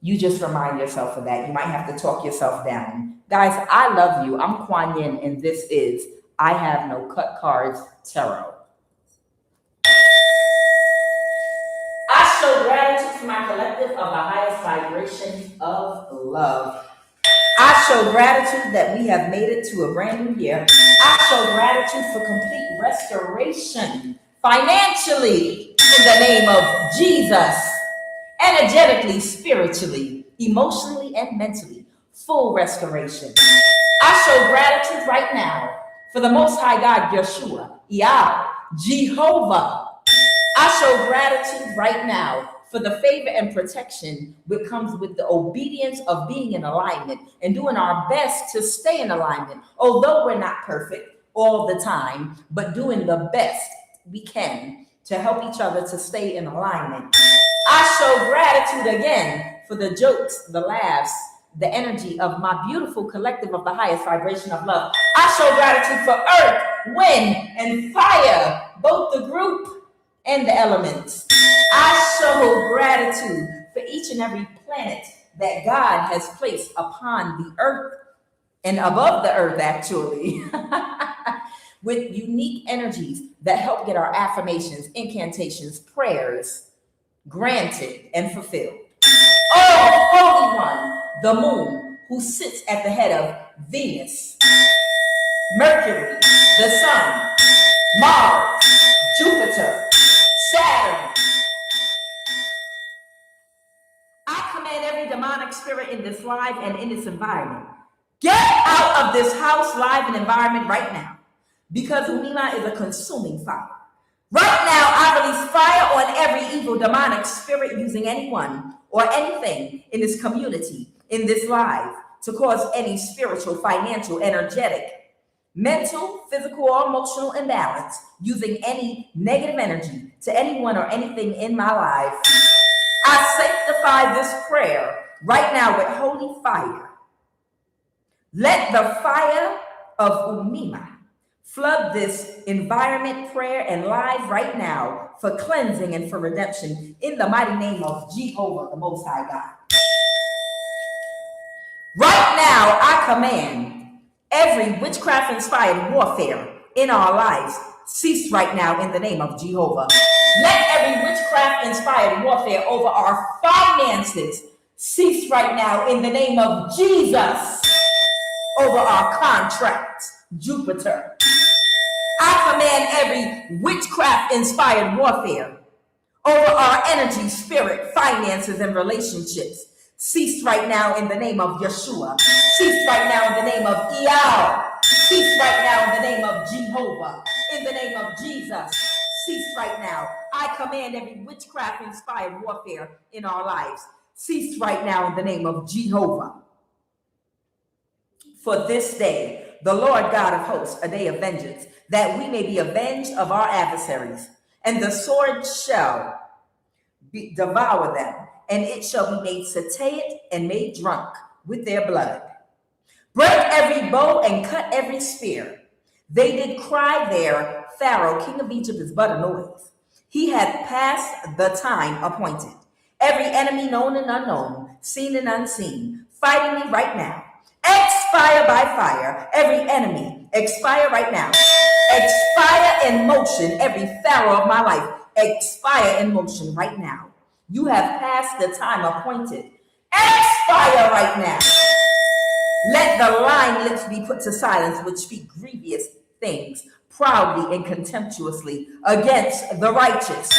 You just remind yourself of that. You might have to talk yourself down. Guys, I love you. I'm Quan Yin, and this is I Have No Cut Cards Tarot. I show gratitude to my collective of the highest vibration of love. I show gratitude that we have made it to a brand new year. I show gratitude for complete restoration financially in the name of Jesus. Energetically, spiritually, emotionally, and mentally, full restoration. I show gratitude right now for the Most High God, Yeshua, Yah, Jehovah. I show gratitude right now for the favor and protection which comes with the obedience of being in alignment and doing our best to stay in alignment, although we're not perfect all the time, but doing the best we can to help each other to stay in alignment. I show gratitude again for the jokes, the laughs, the energy of my beautiful collective of the highest vibration of love. I show gratitude for earth, wind, and fire, both the group and the elements. I show gratitude for each and every planet that God has placed upon the earth and above the earth, actually, with unique energies that help get our affirmations, incantations, prayers granted and fulfilled. Oh, Holy One, the moon, who sits at the head of Venus, Mercury, the sun, Mars, Jupiter, Saturn. I command every demonic spirit in this live and in this environment, get out of this house, live, and environment right now, because Umima is a consuming fire. Right now, I release fire on every evil demonic spirit using anyone or anything in this community, in this life, to cause any spiritual, financial, energetic, mental, physical, or emotional imbalance, using any negative energy to anyone or anything in my life. I sanctify this prayer right now with holy fire. Let the fire of Umima flood this environment, prayer, and live right now for cleansing and for redemption in the mighty name of Jehovah, the Most High God. Right now, I command every witchcraft-inspired warfare in our lives cease right now in the name of Jehovah. Let every witchcraft-inspired warfare over our finances cease right now in the name of Jesus. Over our contracts, Jupiter. I command every witchcraft-inspired warfare over our energy, spirit, finances, and relationships. Cease right now in the name of Yeshua. Cease right now in the name of Iyah. Cease right now in the name of Jehovah. In the name of Jesus. Cease right now. I command every witchcraft-inspired warfare in our lives. Cease right now in the name of Jehovah. For this day, the Lord God of hosts, a day of vengeance, that we may be avenged of our adversaries. And the sword shall devour them, and it shall be made satiate and made drunk with their blood. Break every bow and cut every spear. They did cry there, Pharaoh, king of Egypt, is but a noise. He had passed the time appointed. Every enemy known and unknown, seen and unseen, fighting me right now. Expire by fire, every enemy, expire right now. Expire in motion, every Pharaoh of my life, expire in motion right now. You have passed the time appointed. Expire right now. Let the lying lips be put to silence, which speak grievous things, proudly and contemptuously against the righteous.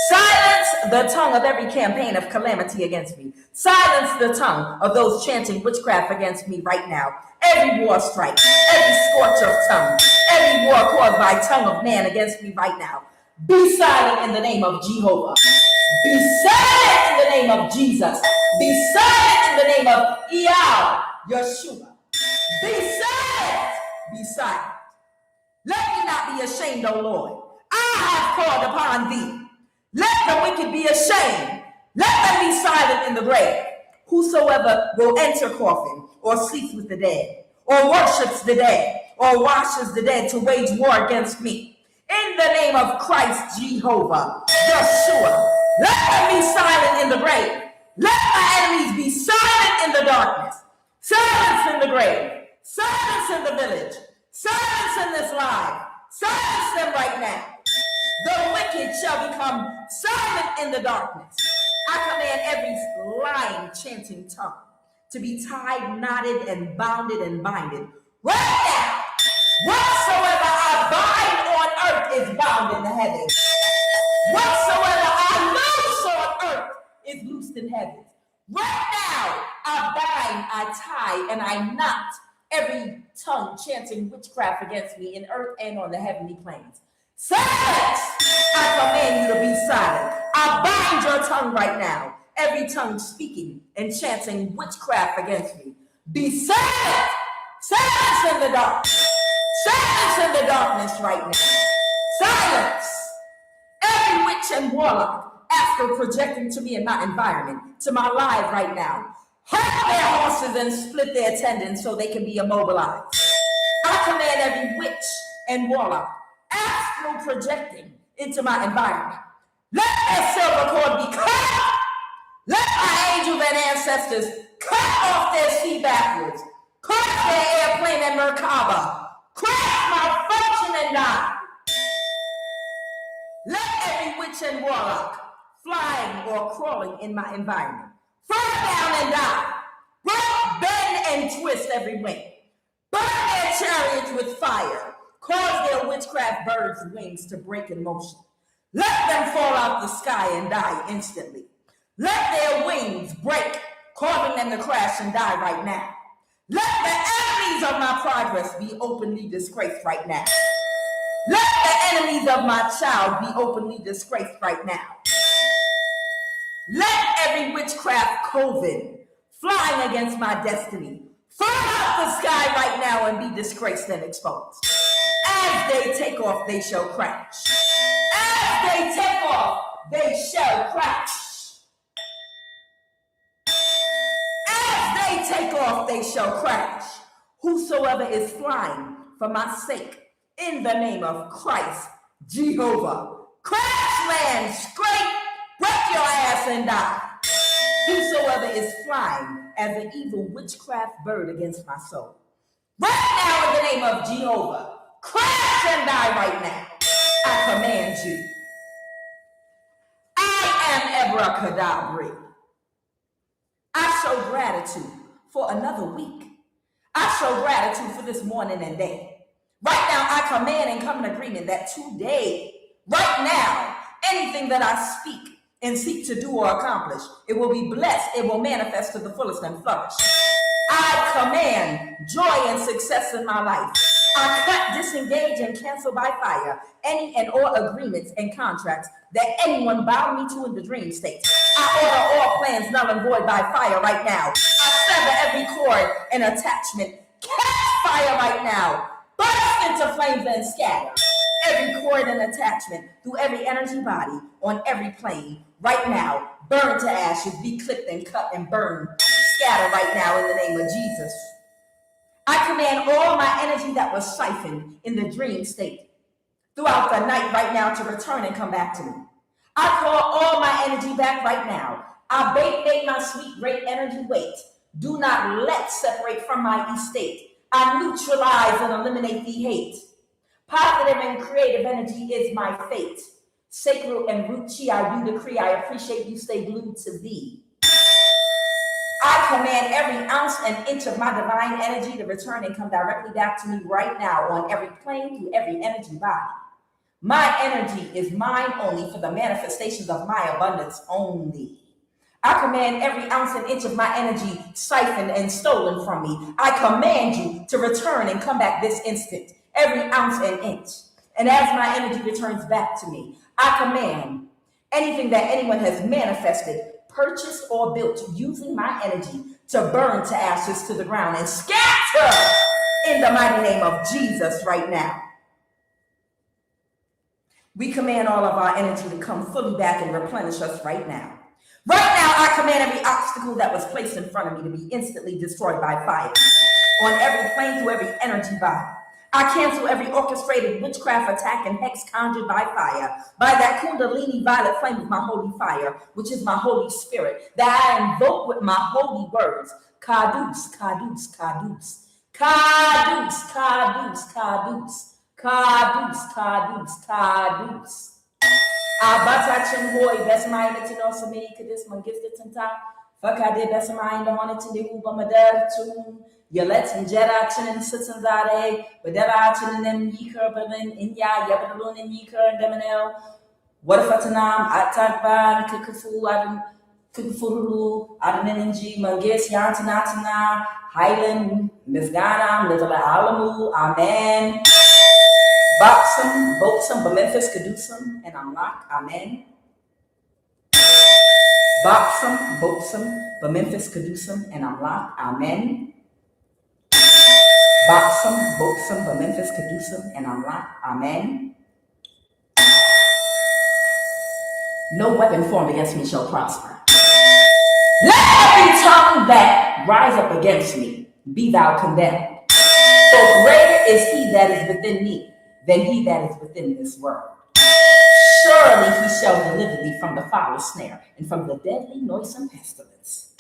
Silence the tongue of every campaign of calamity against me. Silence the tongue of those chanting witchcraft against me right now. Every war strike, every scorch of tongue, every war caused by tongue of man against me right now. Be silent in the name of Jehovah. Be silent in the name of Jesus. Be silent in the name of Iyah, Yeshua. Be silent. Be silent. Let me not be ashamed, O Lord. I have called upon thee. Let the wicked be ashamed. Let them be silent in the grave. Whosoever will enter coffin, or sleeps with the dead, or worships the dead, or washes the dead to wage war against me. In the name of Christ Jehovah, Yeshua, let them be silent in the grave. Let my enemies be silent in the darkness, silence in the grave, silence in the village, silence in this life, silence them right now. The wicked shall become silent in the darkness. I command every lying, chanting tongue to be tied, knotted, and bounded and binded. Right now, whatsoever I bind on earth is bound in the heavens. Whatsoever I loose on earth is loosed in heaven. Right now, I bind, I tie, and I knot every tongue chanting witchcraft against me in earth and on the heavenly planes. Silence! I command you to be silent. I bind your tongue right now. Every tongue speaking and chanting witchcraft against me. Be silent! Silence in the dark. Silence in the darkness right now. Silence! Every witch and warlock, after projecting to me in my environment, to my life right now, hurt their horses and split their tendons so they can be immobilized. I command every witch and warlock, astral projecting into my environment, let their silver cord be cut. Let my angels and ancestors cut off their sea backwards, crush their airplane and Merkaba, crash my function and die. Let every witch and warlock flying or crawling in my environment fall down and die. Break, bend, and twist every wing. Burn their chariots with fire. Cause their witchcraft birds' wings to break in motion. Let them fall out the sky and die instantly. Let their wings break, causing them to crash and die right now. Let the enemies of my progress be openly disgraced right now. Let the enemies of my child be openly disgraced right now. Let every witchcraft coven flying against my destiny fall out the sky right now and be disgraced and exposed. As they take off, they shall crash. As they take off, they shall crash. As they take off, they shall crash. Whosoever is flying for my sake, in the name of Christ, Jehovah, crash, land, scrape, break your ass and die. Whosoever is flying as an evil witchcraft bird against my soul, right now in the name of Jehovah, crash and die right now. I command you. I am abracadabra. I show gratitude for another week. I show gratitude for this morning and day. Right now, I command and come in agreement that today, right now, anything that I speak and seek to do or accomplish, it will be blessed, it will manifest to the fullest and flourish. I command joy and success in my life. I cut, disengage, and cancel by fire any and all agreements and contracts that anyone bound me to in the dream state. I order all plans null and void by fire right now. I sever every cord and attachment. Catch fire right now. Burst into flames and scatter. Every cord and attachment through every energy body on every plane right now. Burn to ashes, be clipped and cut and burned. Scatter right now in the name of Jesus. I command all my energy that was siphoned in the dream state throughout the night right now to return and come back to me. I call all my energy back right now. I bait my sweet great energy weight. Do not let separate from my estate. I neutralize and eliminate the hate. Positive and creative energy is my fate. Sacred and root chi, I do decree. I appreciate you stay glued to thee. I command every ounce and inch of my divine energy to return and come directly back to me right now on every plane through every energy body. My energy is mine only for the manifestations of my abundance only. I command every ounce and inch of my energy siphoned and stolen from me. I command you to return and come back this instant, every ounce and inch. And as my energy returns back to me, I command anything that anyone has manifested, purchased, or built using my energy to burn to ashes to the ground and scatter in the mighty name of Jesus right now. We command all of our energy to come fully back and replenish us right now. Right now, I command every obstacle that was placed in front of me to be instantly destroyed by fire. On every plane, through every energy body. I cancel every orchestrated witchcraft attack and hex conjured by fire, by that kundalini violet flame of my holy fire, which is my Holy Spirit, that I invoke with my holy words. Kadus, kadus, kadus. Kadus, kadus, kadus. Kadus, kadus, kadus. Abatachin hoy besmai metinosa me kadis mangifta tanta. Fakade besmai the honor to the uba madar tune. Yelets jera chin and sitsanzade, but dera chin and them yeaker bevin inya yabadalun and yeaker and demanel. What if atanam atakban kukufu adam kukufuru adaninji mangis yantanatana highland misganam little alamu amen. Boxum, Boxum, but Memphis could do some, and I'm locked, amen. Boxum, Boxum, but Memphis could do some, and I'm locked, amen. Boxum, Boxum, but Memphis could do some, and I'm locked, amen. No weapon formed against me shall prosper. Let every tongue that rise up against me be thou condemned. For greater is he that is within me than he that is within this world. Surely he shall deliver thee from the foul snare and from the deadly noisome pestilence.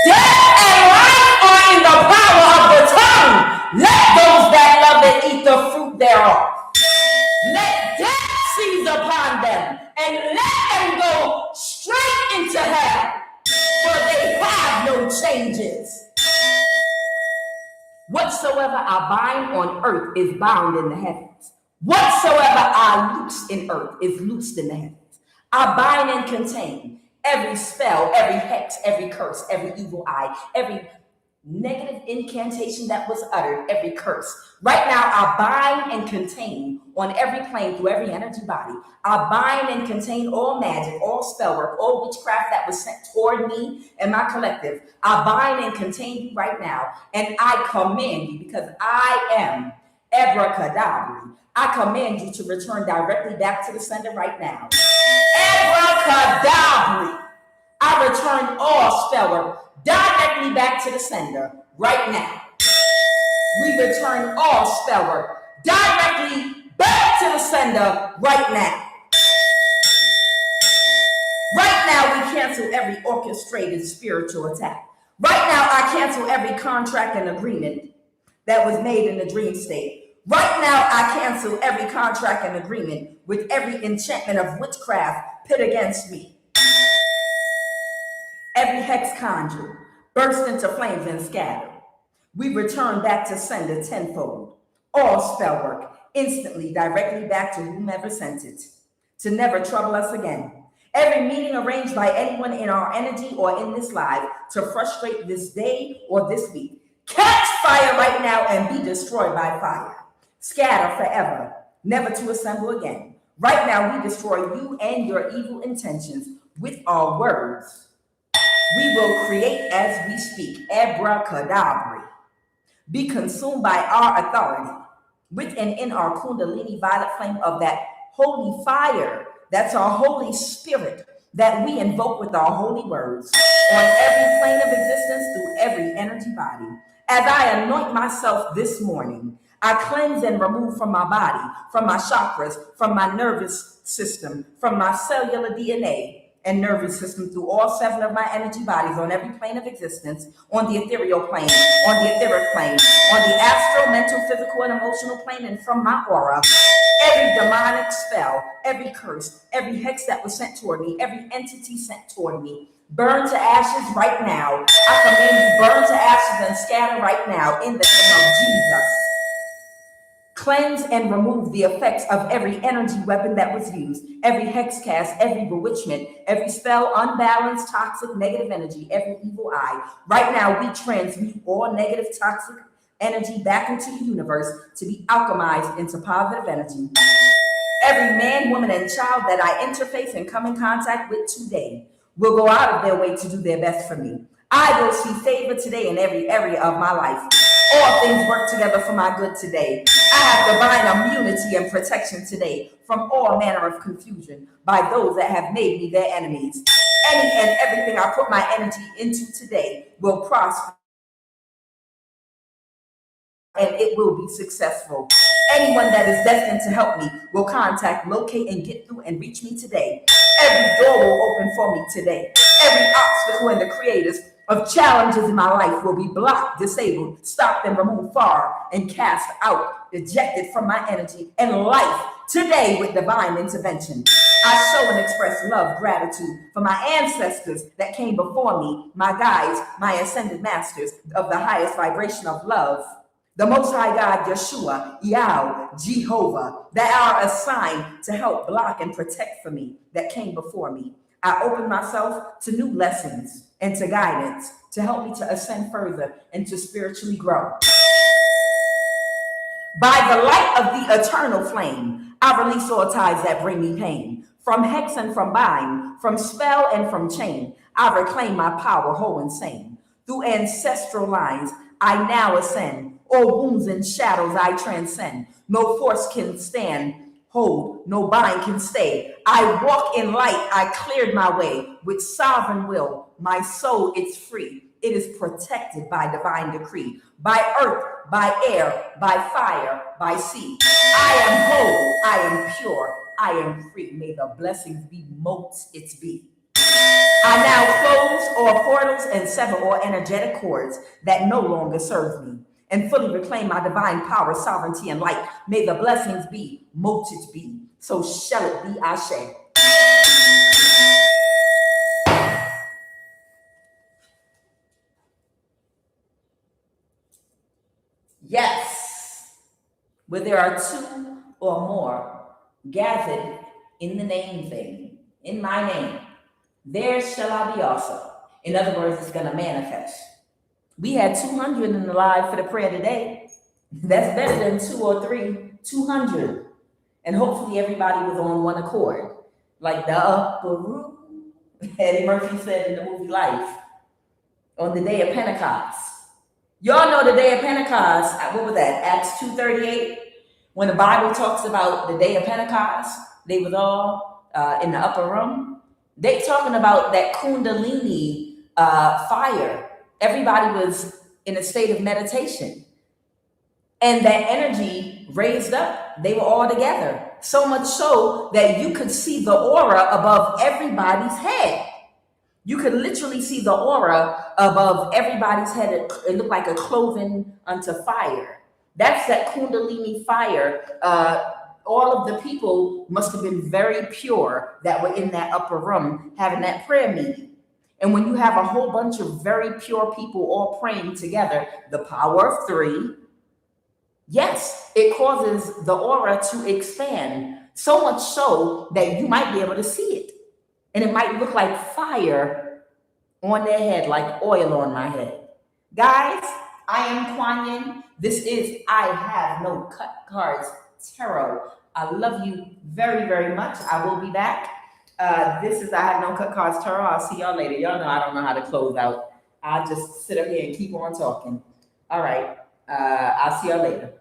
Death and life are in the power of the tongue. Let those that love it eat the fruit thereof. Let death seize upon them and let them go straight into hell, for they have no changes. Whatsoever I bind on earth is bound in the heavens. Whatsoever I loose in earth is loosed in the heavens. I bind and contain every spell, every hex, every curse, every evil eye, every negative incantation that was uttered, every curse. Right now, I bind and contain on every plane through every energy body. I bind and contain all magic, all spell work, all witchcraft that was sent toward me and my collective. I bind and contain you right now, and I command you, because I am abracadabra. I command you to return directly back to the sender right now. Abracadabra. I return all spell work directly back to the sender right now. We return all spell work directly back to the sender right now. Right now, we cancel every orchestrated spiritual attack. Right now, I cancel every contract and agreement that was made in the dream state. Right now, I cancel every contract and agreement with every enchantment of witchcraft pit against me. Every hex conjured, burst into flames and scattered. We return back to sender tenfold. All spell work, instantly, directly back to whomever sent it, to never trouble us again. Every meeting arranged by anyone in our energy or in this life to frustrate this day or this week, catch fire right now and be destroyed by fire. Scatter forever, never to assemble again. Right now, we destroy you and your evil intentions with our words. We will create as we speak. Abracadabra. Be consumed by our authority. With and in our kundalini violet flame of that holy fire. That's our Holy Spirit that we invoke with our holy words on every plane of existence through every energy body. As I anoint myself this morning, I cleanse and remove from my body, from my chakras, from my nervous system, from my cellular DNA and nervous system through all 7 of my energy bodies on every plane of existence, on the ethereal plane, on the etheric plane, on the astral, mental, physical, and emotional plane, and from my aura. Every demonic spell, every curse, every hex that was sent toward me, every entity sent toward me, burn to ashes right now. I command you, burn to ashes and scatter right now in the name of Jesus. Cleanse and remove the effects of every energy weapon that was used, every hex cast, every bewitchment, every spell, unbalanced, toxic, negative energy, every evil eye. Right now, we transmute all negative, toxic energy back into the universe to be alchemized into positive energy. Every man, woman, and child that I interface and come in contact with today will go out of their way to do their best for me. I will see favor today in every area of my life. All things work together for my good today. I have divine immunity and protection today from all manner of confusion by those that have made me their enemies. Any and everything I put my energy into today will prosper. and it will be successful. Anyone that is destined to help me will contact, locate, and get through and reach me today. Every door will open for me today. Every obstacle and the creators of challenges in my life will be blocked, disabled, stopped, and removed far and cast out, ejected from my energy and life today with divine intervention. I show and express love, gratitude for my ancestors that came before me, my guides, my ascended masters of the highest vibration of love. The Most High God, Yeshua, Yahweh, Jehovah, that are assigned to help block and protect for me that came before me. I open myself to new lessons and to guidance to help me to ascend further and to spiritually grow. By the light of the eternal flame, I release all ties that bring me pain. From hex and from bind, from spell and from chain, I reclaim my power whole and sane. Through ancestral lines, I now ascend. All wounds and shadows I transcend. No force can stand, hold, no bind can stay. I walk in light, I cleared my way. With sovereign will, my soul is free. It is protected by divine decree. By earth, by air, by fire, by sea. I am whole, I am pure, I am free. May the blessings be most its be. I now close all portals and sever all energetic cords that no longer serve me, and fully reclaim my divine power, sovereignty, and light. May the blessings be, mote it be. So shall it be, Ashe. Yes, where there are two or more gathered in the name thing, in my name, there shall I be also. In other words, it's going to manifest. We had 200 in the live for the prayer today. That's better than 2 or 3, 200. And hopefully everybody was on one accord. Like the upper room, Eddie Murphy said in the movie Life, on the day of Pentecost. Y'all know the day of Pentecost, what was that, Acts 2:38? When the Bible talks about the day of Pentecost, they was all in the upper room. They talking about that Kundalini fire. Everybody was in a state of meditation. And that energy raised up. They were all together. So much so that you could see the aura above everybody's head. You could literally see the aura above everybody's head. It looked like a cloven unto fire. That's that Kundalini fire. All of the people must have been very pure that were in that upper room having that prayer meeting. And when you have a whole bunch of very pure people all praying together, the power of 3, yes, it causes the aura to expand, so much so that you might be able to see it. And it might look like fire on their head, like oil on my head. Guys, I am QUAN. This is I Have No Cut Cards Tarot. I love you very, very much. I will be back. This is I Have No Cut Cards Tarot. I'll see y'all later. Y'all know I don't know how to close out. I'll just sit up here and keep on talking. All right. I'll see y'all later.